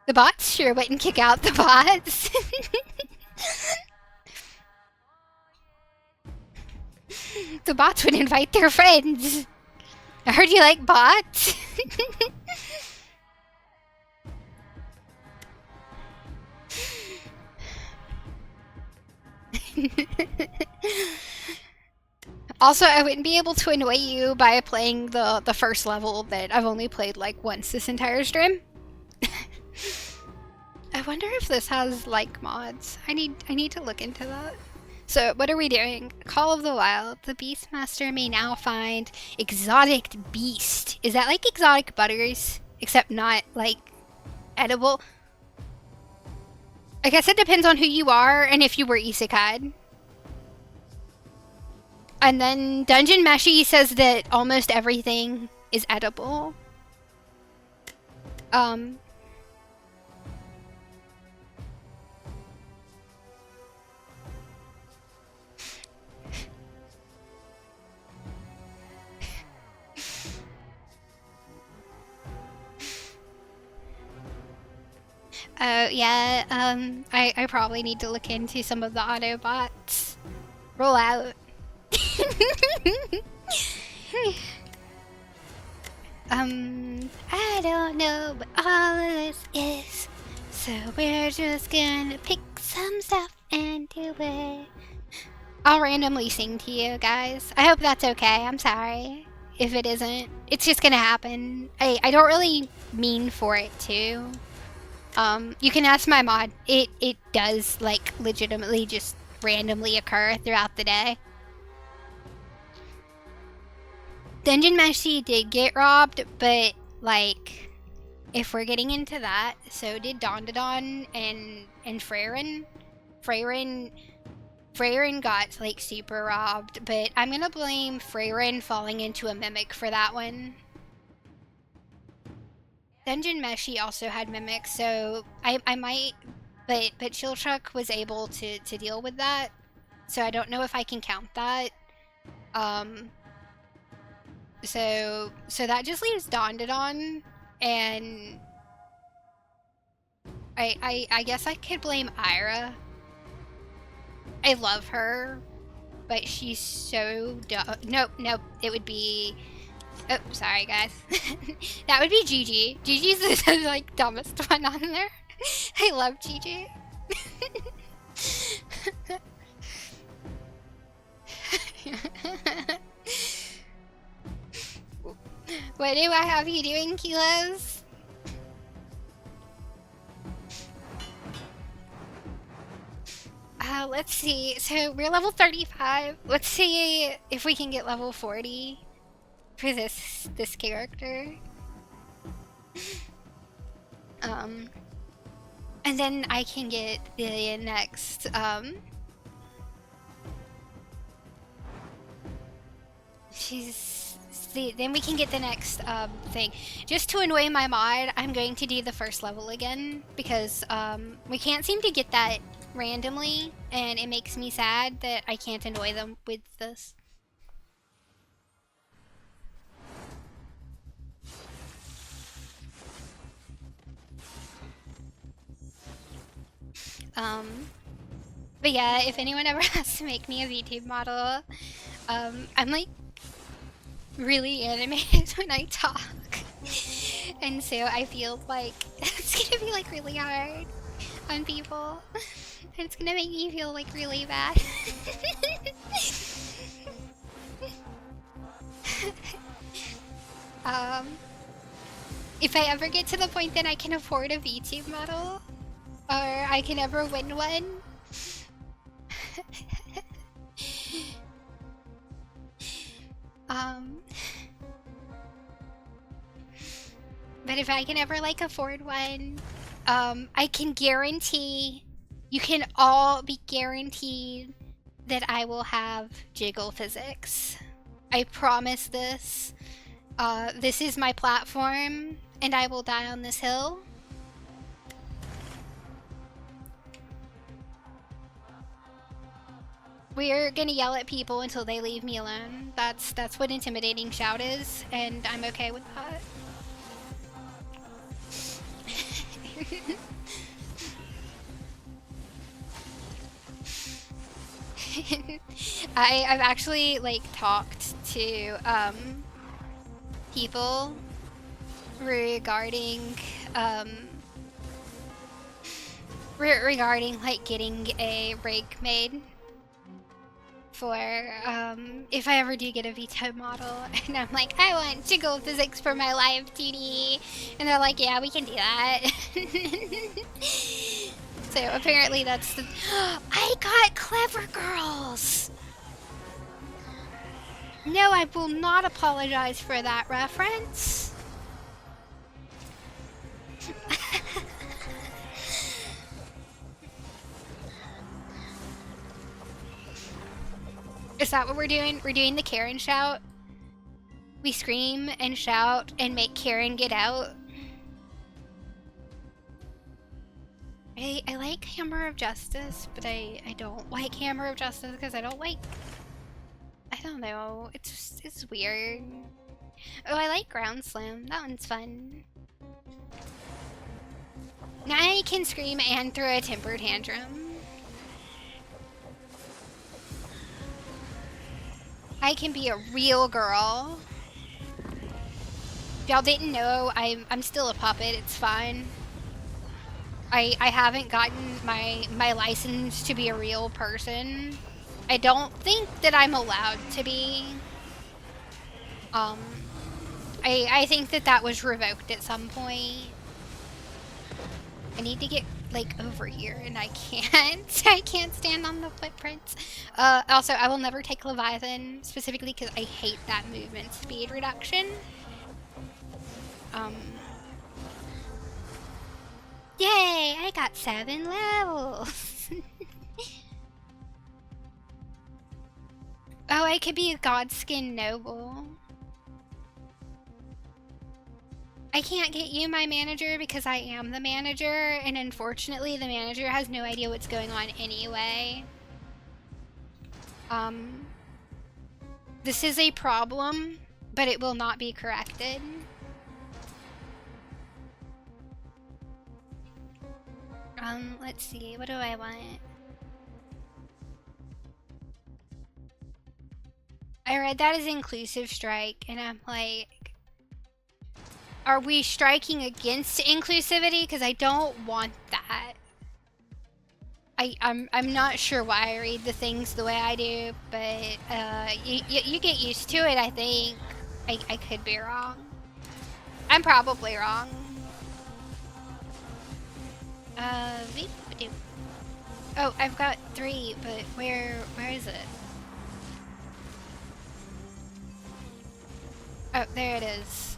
The bots sure wouldn't kick out the bots. The bots would invite their friends. I heard you like bots. Also, I wouldn't be able to annoy you by playing the first level that I've only played like once this entire stream. I wonder if this has like mods. I need to look into that. So what are we doing? Call of the Wild. The Beastmaster may now find exotic beast. Is that like exotic butters? Except not like edible? I guess it depends on who you are and if you were isekai. And then Dungeon Meshi says that almost everything is edible. Yeah, I probably need to look into some of the Autobots. Roll out. I don't know what all of this is, so we're just gonna pick some stuff and do it. I'll randomly sing to you guys. I hope that's okay. I'm sorry if it isn't. It's just gonna happen. I don't really mean for it to. You can ask my mod. It does like legitimately just randomly occur throughout the day. Dungeon Meshi did get robbed, but like if we're getting into that, so did Dondadon and Freyrin. Freyrin got like super robbed, but I'm gonna blame Freyrin falling into a mimic for that one. Dungeon Meshi also had mimics, so I might, but Chiltruck was able to deal with that, so I don't know if I can count that. So that just leaves Dondadon, and I guess I could blame Ira. I love her, but she's so dumb. Nope, it would be... Oh, sorry guys. That would be Gigi. Gigi's the like dumbest one on there. I love Gigi. What do I have you doing, Kilos? Let's see. So we're level 35. Let's see if we can get level 40 for this character. And then I can get the next then we can get the next thing. Just to annoy my mod, I'm going to do the first level again because we can't seem to get that randomly, and it makes me sad that I can't annoy them with this. But yeah, if anyone ever has to make me a VTube model, I'm like really animated when I talk. And so I feel like it's gonna be like really hard on people. And it's gonna make me feel like really bad. If I ever get to the point that I can afford a VTube model, or I can ever win one, but if I can ever like afford one, I can guarantee, you can all be guaranteed that I will have jiggle physics. I promise this. This is my platform, and I will die on this hill. We're gonna yell at people until they leave me alone. That's what intimidating shout is, and I'm okay with that. I've actually like talked to people regarding regarding like getting a rig made for if I ever do get a VTube model, and I'm like, I want jiggle physics for my live TD, and they're like, yeah, we can do that. So apparently that's the... I got Clever Girls! No, I will not apologize for that reference. Is that what we're doing? We're doing the Karen shout? We scream and shout and make Karen get out. I like Hammer of Justice, but I don't like Hammer of Justice because I don't like... I don't know. It's weird. Oh, I like Ground Slam. That one's fun. I can scream and throw a temper tantrum. I can be a real girl. If y'all didn't know, I'm still a puppet. It's fine. I haven't gotten my license to be a real person. I don't think that I'm allowed to be. I think that was revoked at some point. I need to get, like, over here, and I can't. I can't stand on the footprints. Also, I will never take Leviathan, specifically because I hate that movement speed reduction. Yay! I got 7 levels! Oh, I could be a Godskin Noble. I can't get you my manager because I am the manager, and unfortunately the manager has no idea what's going on anyway. This is a problem, but it will not be corrected. Let's see, what do I want? I read that as inclusive strike, and I'm like, are we striking against inclusivity? Because I don't want that. I'm not sure why I read the things the way I do, but you get used to it, I think. I could be wrong. I'm probably wrong. Oh, I've got 3, but where is it? Oh, there it is.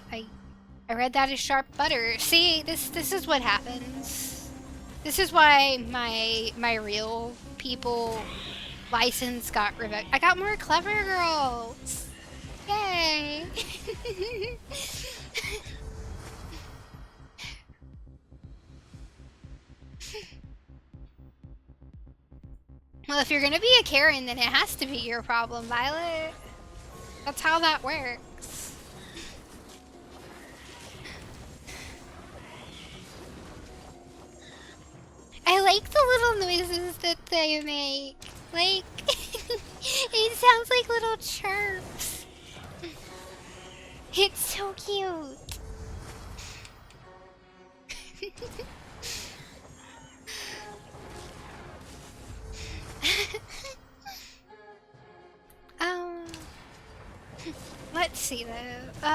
I read that as sharp butter. See, this is what happens. This is why my real people license got revoked. I got more clever girls. Yay! Well, if you're gonna be a Karen, then it has to be your problem, Violet. That's how that works. I like the little noises that they make. Like, it sounds like little chirps. It's so cute. Let's see though.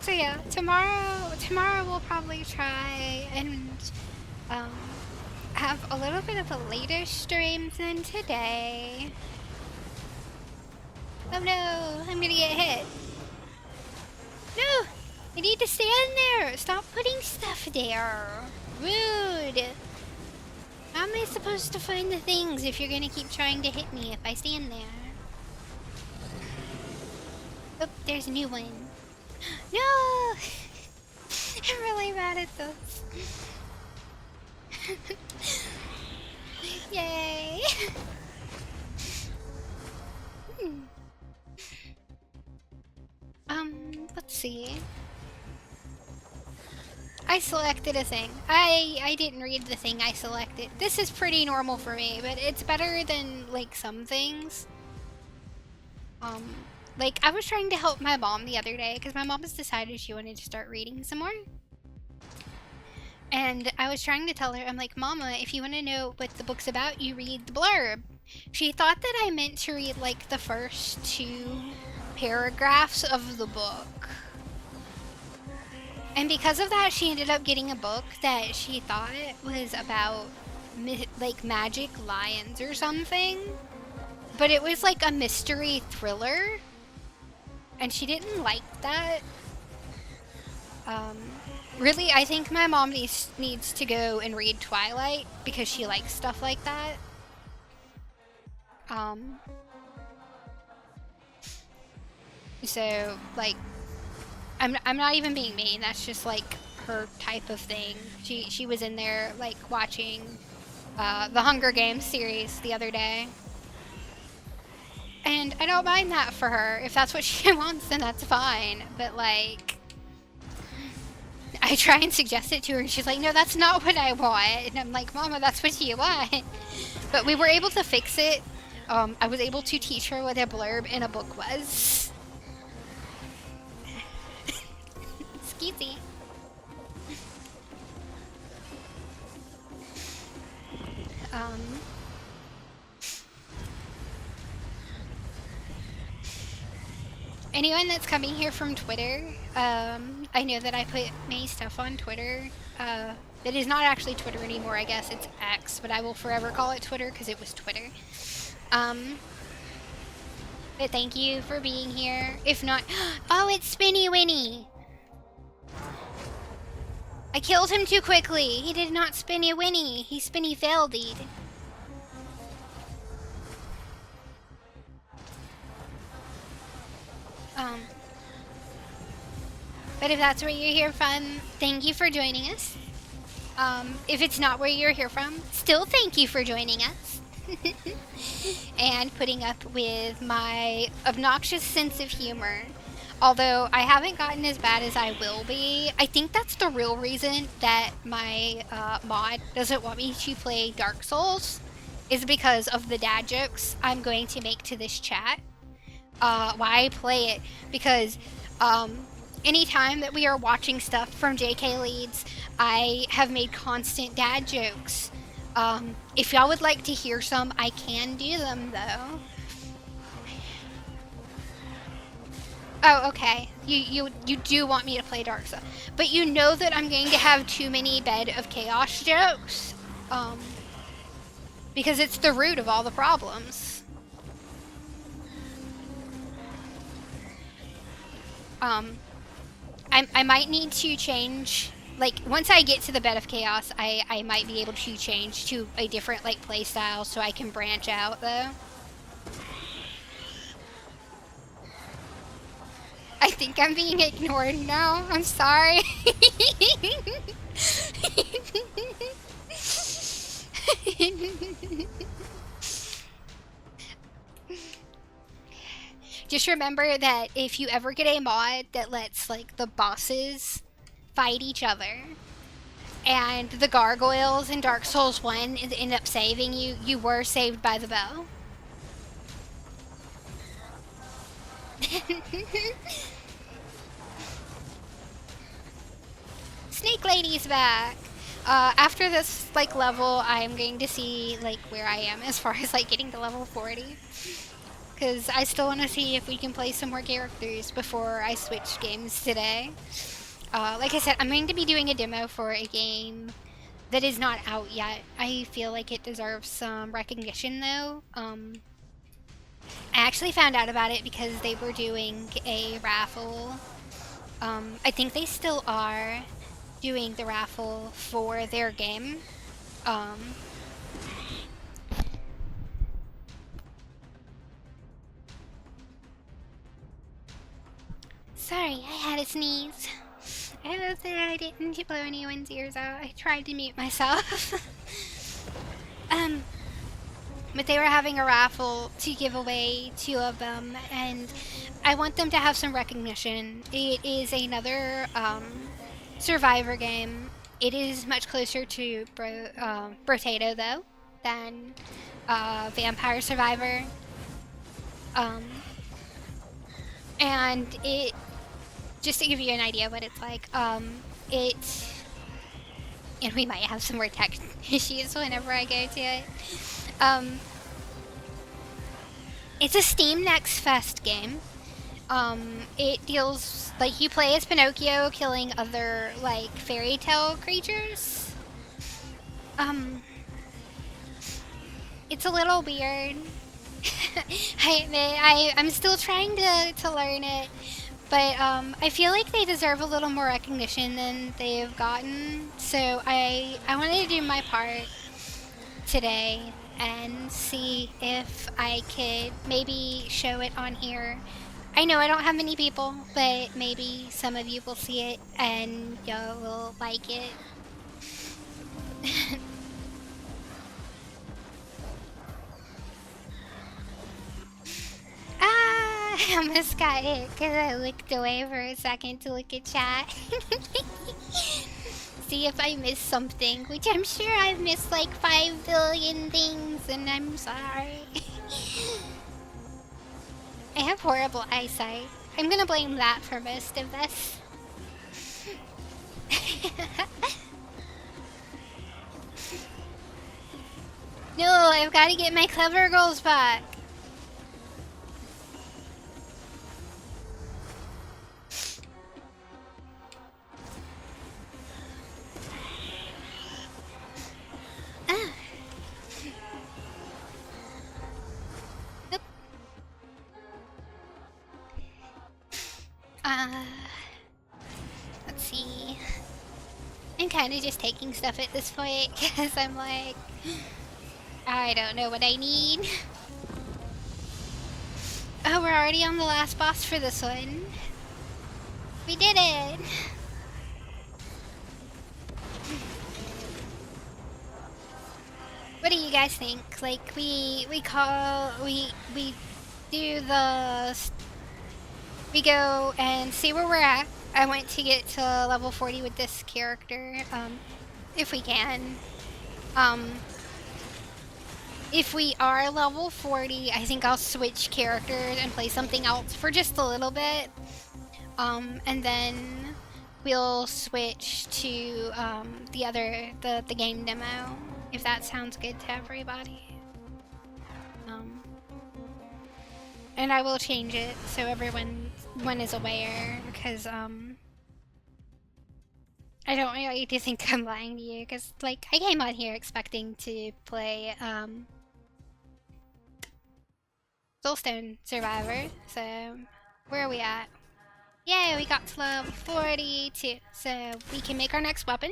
So yeah, tomorrow we'll probably try and have a little bit of a later stream than today. Oh no, I'm gonna get hit. No, I need to stand there. Stop putting stuff there. Rude. How am I supposed to find the things if you're gonna keep trying to hit me if I stand there? Oh, there's a new one. No! I'm really mad at this. Yay! Let's see. I selected a thing. I didn't read the thing I selected. This is pretty normal for me, but it's better than, like, some things. Like, I was trying to help my mom the other day, because my mom has decided she wanted to start reading some more. And I was trying to tell her, I'm like, Mama, if you want to know what the book's about, you read the blurb. She thought that I meant to read, like, the first 2 paragraphs of the book. And because of that, she ended up getting a book that she thought was about, like, magic lions or something. But it was, like, a mystery thriller. And she didn't like that. Really, I think my mom needs to go and read Twilight because she likes stuff like that. So, like, I'm not even being mean. That's just, like, her type of thing. She was in there, like, watching the Hunger Games series the other day. And I don't mind that for her. If that's what she wants, then that's fine. But, like, I try and suggest it to her, and she's like, no, that's not what I want. And I'm like, Mama, that's what you want. But we were able to fix it. I was able to teach her what a blurb in a book was. Excuse me. Anyone that's coming here from Twitter, I know that I put many stuff on Twitter. That is not actually Twitter anymore, I guess. It's X, but I will forever call it Twitter because it was Twitter. But thank you for being here. If not... Oh, it's Spinny Winnie! I killed him too quickly. He did not Spinny Winnie. He Spinny Feldied. But if that's where you're here from, thank you for joining us. If it's not where you're here from, still thank you for joining us. And putting up with my obnoxious sense of humor. Although I haven't gotten as bad as I will be. I think that's the real reason that my mod doesn't want me to play Dark Souls, is because of the dad jokes I'm going to make to this chat. Why I play it, because anytime that we are watching stuff from JK Leads, I have made constant dad jokes. If y'all would like to hear some, I can do them though. Oh, okay. You do want me to play Dark Souls, but you know that I'm going to have too many Bed of Chaos jokes, because it's the root of all the problems. I might need to change, like, once I get to the Bed of Chaos, I might be able to change to a different, like, play style so I can branch out, though. I think I'm being ignored now. I'm sorry. Just remember that if you ever get a mod that lets, like, the bosses fight each other, and the gargoyles in Dark Souls 1 end up saving you, you were saved by the bow. Snake Lady's back! After this, like, level, I'm going to see, like, where I am as far as, like, getting to level 40. Because I still want to see if we can play some more characters before I switch games today. Like I said, I'm going to be doing a demo for a game that is not out yet. I feel like it deserves some recognition, though. I actually found out about it because they were doing a raffle. I think they still are doing the raffle for their game. Sorry, I had a sneeze. I hope that I didn't blow anyone's ears out. I tried to mute myself. But they were having a raffle to give away 2 of them, and I want them to have some recognition. It is another Survivor game. It is much closer to Brotato, though, than Vampire Survivor. And it, just to give you an idea what it's like, and we might have some more tech issues whenever I go to it. It's a Steam Next Fest game. It deals, like, you play as Pinocchio killing other, like, fairy tale creatures. It's a little weird. I admit, I'm still trying to learn it, but I feel like they deserve a little more recognition than they've gotten. So I wanted to do my part today and see if I could maybe show it on here. I know I don't have many people, but maybe some of you will see it and y'all will like it. almost got hit because I looked away for a second to look at chat. See if I missed something, which I'm sure I've missed like 5 billion things, and I'm sorry. I have horrible eyesight. I'm gonna blame that for most of this. No, I've got to get my clever girls back. Oop. Let's see. I'm kind of just taking stuff at this point because I'm like, I don't know what I need. Oh, we're already on the last boss for this one. We did it! What do you guys think? Like, we do the... We go and see where we're at. I want to get to level 40 with this character, if we can. If we are level 40, I think I'll switch characters and play something else for just a little bit. And then we'll switch to the game demo, if that sounds good to everybody. And I will change it so everyone is aware, because I don't really to think I'm lying to you, because like I came on here expecting to play Soulstone Survivor. So where are we at? Yay, we got to level 42, so we can make our next weapon.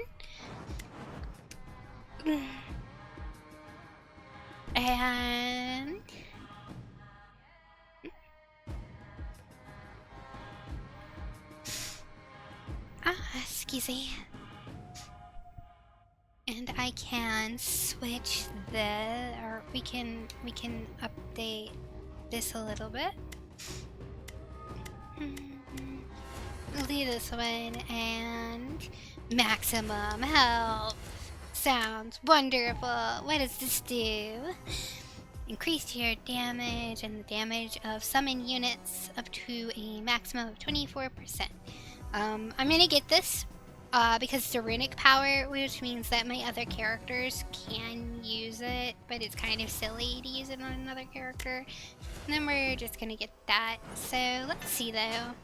And excuse me. And I can switch or we can update this a little bit. We'll do this one, and maximum health. Sounds wonderful. What does this do? Increase your damage and the damage of summon units up to a maximum of 24%. I'm gonna get this because it's a runic power, which means that my other characters can use it, but it's kind of silly to use it on another character. And then we're just gonna get that. So let's see though.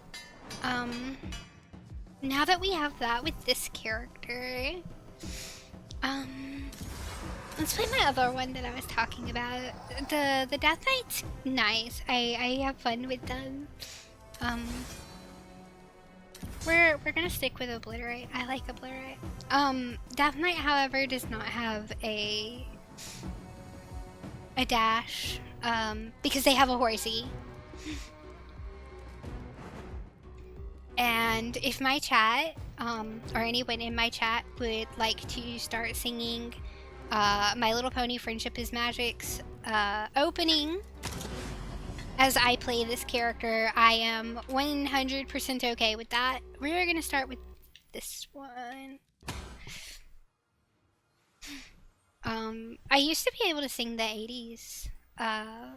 Now that we have that with this character, let's play my other one that I was talking about. The Death Knight's nice. I have fun with them. We're gonna stick with Obliterate. I like Obliterate. Death Knight, however, does not have a dash, because they have a horsey. And if my chat, or anyone in my chat would like to start singing My Little Pony Friendship is Magic's opening as I play this character, I am 100% okay with that. We're gonna start with this one. I used to be able to sing the 80s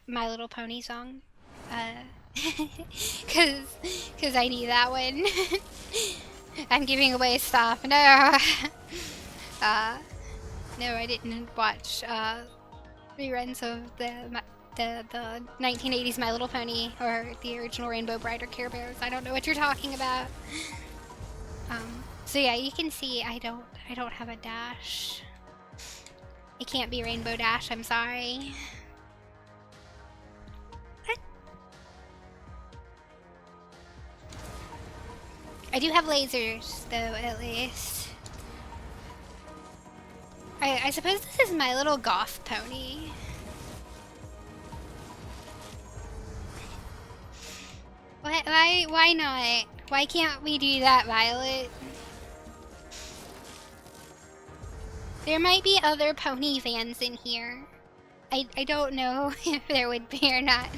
My Little Pony song. Cause I need that one. I'm giving away stuff. No. No, I didn't watch reruns of the 1980s My Little Pony or the original Rainbow Bride or Care Bears. I don't know what you're talking about. So yeah, you can see I don't have a dash. It can't be Rainbow Dash, I'm sorry. I do have lasers, though, at least. I suppose this is my little goth pony. Why not? Why can't we do that, Violet? There might be other pony fans in here. I don't know if there would be or not.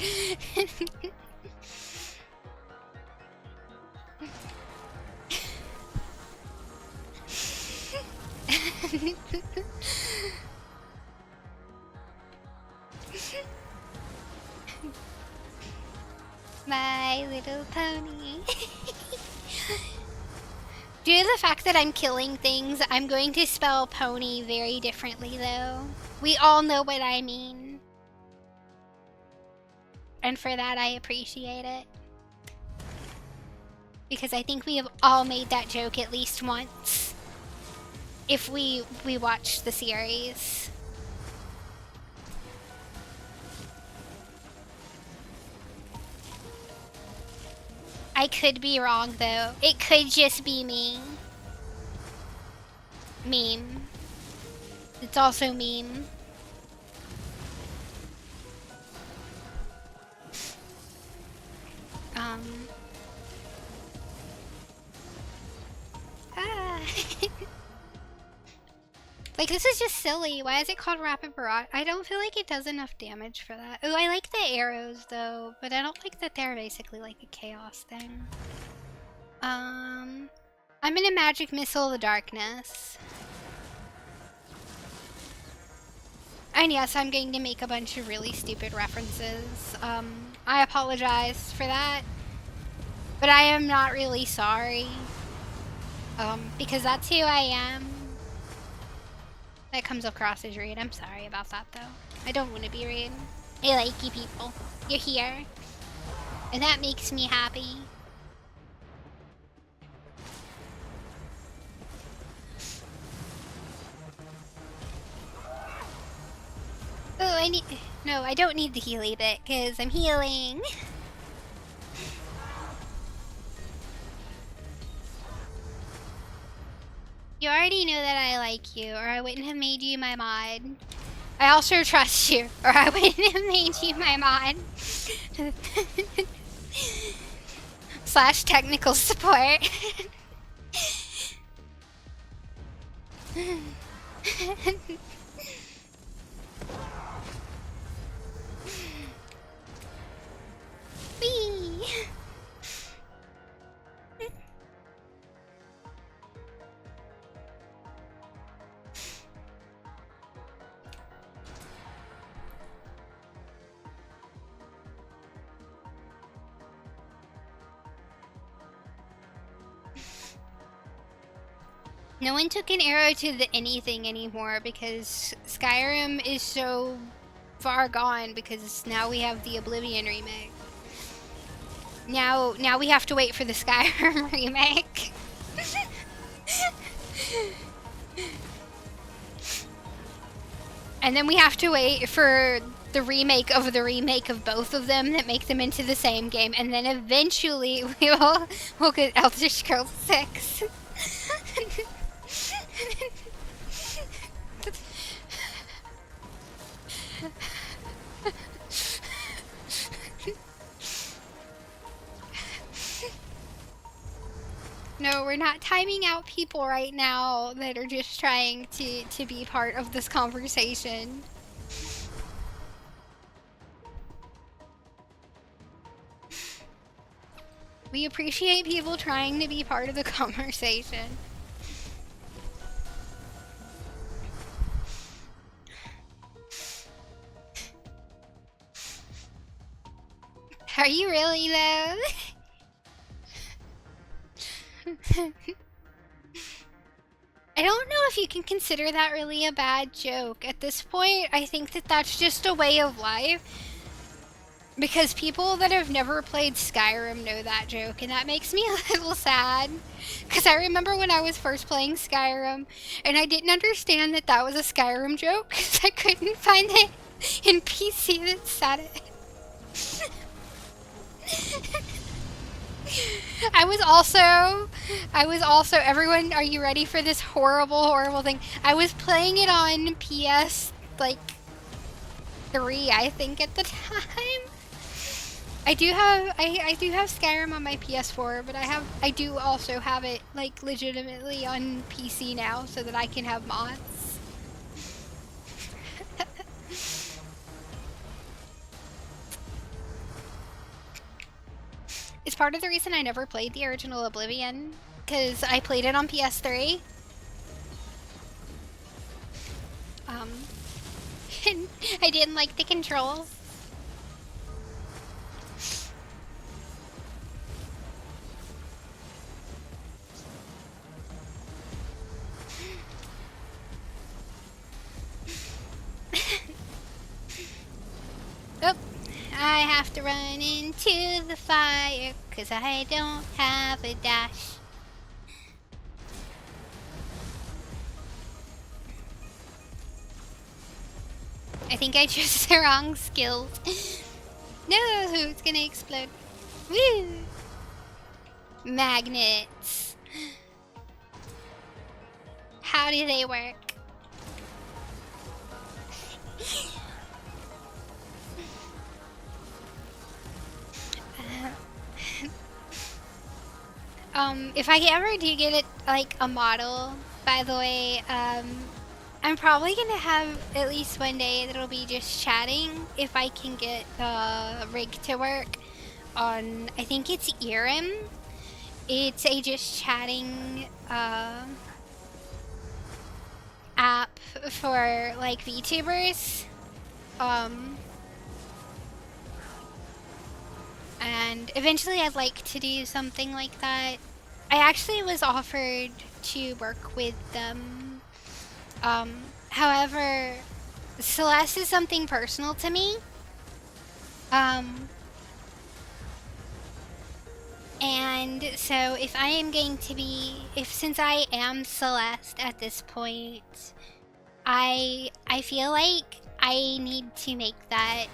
My Little Pony. Due to the fact that I'm killing things, I'm going to spell pony very differently though. We all know what I mean. And for that I appreciate it. Because I think we have all made that joke at least once. If we watched the series. I could be wrong though. It could just be me. Meme. It's also meme. Like, this is just silly. Why is it called Rapid Barrage? I don't feel like it does enough damage for that. Oh, I like the arrows, though, but I don't like that they're basically like a chaos thing. I'm gonna Magic Missile the Darkness. And yes, I'm going to make a bunch of really stupid references. I apologize for that. But I am not really sorry. Because that's who I am. That comes across as rude. I'm sorry about that, though. I don't want to be rude. I like you people. You're here. And that makes me happy. Oh, no, I don't need the Healy bit, because I'm healing. You already know that I like you, or I wouldn't have made you my mod. I also trust you, or I wouldn't have made you my mod. / technical support. Whee! No one took an arrow to the anything anymore because Skyrim is so far gone because now we have the Oblivion remake. Now we have to wait for the Skyrim remake. And then we have to wait for the remake of both of them that make them into the same game, and then eventually we'll get Elder Scrolls 6. No, we're not timing out people right now that are just trying to be part of this conversation. We appreciate people trying to be part of the conversation. Are you really though? I don't know if you can consider that really a bad joke. At this point, I think that that's just a way of life. Because people that have never played Skyrim know that joke, and that makes me a little sad. Because I remember when I was first playing Skyrim, and I didn't understand that that was a Skyrim joke, because I couldn't find it in PC that said it. I was also, everyone, are you ready for this horrible, horrible thing? I was playing it on PS, like, 3, I think, at the time. I do have Skyrim on my PS4, but I do also have it, like, legitimately on PC now, so that I can have mods. It's part of the reason I never played the original Oblivion, because I played it on PS3. I didn't like the controls. Oh, I have to run into the fire because I don't have a dash. I think I chose the wrong skills. No, it's gonna explode. Woo! Magnets. How do they work? If I ever do get it, like a model, by the way, I'm probably gonna have at least one day that'll be just chatting if I can get the rig to work on, I think it's Erim. It's a just chatting app for like VTubers. And eventually I'd like to do something like that. I actually was offered to work with them. However, Celeste is something personal to me. And so if I am going to be, since I am Celeste at this point, I feel like I need to make that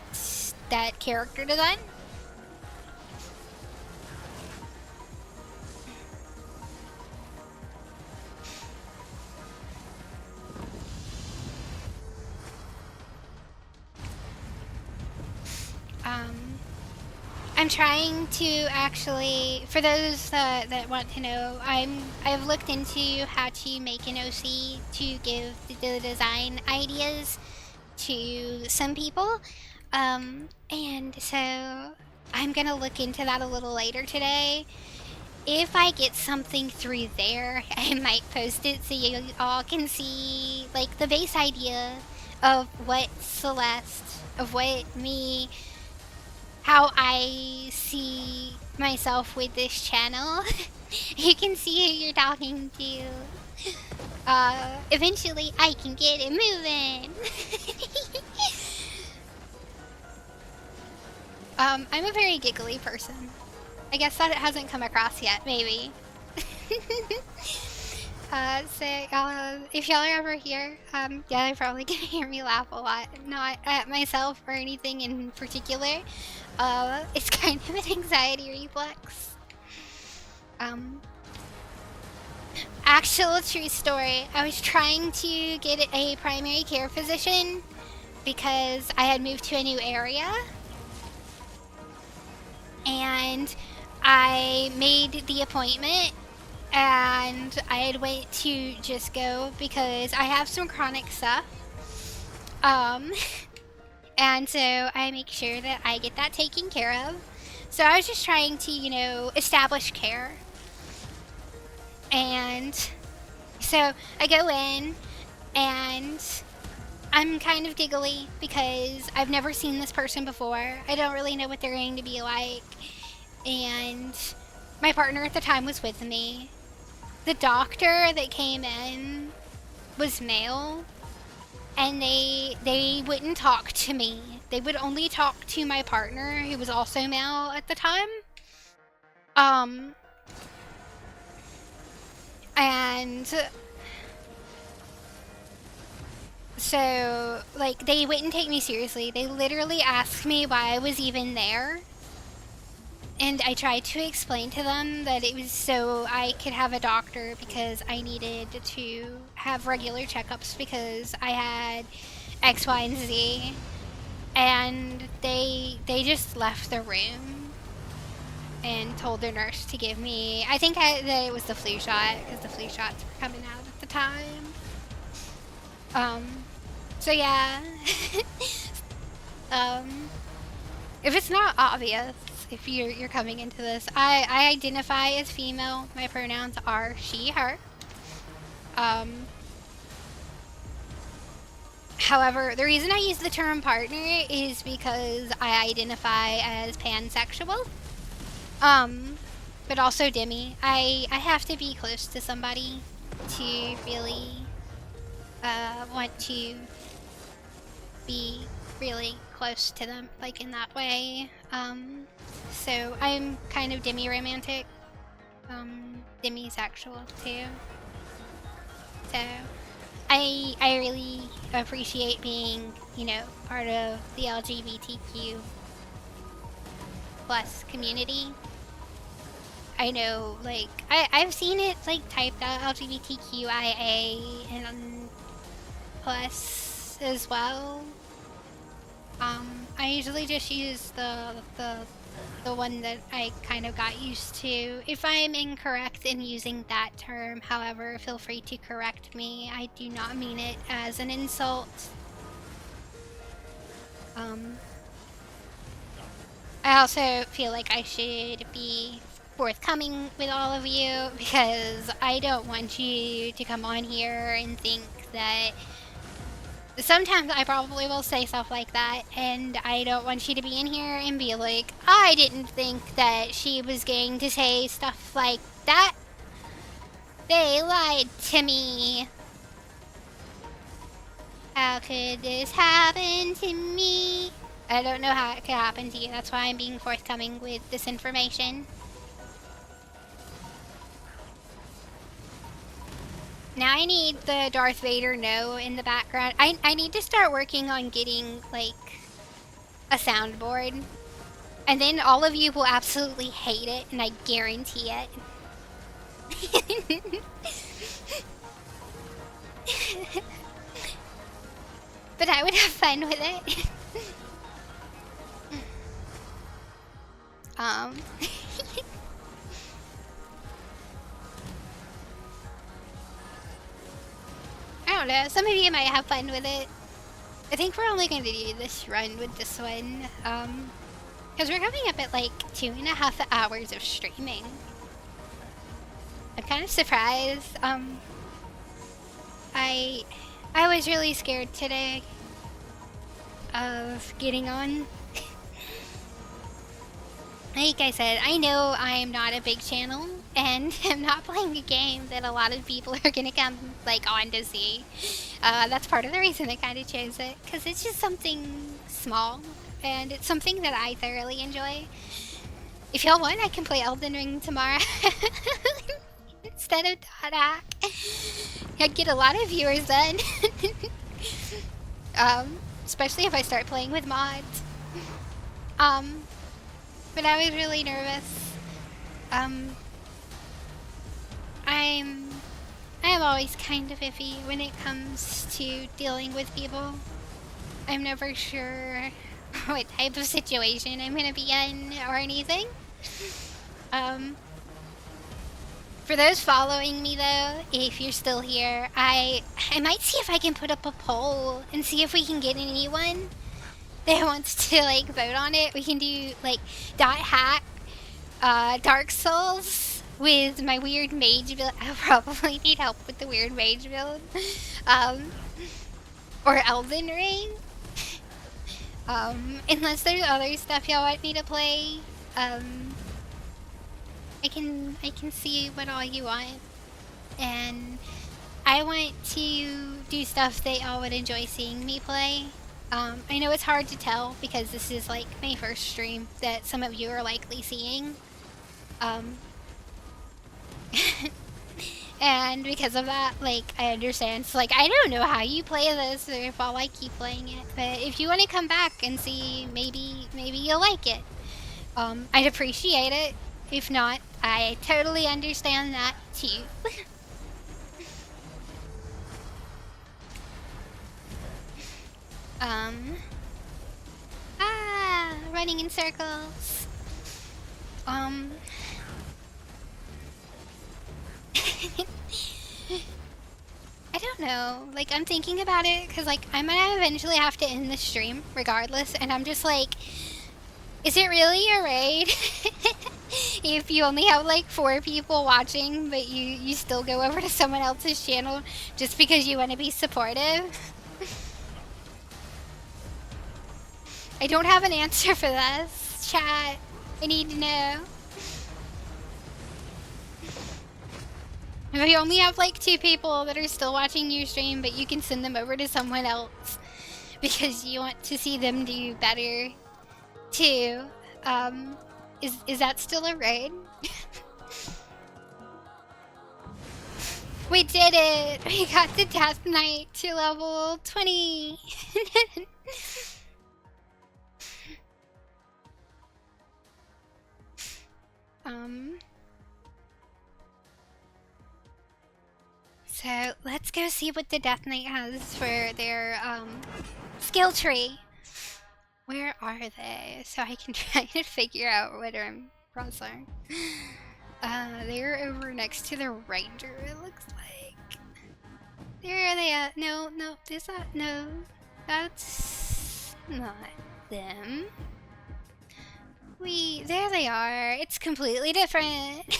character design. I'm trying to actually, for those that want to know, I've looked into how to make an OC to give the design ideas to some people, and so I'm gonna look into that a little later today. If I get something through there, I might post it so you all can see like the base idea of what Celeste, of what me, how I see myself with this channel. You can see who you're talking to. Eventually I can get it moving. I'm a very giggly person. I guess that it hasn't come across yet, maybe. If y'all are ever here, yeah, you're probably gonna hear me laugh a lot. Not at myself or anything in particular. It's kind of an anxiety reflex. Actual true story. I was trying to get a primary care physician because I had moved to a new area. And I made the appointment and I had wait to just go because I have some chronic stuff. And so I make sure that I get that taken care of. So I was just trying to, establish care. And so I go in and I'm kind of giggly because I've never seen this person before. I don't really know what they're going to be like. And my partner at the time was with me. The doctor that came in was male. And they wouldn't talk to me. They would only talk to my partner, who was also male at the time. And so, like, they wouldn't take me seriously. They literally asked me why I was even there. And I tried to explain to them that it was so I could have a doctor because I needed to have regular checkups because I had X, Y, and Z. And they just left the room and told their nurse to give me, I think that it was the flu shot because the flu shots were coming out at the time. So yeah. If it's not obvious, if you're coming into this, I identify as female. My pronouns are she, her. However, the reason I use the term partner is because I identify as pansexual. But also Demi. I have to be close to somebody to really want to be really close to them, like in that way. So I'm kind of demi-romantic, demisexual too. So I really appreciate being, you know, part of the LGBTQ plus community. I know, like, I've seen it, like, typed out LGBTQIA and plus as well. I usually just use the one that I kind of got used to. If I'm incorrect in using that term, however, feel free to correct me. I do not mean it as an insult. I also feel like I should be forthcoming with all of you because I don't want you to come on here and think that sometimes I probably will say stuff like that, and I don't want you to be in here and be like, I didn't think that she was going to say stuff like that. They lied to me. How could this happen to me? I don't know how it could happen to you. That's why I'm being forthcoming with this information. Now I need the Darth Vader no in the background. I need to start working on getting, like, a soundboard. And then all of you will absolutely hate it, and I guarantee it. But I would have fun with it. I don't know, some of you might have fun with it. I think we're only going to do this run with this one, because we're coming up at like 2.5 hours of streaming. I'm kind of surprised. I was really scared today of getting on. Like I said, I know I'm not a big channel, and I'm not playing a game that a lot of people are gonna come, like, on to see. That's part of the reason I kind of chose it, because it's just something small, and it's something that I thoroughly enjoy. If y'all want, I can play Elden Ring tomorrow instead of Dadak. I'd get a lot of viewers then. Especially if I start playing with mods. But I was really nervous. I'm always kind of iffy when it comes to dealing with people. I'm never sure what type of situation I'm gonna be in or anything. For those following me though, if you're still here, I might see if I can put up a poll and see if we can get anyone that wants to, like, vote on it. We can do, like, .hack Dark Souls with my weird mage build. I probably need help with the weird mage build. Or Elden Ring. Unless there's other stuff y'all want me to play. I can see what all you want. And I want to do stuff that y'all would enjoy seeing me play. I know it's hard to tell because this is, like, my first stream that some of you are likely seeing. And because of that, like, I understand. So, like, I don't know how you play this or if I'll like keep playing it. But if you want to come back and see, maybe you'll like it. I'd appreciate it. If not, I totally understand that too. Running in circles. I don't know. Like, I'm thinking about it because, like, I might eventually have to end the stream regardless, and I'm just like, is it really a raid? If you only have, like, 4 people watching, but you still go over to someone else's channel just because you want to be supportive? I don't have an answer for this, chat. I need to know. We only have like 2 people that are still watching your stream, but you can send them over to someone else because you want to see them do better too. Is that still a raid? We did it! We got the Death Knight to level 20! So let's go see what the Death Knight has for their skill tree. Where are they? So I can try to figure out what I'm crossing. They're over next to the ranger, it looks like. There are they at? No, is that? No. That's not them. There they are. It's completely different.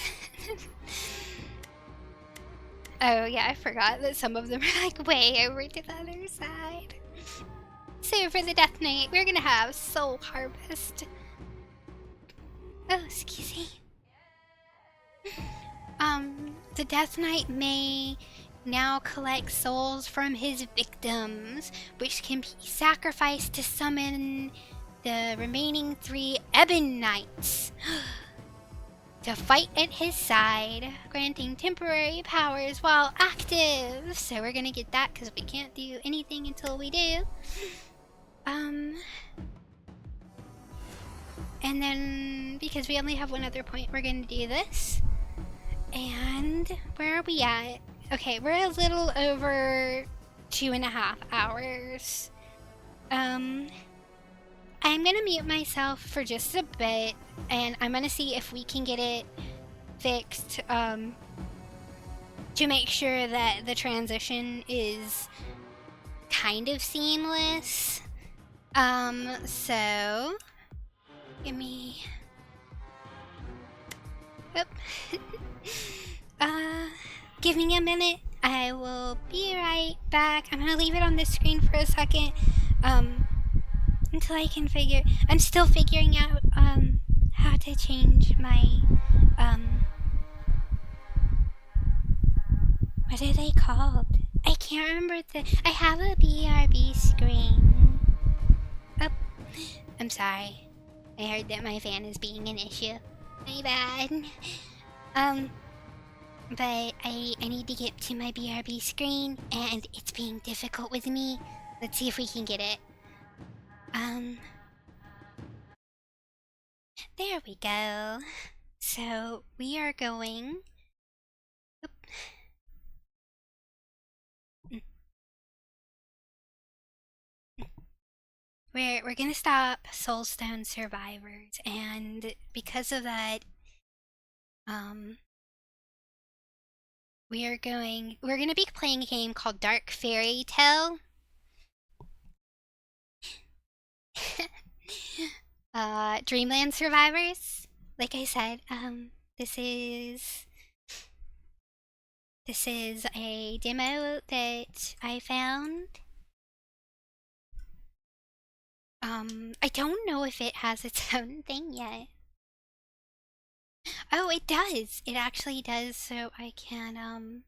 Oh yeah, I forgot that some of them are like way over to the other side. So for the Death Knight, we're gonna have Soul Harvest. Oh, excuse me. The Death Knight may now collect souls from his victims, which can be sacrificed to summon the remaining 3 Ebon Knights to fight at his side, granting temporary powers while active. So we're gonna get that because we can't do anything until we do. And then, because we only have one other point, we're gonna do this. And where are we at? Okay, we're a little over 2.5 hours. I'm gonna mute myself for just a bit, and I'm gonna see if we can get it fixed, to make sure that the transition is kind of seamless. So give me... Oop. Give me a minute. I will be right back. I'm gonna leave it on this screen for a second, until I can figure... I'm still figuring out, how to change my, what are they called? I can't remember I have a BRB screen. Oh, I'm sorry. I heard that my fan is being an issue. My bad. But I need to get to my BRB screen, and it's being difficult with me. Let's see if we can get it. There we go. So, we are going... Oop. We're gonna stop Soulstone Survivors, and because of that, we're gonna be playing a game called Dark Fairy Tale. Dreamland Survivors. Like I said, this is a demo that I found. I don't know if it has its own thing yet. Oh, it does. It actually does, so I can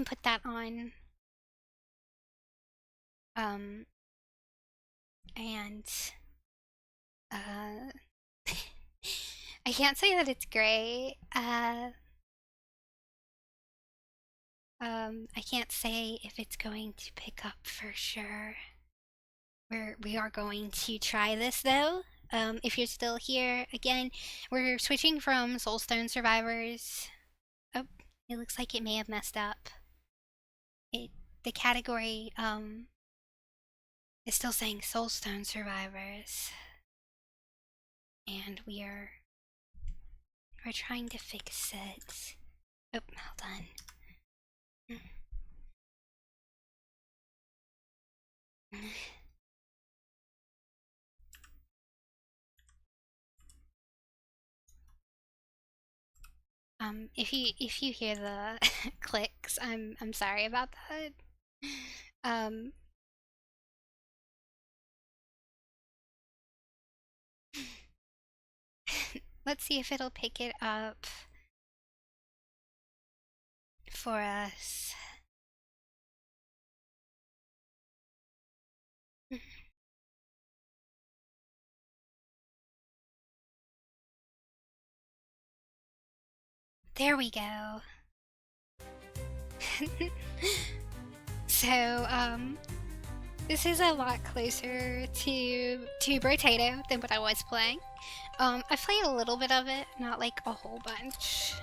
put that on. And, I can't say that it's great. I can't say if it's going to pick up for sure. We are going to try this though. If you're still here, again, we're switching from Soulstone Survivors. Oh, it looks like it may have messed up. The category, is still saying Soulstone Survivors. And we're trying to fix it. Oh, hold on. If you hear the clicks, I'm sorry about that. let's see if it'll pick it up for us. There we go. So, this is a lot closer to Brotato than what I was playing. I've played a little bit of it, not like a whole bunch.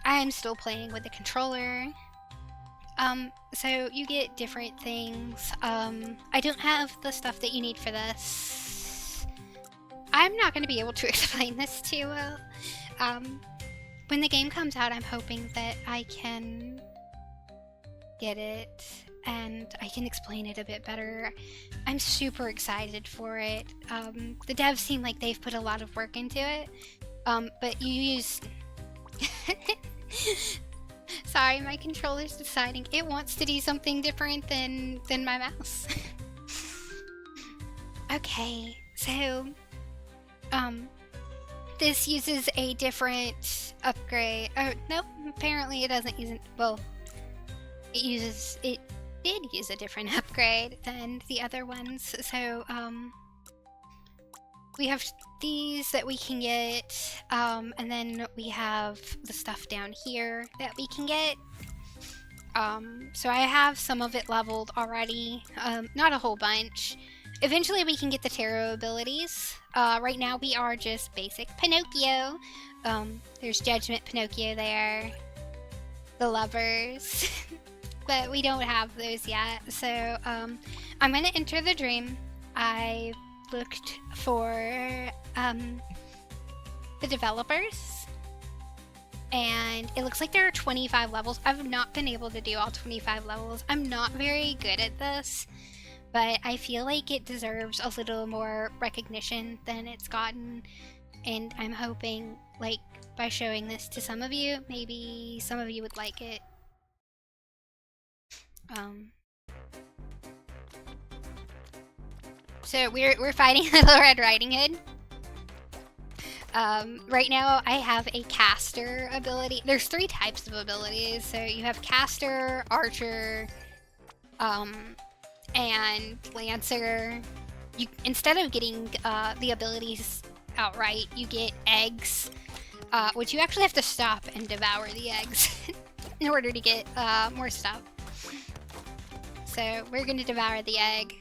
I'm still playing with the controller. So you get different things. I don't have the stuff that you need for this. I'm not going to be able to explain this too well. When the game comes out, I'm hoping that I can get it and I can explain it a bit better. I'm super excited for it. The devs seem like they've put a lot of work into it. But you use... Sorry, my controller's deciding it wants to do something different than my mouse. Okay, so... this uses a different upgrade. Oh, nope, apparently it doesn't use it. Well, it did use a different upgrade than the other ones. So, we have these that we can get, and then we have the stuff down here that we can get. So I have some of it leveled already, not a whole bunch. Eventually we can get the tarot abilities. Right now we are just basic Pinocchio. There's Judgment Pinocchio there. The Lovers. But we don't have those yet. So I'm gonna enter the dream. I looked for the developers. And it looks like there are 25 levels. I've not been able to do all 25 levels. I'm not very good at this. But I feel like it deserves a little more recognition than it's gotten. And I'm hoping, like, by showing this to some of you, maybe some of you would like it. So we're fighting Little Red Riding Hood. Right now I have a caster ability. There's 3 types of abilities. So you have caster, archer, and lancer. You, instead of getting the abilities outright, you get eggs, which you actually have to stop and devour the eggs in order to get more stuff. So we're gonna devour the egg.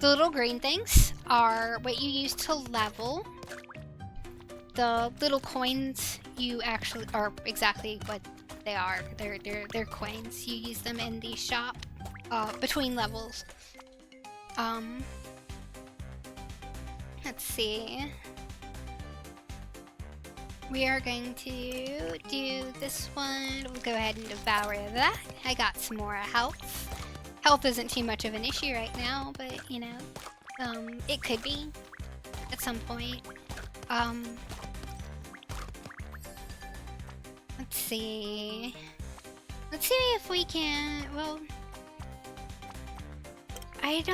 The little green things are what you use to level. The little coins you actually are exactly what they are. They're coins. You use them in the shop between levels. Let's see. We are going to do this one. We'll go ahead and devour that. I got some more health. Health isn't too much of an issue right now, but you know, it could be at some point. Let's see. Let's see if we can, well, I've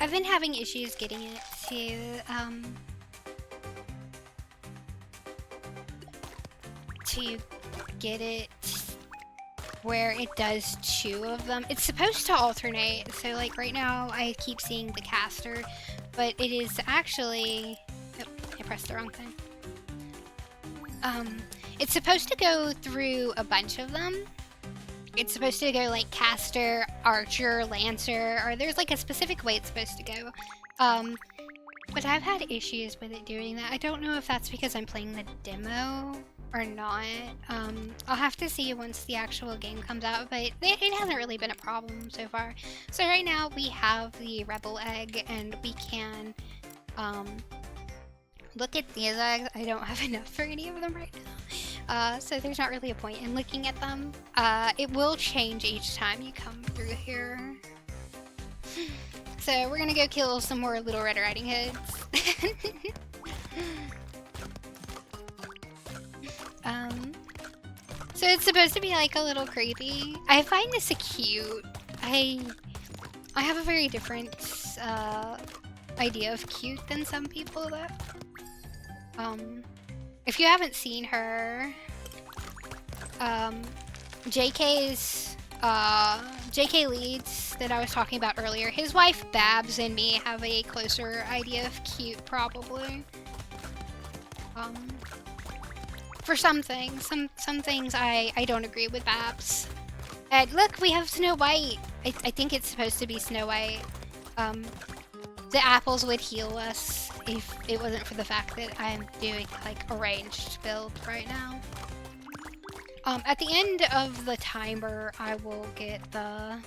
been having issues getting it to get it where it does 2 of them. It's supposed to alternate, so like right now I keep seeing the caster, but it is actually, oh, I pressed the wrong thing. It's supposed to go through a bunch of them. It's supposed to go like caster, archer, lancer, or there's like a specific way it's supposed to go. But I've had issues with it doing that. I don't know if that's because I'm playing the demo or not. I'll have to see once the actual game comes out, but it hasn't really been a problem so far. So right now we have the rebel egg, and we can look at these eggs. I don't have enough for any of them right now. So there's not really a point in looking at them. It will change each time you come through here. So we're gonna go kill some more Little Red Riding Hoods. So it's supposed to be like a little creepy. I find this cute. I have a very different idea of cute than some people though. If you haven't seen her, JK's, JK Leeds that I was talking about earlier, his wife Babs and me have a closer idea of cute, probably. For some things. Some things I don't agree with Babs. And look, we have Snow White. I think it's supposed to be Snow White. The apples would heal us if it wasn't for the fact that I'm doing like a ranged build right now. At the end of the timer, I will get the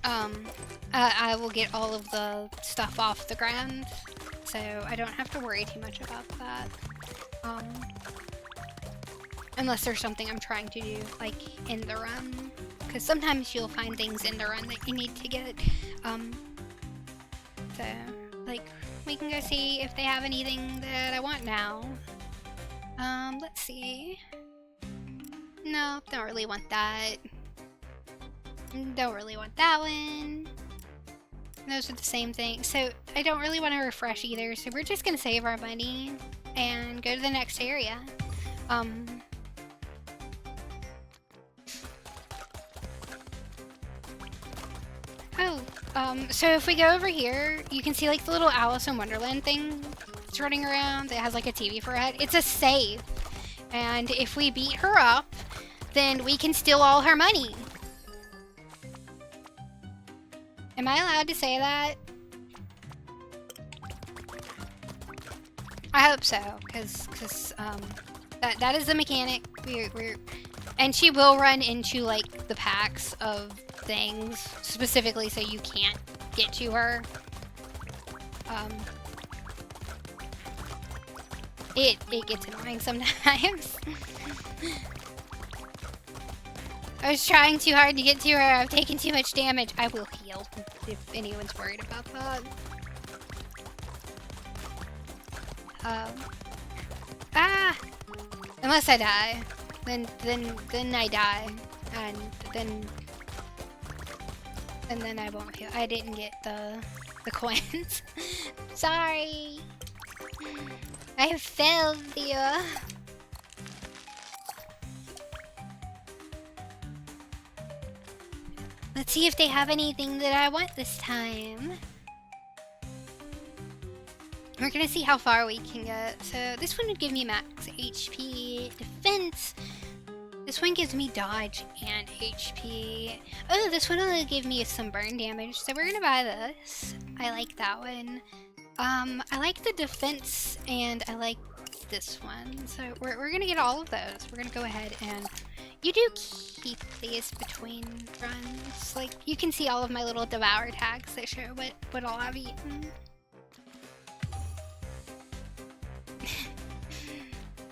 I will get all of the stuff off the ground, so I don't have to worry too much about that. Unless there's something I'm trying to do, like, in the run. Because sometimes you'll find things in the run that you need to get. So, like, we can go see if they have anything that I want now. Let's see. No, don't really want that. Don't really want that one. Those are the same thing. So, I don't really want to refresh either, so we're just gonna save our money and go to the next area. So if we go over here, you can see like the little Alice in Wonderland thing that's running around. It has like a TV for a head. It's a save. And if we beat her up, then we can steal all her money. Am I allowed to say that? I hope so, because that is the mechanic. And she will run into like the packs of things specifically so you can't get to her. It gets annoying sometimes. I was trying too hard to get to her. I've taken too much damage. I will heal if anyone's worried about that. Unless I die. Then I die. And then I won't heal. I didn't get the coins. Sorry. I have failed you. Let's see if they have anything that I want this time. We're gonna see how far we can get. So this one would give me max HP, defense. This one gives me dodge and HP. Oh, this one will give me some burn damage. So we're gonna buy this. I like that one. I like the defense and I like this one. So we're gonna get all of those. We're gonna go ahead and you do keep these between runs. Like you can see all of my little devour tags that show what all I've eaten.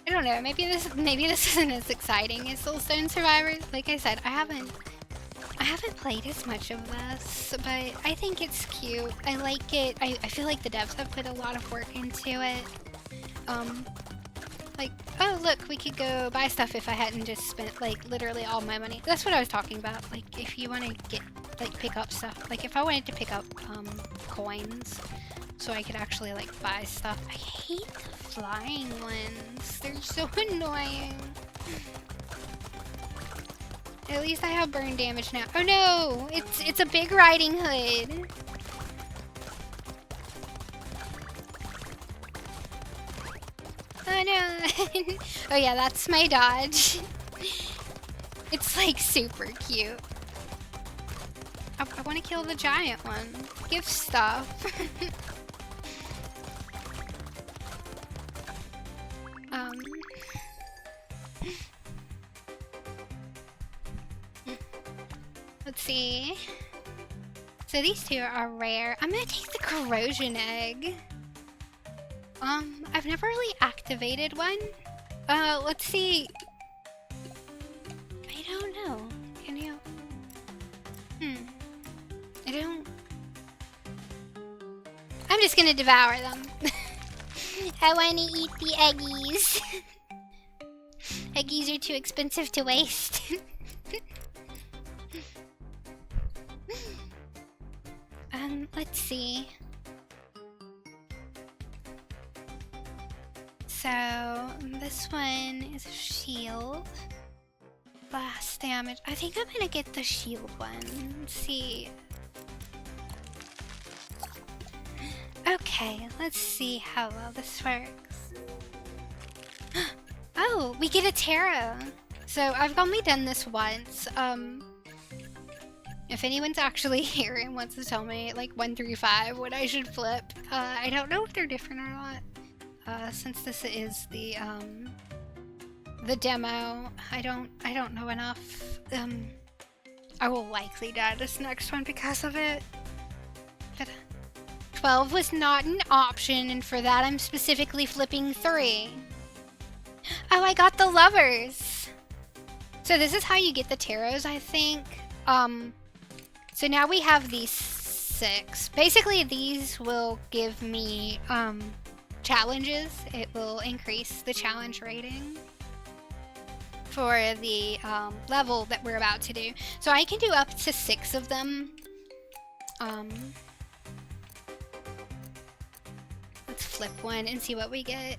I don't know, maybe this isn't as exciting as Soulstone Survivors. Like I said, I haven't played as much of this, but I think it's cute. I like it. I feel like the devs have put a lot of work into it. Like, oh look, we could go buy stuff if I hadn't just spent like literally all my money. That's what I was talking about. Like if you want to get pick up stuff, like if I wanted to pick up coins so I could actually like buy stuff. I hate the flying ones. They're so annoying. At least I have burn damage now. Oh no! It's a big Riding Hood. Oh no! Oh yeah, that's my dodge. It's like super cute. I want to kill the giant one. Give stuff. Let's see. So these two are rare. I'm gonna take the corrosion egg. I've never really activated one. Let's see. I don't know. Can you? I don't. I'm just gonna devour them. I wanna eat the eggies. Eggies are too expensive to waste. Let's see. So this one is a shield. Blast damage. I think I'm gonna get the shield one. Let's see. Okay, let's see how well this works. Oh, we get a tarot. So I've only done this once. If anyone's actually here and wants to tell me like 1 through 5 what I should flip, I don't know if they're different or not. Since this is the demo, I don't know enough. I will likely die this next one because of it. But 12 was not an option, and for that I'm specifically flipping 3. Oh, I got the lovers! So this is how you get the tarots, I think. So now we have these 6. Basically, these will give me, challenges. It will increase the challenge rating for the, level that we're about to do. So I can do up to 6 of them. Let's flip one and see what we get.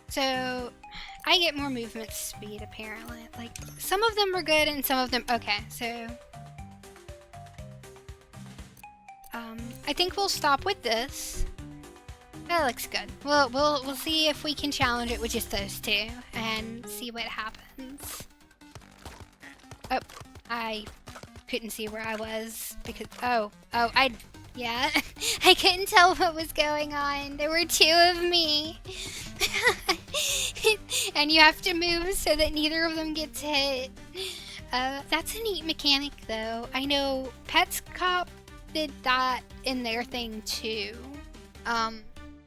So I get more movement speed, apparently. Like, some of them are good and some of them... Okay, so... I think we'll stop with this. That looks good. We'll see if we can challenge it with just those 2 and see what happens. Oh, I couldn't see where I was because... yeah, I couldn't tell what was going on. There were 2 of me. And you have to move so that neither of them gets hit. That's a neat mechanic, though. I know Pets Cop did that in their thing, too.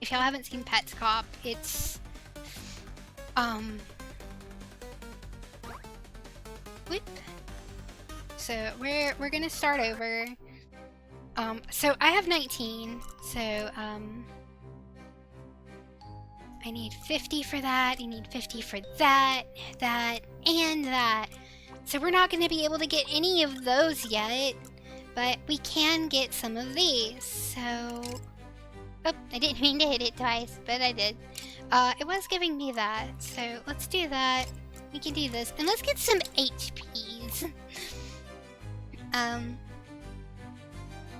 If y'all haven't seen Pets Cop, it's... Whoop. So, we're gonna start over. So I have 19, so, I need 50 for that, I need 50 for that, and that. So we're not gonna be able to get any of those yet, but we can get some of these, so... Oh, I didn't mean to hit it twice, but I did. It was giving me that, so let's do that. We can do this, and let's get some HPs.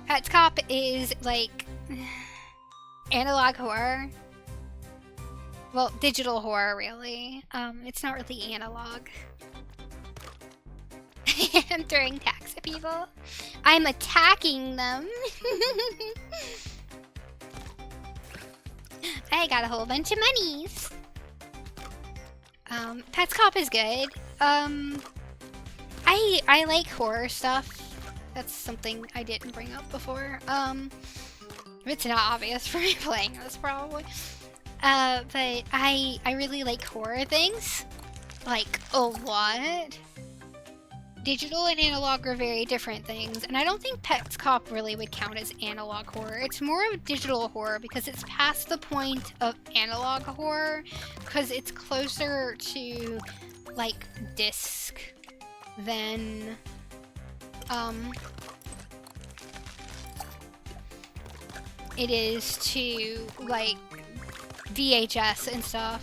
Pets Cop is, like, analog horror. Well, digital horror, really. It's not really analog. I'm throwing tax at people. I'm attacking them. I got a whole bunch of monies. Pets Cop is good. I like horror stuff. That's something I didn't bring up before. It's not obvious for me playing this, probably. But I really like horror things. Like, a lot. Digital and analog are very different things, and I don't think Pets Cop really would count as analog horror. It's more of digital horror because it's past the point of analog horror, because it's closer to, like, disc than, it is to, like, VHS and stuff.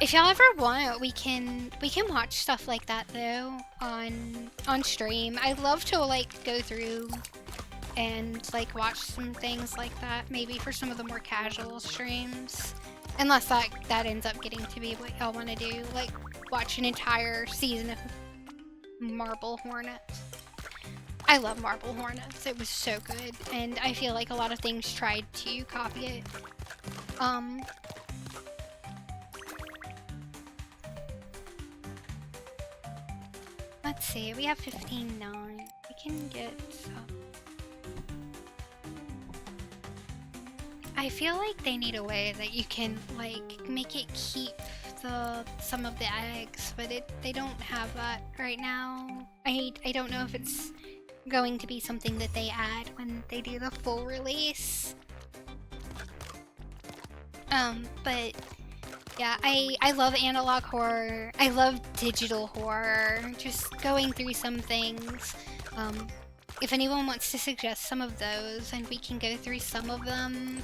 If y'all ever want, we can watch stuff like that though on stream. I love to like go through and like watch some things like that, maybe for some of the more casual streams. Unless that ends up getting to be what y'all want to do, like watch an entire season of Marble Hornets. I love Marble Hornets. It was so good, and I feel like a lot of things tried to copy it. Let's see, we have 15.9. We can get some. I feel like they need a way that you can like make it keep some of the eggs, but they don't have that right now. I don't know if it's going to be something that they add when they do the full release. But yeah, I love analog horror. I love digital horror. Just going through some things. If anyone wants to suggest some of those, and we can go through some of them.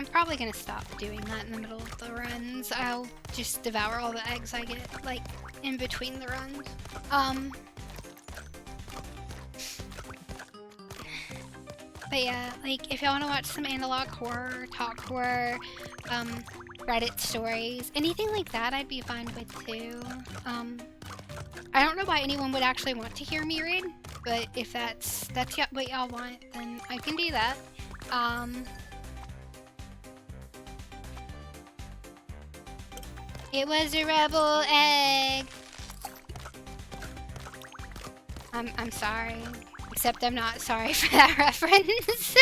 I'm probably gonna stop doing that in the middle of the runs. I'll just devour all the eggs I get, like, in between the runs. But yeah, like, if y'all wanna watch some analog horror, talk horror, Reddit stories, anything like that I'd be fine with too. I don't know why anyone would actually want to hear me read, but if that's what y'all want, then I can do that. It was a rebel egg. I'm sorry. Except I'm not sorry for that reference.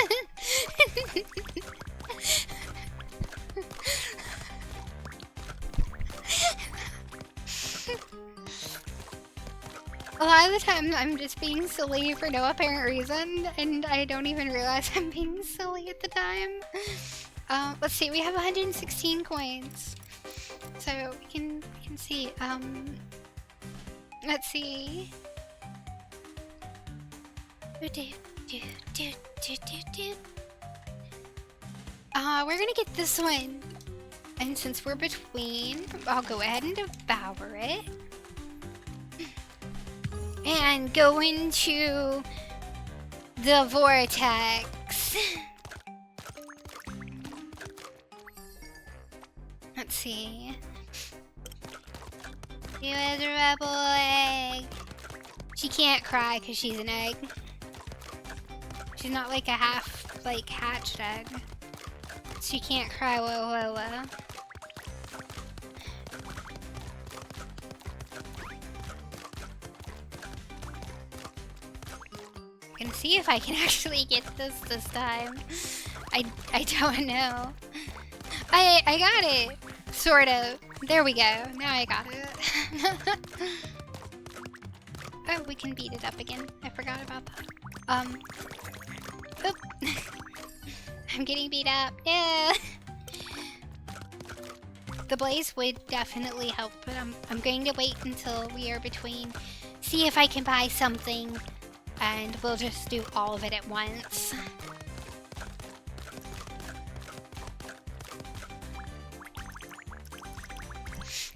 A lot of the time I'm just being silly for no apparent reason, and I don't even realize I'm being silly at the time. Let's see, we have 116 coins. So we can see, let's see. We're gonna get this one. And since we're between, I'll go ahead and devour it. And go into the vortex. Let's see. You as a rebel egg. She can't cry because she's an egg. She's not like a half, like, hatched egg. She can't cry, whoa. I'm gonna see if I can actually get this time. I don't know. I got it! Sort of. There we go. Now I got it. Oh, we can beat it up again. I forgot about that. Oop. I'm getting beat up. Yeah. The blaze would definitely help, but I'm going to wait until we are between. See if I can buy something, and we'll just do all of it at once.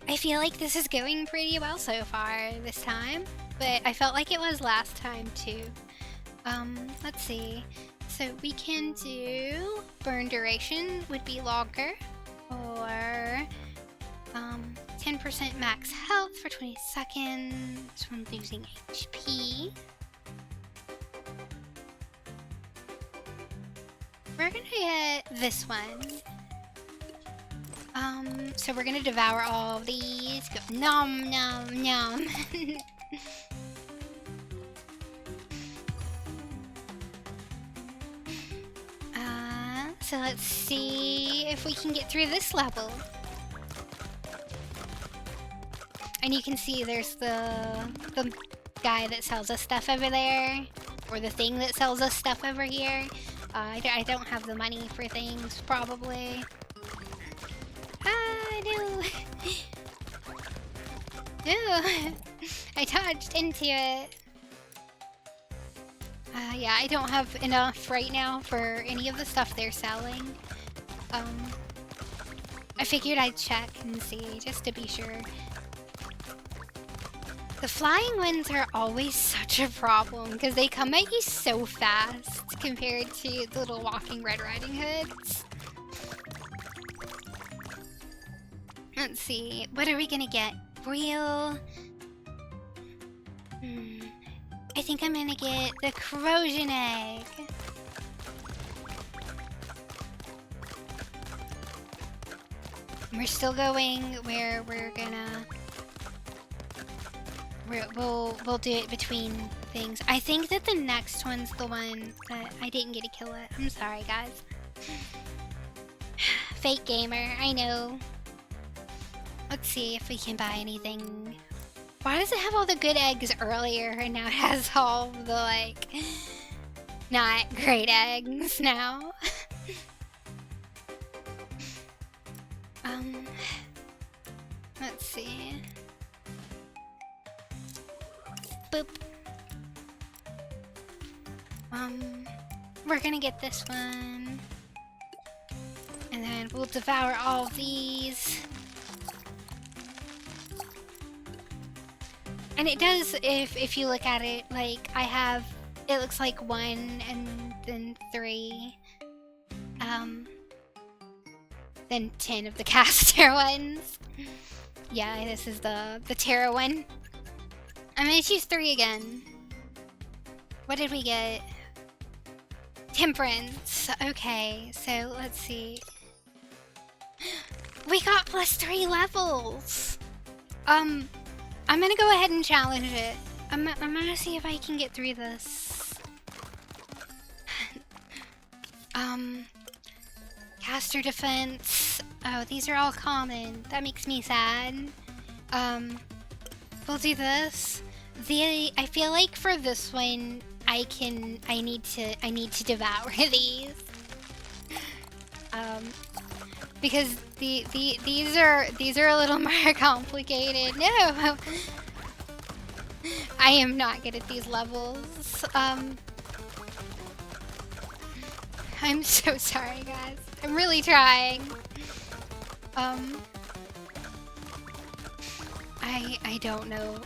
I feel like this is going pretty well so far this time, but I felt like it was last time too. Let's see. So we can do burn duration would be longer, or 10% max health for 20 seconds when losing HP. We're gonna get this one. So we're gonna devour all of these. Go nom nom nom. So let's see if we can get through this level. And you can see there's the guy that sells us stuff over there, or the thing that sells us stuff over here. I don't have the money for things, probably. No. No. I touched into it. Yeah, I don't have enough right now for any of the stuff they're selling. I figured I'd check and see, just to be sure. The flying ones are always such a problem, because they come at you so fast compared to the little walking Red Riding Hoods. Let's see, what are we gonna get? Real... I think I'm gonna get the corrosion egg. We're still going where we're gonna... We'll do it between things. I think that the next one's the one that I didn't get to kill it. I'm sorry, guys. Fake gamer, I know. Let's see if we can buy anything. Why does it have all the good eggs earlier and now it has all the, like, not great eggs now? Let's see. Boop. We're gonna get this one. And And then we'll devour all these. And it does, if you look at it, like, I have, it looks like 1 and then 3. Then 10 of the caster ones. Yeah, this is the Terra one. I'm gonna choose 3 again. What did we get? Temperance. Okay, so let's see. We got +3 levels! I'm gonna go ahead and challenge it. I'm gonna see if I can get through this. Caster defense. Oh, these are all common. That makes me sad. We'll do this. I feel like for this one, I need to devour these. Because these are a little more complicated. No! I am not good at these levels. I'm so sorry, guys. I'm really trying. I don't know.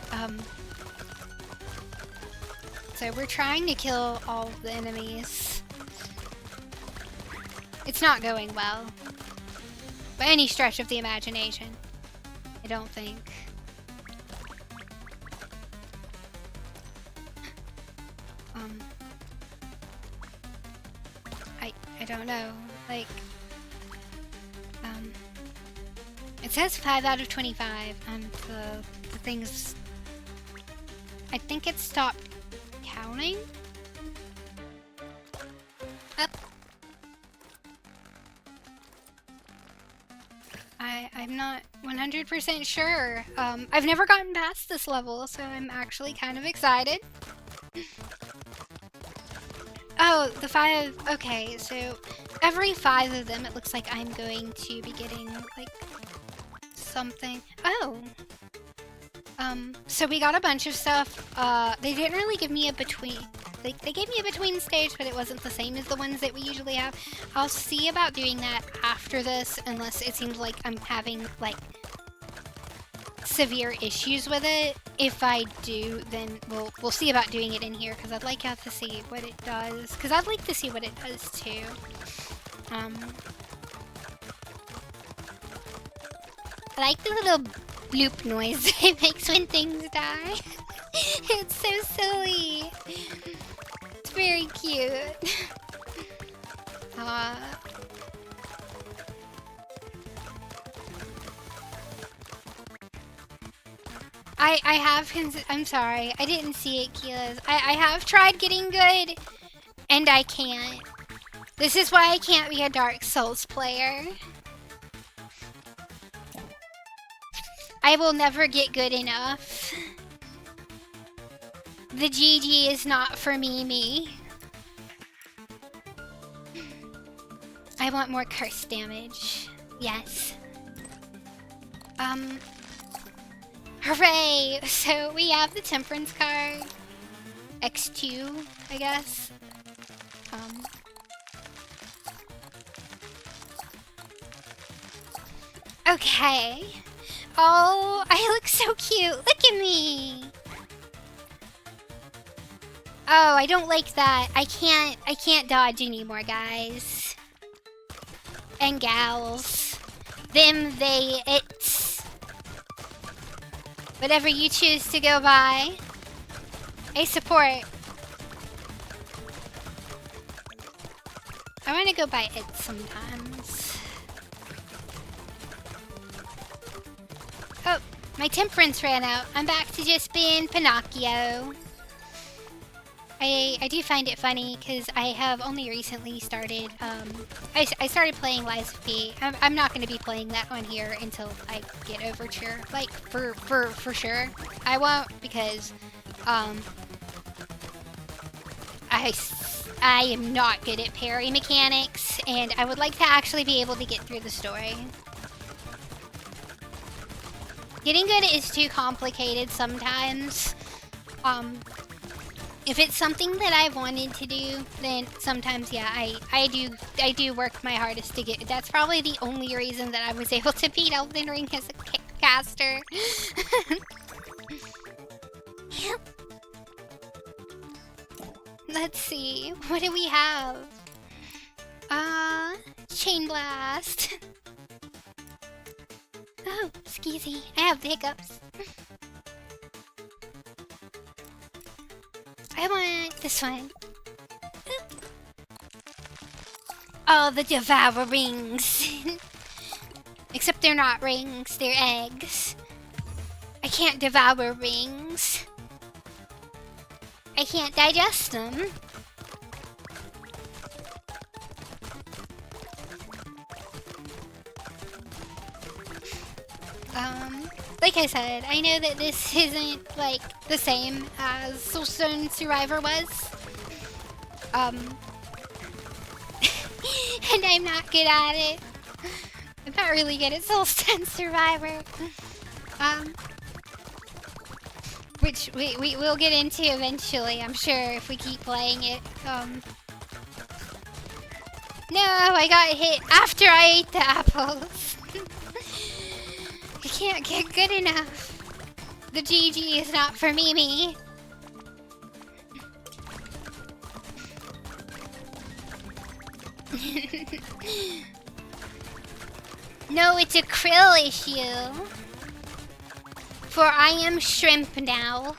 So we're trying to kill all of the enemies. It's not going well. By any stretch of the imagination. I don't think. I don't know. Like, it says 5 out of 25, and the thing's, I think it stopped counting? Up. I'm not 100% sure. I've never gotten past this level, so I'm actually kind of excited. Oh, the 5, okay, so every 5 of them, it looks like I'm going to be getting, like, something. Oh! So we got a bunch of stuff. They didn't really give me a between, like, they gave me a between stage, but it wasn't the same as the ones that we usually have. I'll see about doing that after this, unless it seems like I'm having, like, severe issues with it. If I do, then we'll see about doing it in here, because I'd like to see what it does. Because I'd like to see what it does, too. I like the little bloop noise it makes when things die. It's so silly. It's very cute. I have, I'm sorry, I didn't see it, Keelas. I have tried getting good, and I can't. This is why I can't be a Dark Souls player. I will never get good enough. The GG is not for me. I want more curse damage. Yes. Hooray! So we have the Temperance card. X2, I guess. Okay. Oh, I look so cute. Look at me. Oh, I don't like that. I can't dodge anymore, guys. And gals. Them, they, it's. Whatever you choose to go by. I support. I want to go by it sometimes. Oh, my temperance ran out. I'm back to just being Pinocchio. I do find it funny because I have only recently started, I started playing Lies of P. I'm not going to be playing that on here until I get Overture, like, for sure. I won't because, I am not good at parry mechanics, and I would like to actually be able to get through the story. Getting good is too complicated sometimes. If it's something that I wanted to do, then sometimes, yeah, I do work my hardest to get. That's probably the only reason that I was able to beat Elden Ring as a caster. Let's see, what do we have? Chain Blast. Oh, skeezy. I have the hiccups. I want this one. Oh, the Devour Rings. Except they're not rings, they're eggs. I can't devour rings. I can't digest them. Like I said, I know that this isn't, like, the same as Soulstone Survivor was. And I'm not good at it. I'm not really good at Soulstone Survivor. Which we will get into eventually, I'm sure, if we keep playing it. No, I got hit after I ate the apples. I can't get good enough. The GG is not for Mimi. No, it's a krill issue. For I am shrimp now.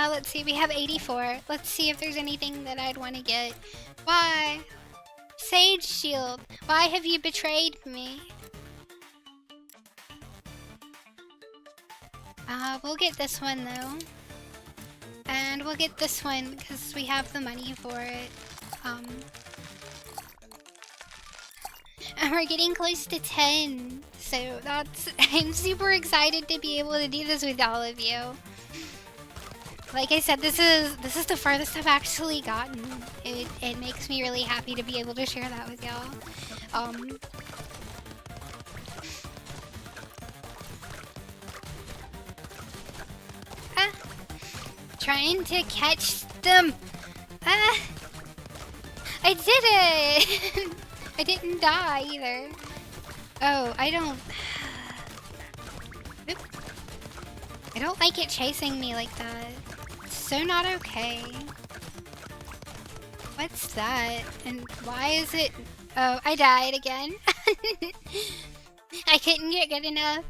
Let's see, we have 84. Let's see if there's anything that I'd want to get. Why? Sage Shield. Why have you betrayed me? We'll get this one though. And we'll get this one because we have the money for it. And we're getting close to 10. So that's... I'm super excited to be able to do this with all of you. Like I said, this is the farthest I've actually gotten. It makes me really happy to be able to share that with y'all. Trying to catch them. I did it! I didn't die either. Oh, I don't like it chasing me like that. It's so not okay. What's that? And why is it... Oh, I died again. I couldn't get good enough.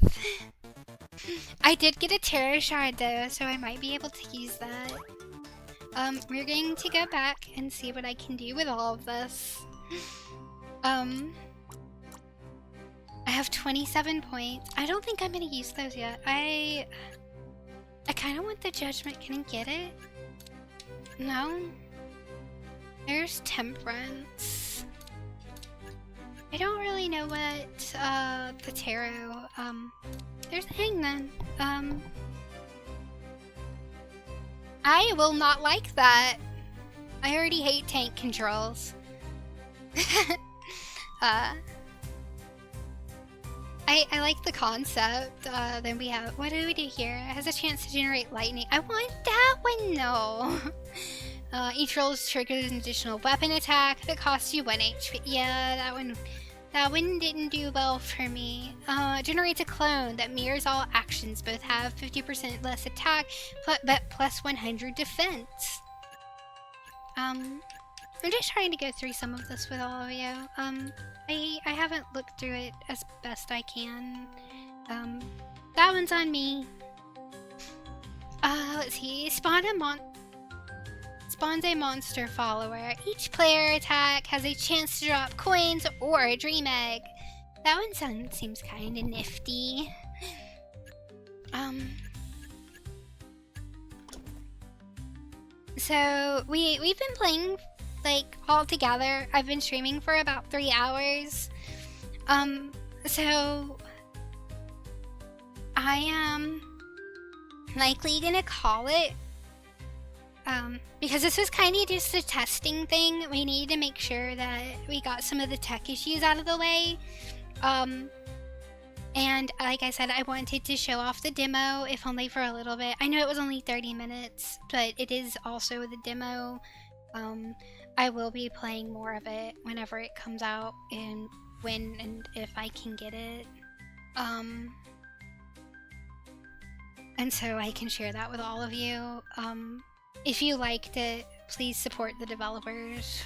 I did get a Terror Shard though, so I might be able to use that. We're going to go back and see what I can do with all of this. I have 27 points. I don't think I'm gonna use those yet. I kind of want the Judgment. Can I get it? No? There's Temperance. I don't really know what, the Tarot, there's Hangman. I will not like that. I already hate tank controls. I like the concept. Then we have, what do we do here? It has a chance to generate lightning. I want that one though. Each roll triggers an additional weapon attack that costs you 1 HP. Yeah, that one didn't do well for me. Generates a clone that mirrors all actions. Both have 50% less attack, but plus 100 defense. I'm just trying to go through some of this with all of you. I haven't looked through it as best I can. That one's on me. Let's see. Spawns a monster follower. Each player attack has a chance to drop coins or a dream egg. That one seems kind of nifty. So we've been playing like all together. I've been streaming for about 3 hours. So I am likely gonna call it. Because this was kind of just a testing thing. We needed to make sure that we got some of the tech issues out of the way. Um, and like I said, I wanted to show off the demo, if only for a little bit. I know it was only 30 minutes, but it is also the demo. I will be playing more of it whenever it comes out and when and if I can get it. And so I can share that with all of you. If you liked it, please support the developers.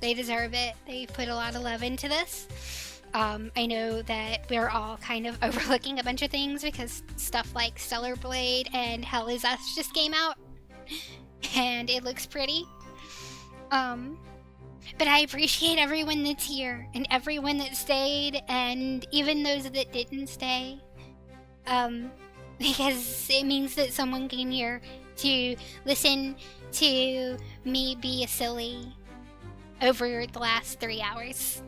They deserve it. They put a lot of love into this. I know that we're all kind of overlooking a bunch of things because stuff like Stellar Blade and Hell Is Us just came out, and it looks pretty. But I appreciate everyone that's here and everyone that stayed, and even those that didn't stay. Because it means that someone came here to listen to me be a silly over the last 3 hours.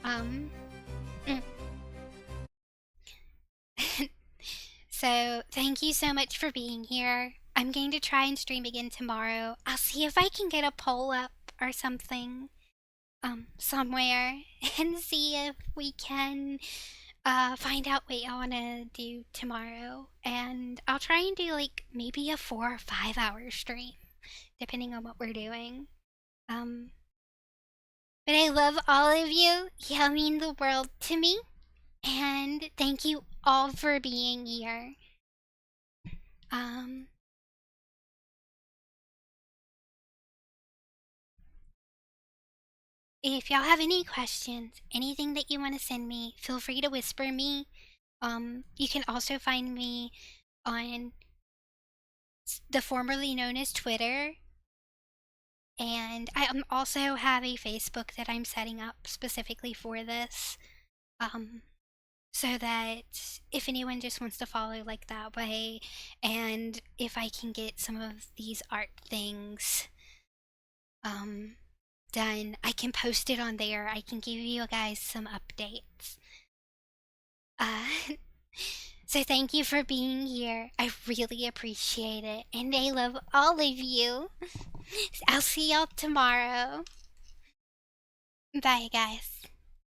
Mm. So, thank you so much for being here. I'm going to try and stream again tomorrow. I'll see if I can get a poll up or something, somewhere, and see if we can find out what y'all wanna do tomorrow. And I'll try and do like maybe a 4 or 5 hour stream, depending on what we're doing. But I love all of you. Y'all mean the world to me. And thank you all for being here. If y'all have any questions, anything that you want to send me, feel free to whisper me. You can also find me on the formerly known as Twitter, and I also have a Facebook that I'm setting up specifically for this, so that if anyone just wants to follow like that way, and if I can get some of these art things done, I can post it on there. I can give you guys some updates. So thank you for being here. I really appreciate it, and I love all of you. I'll see y'all tomorrow. Bye, guys.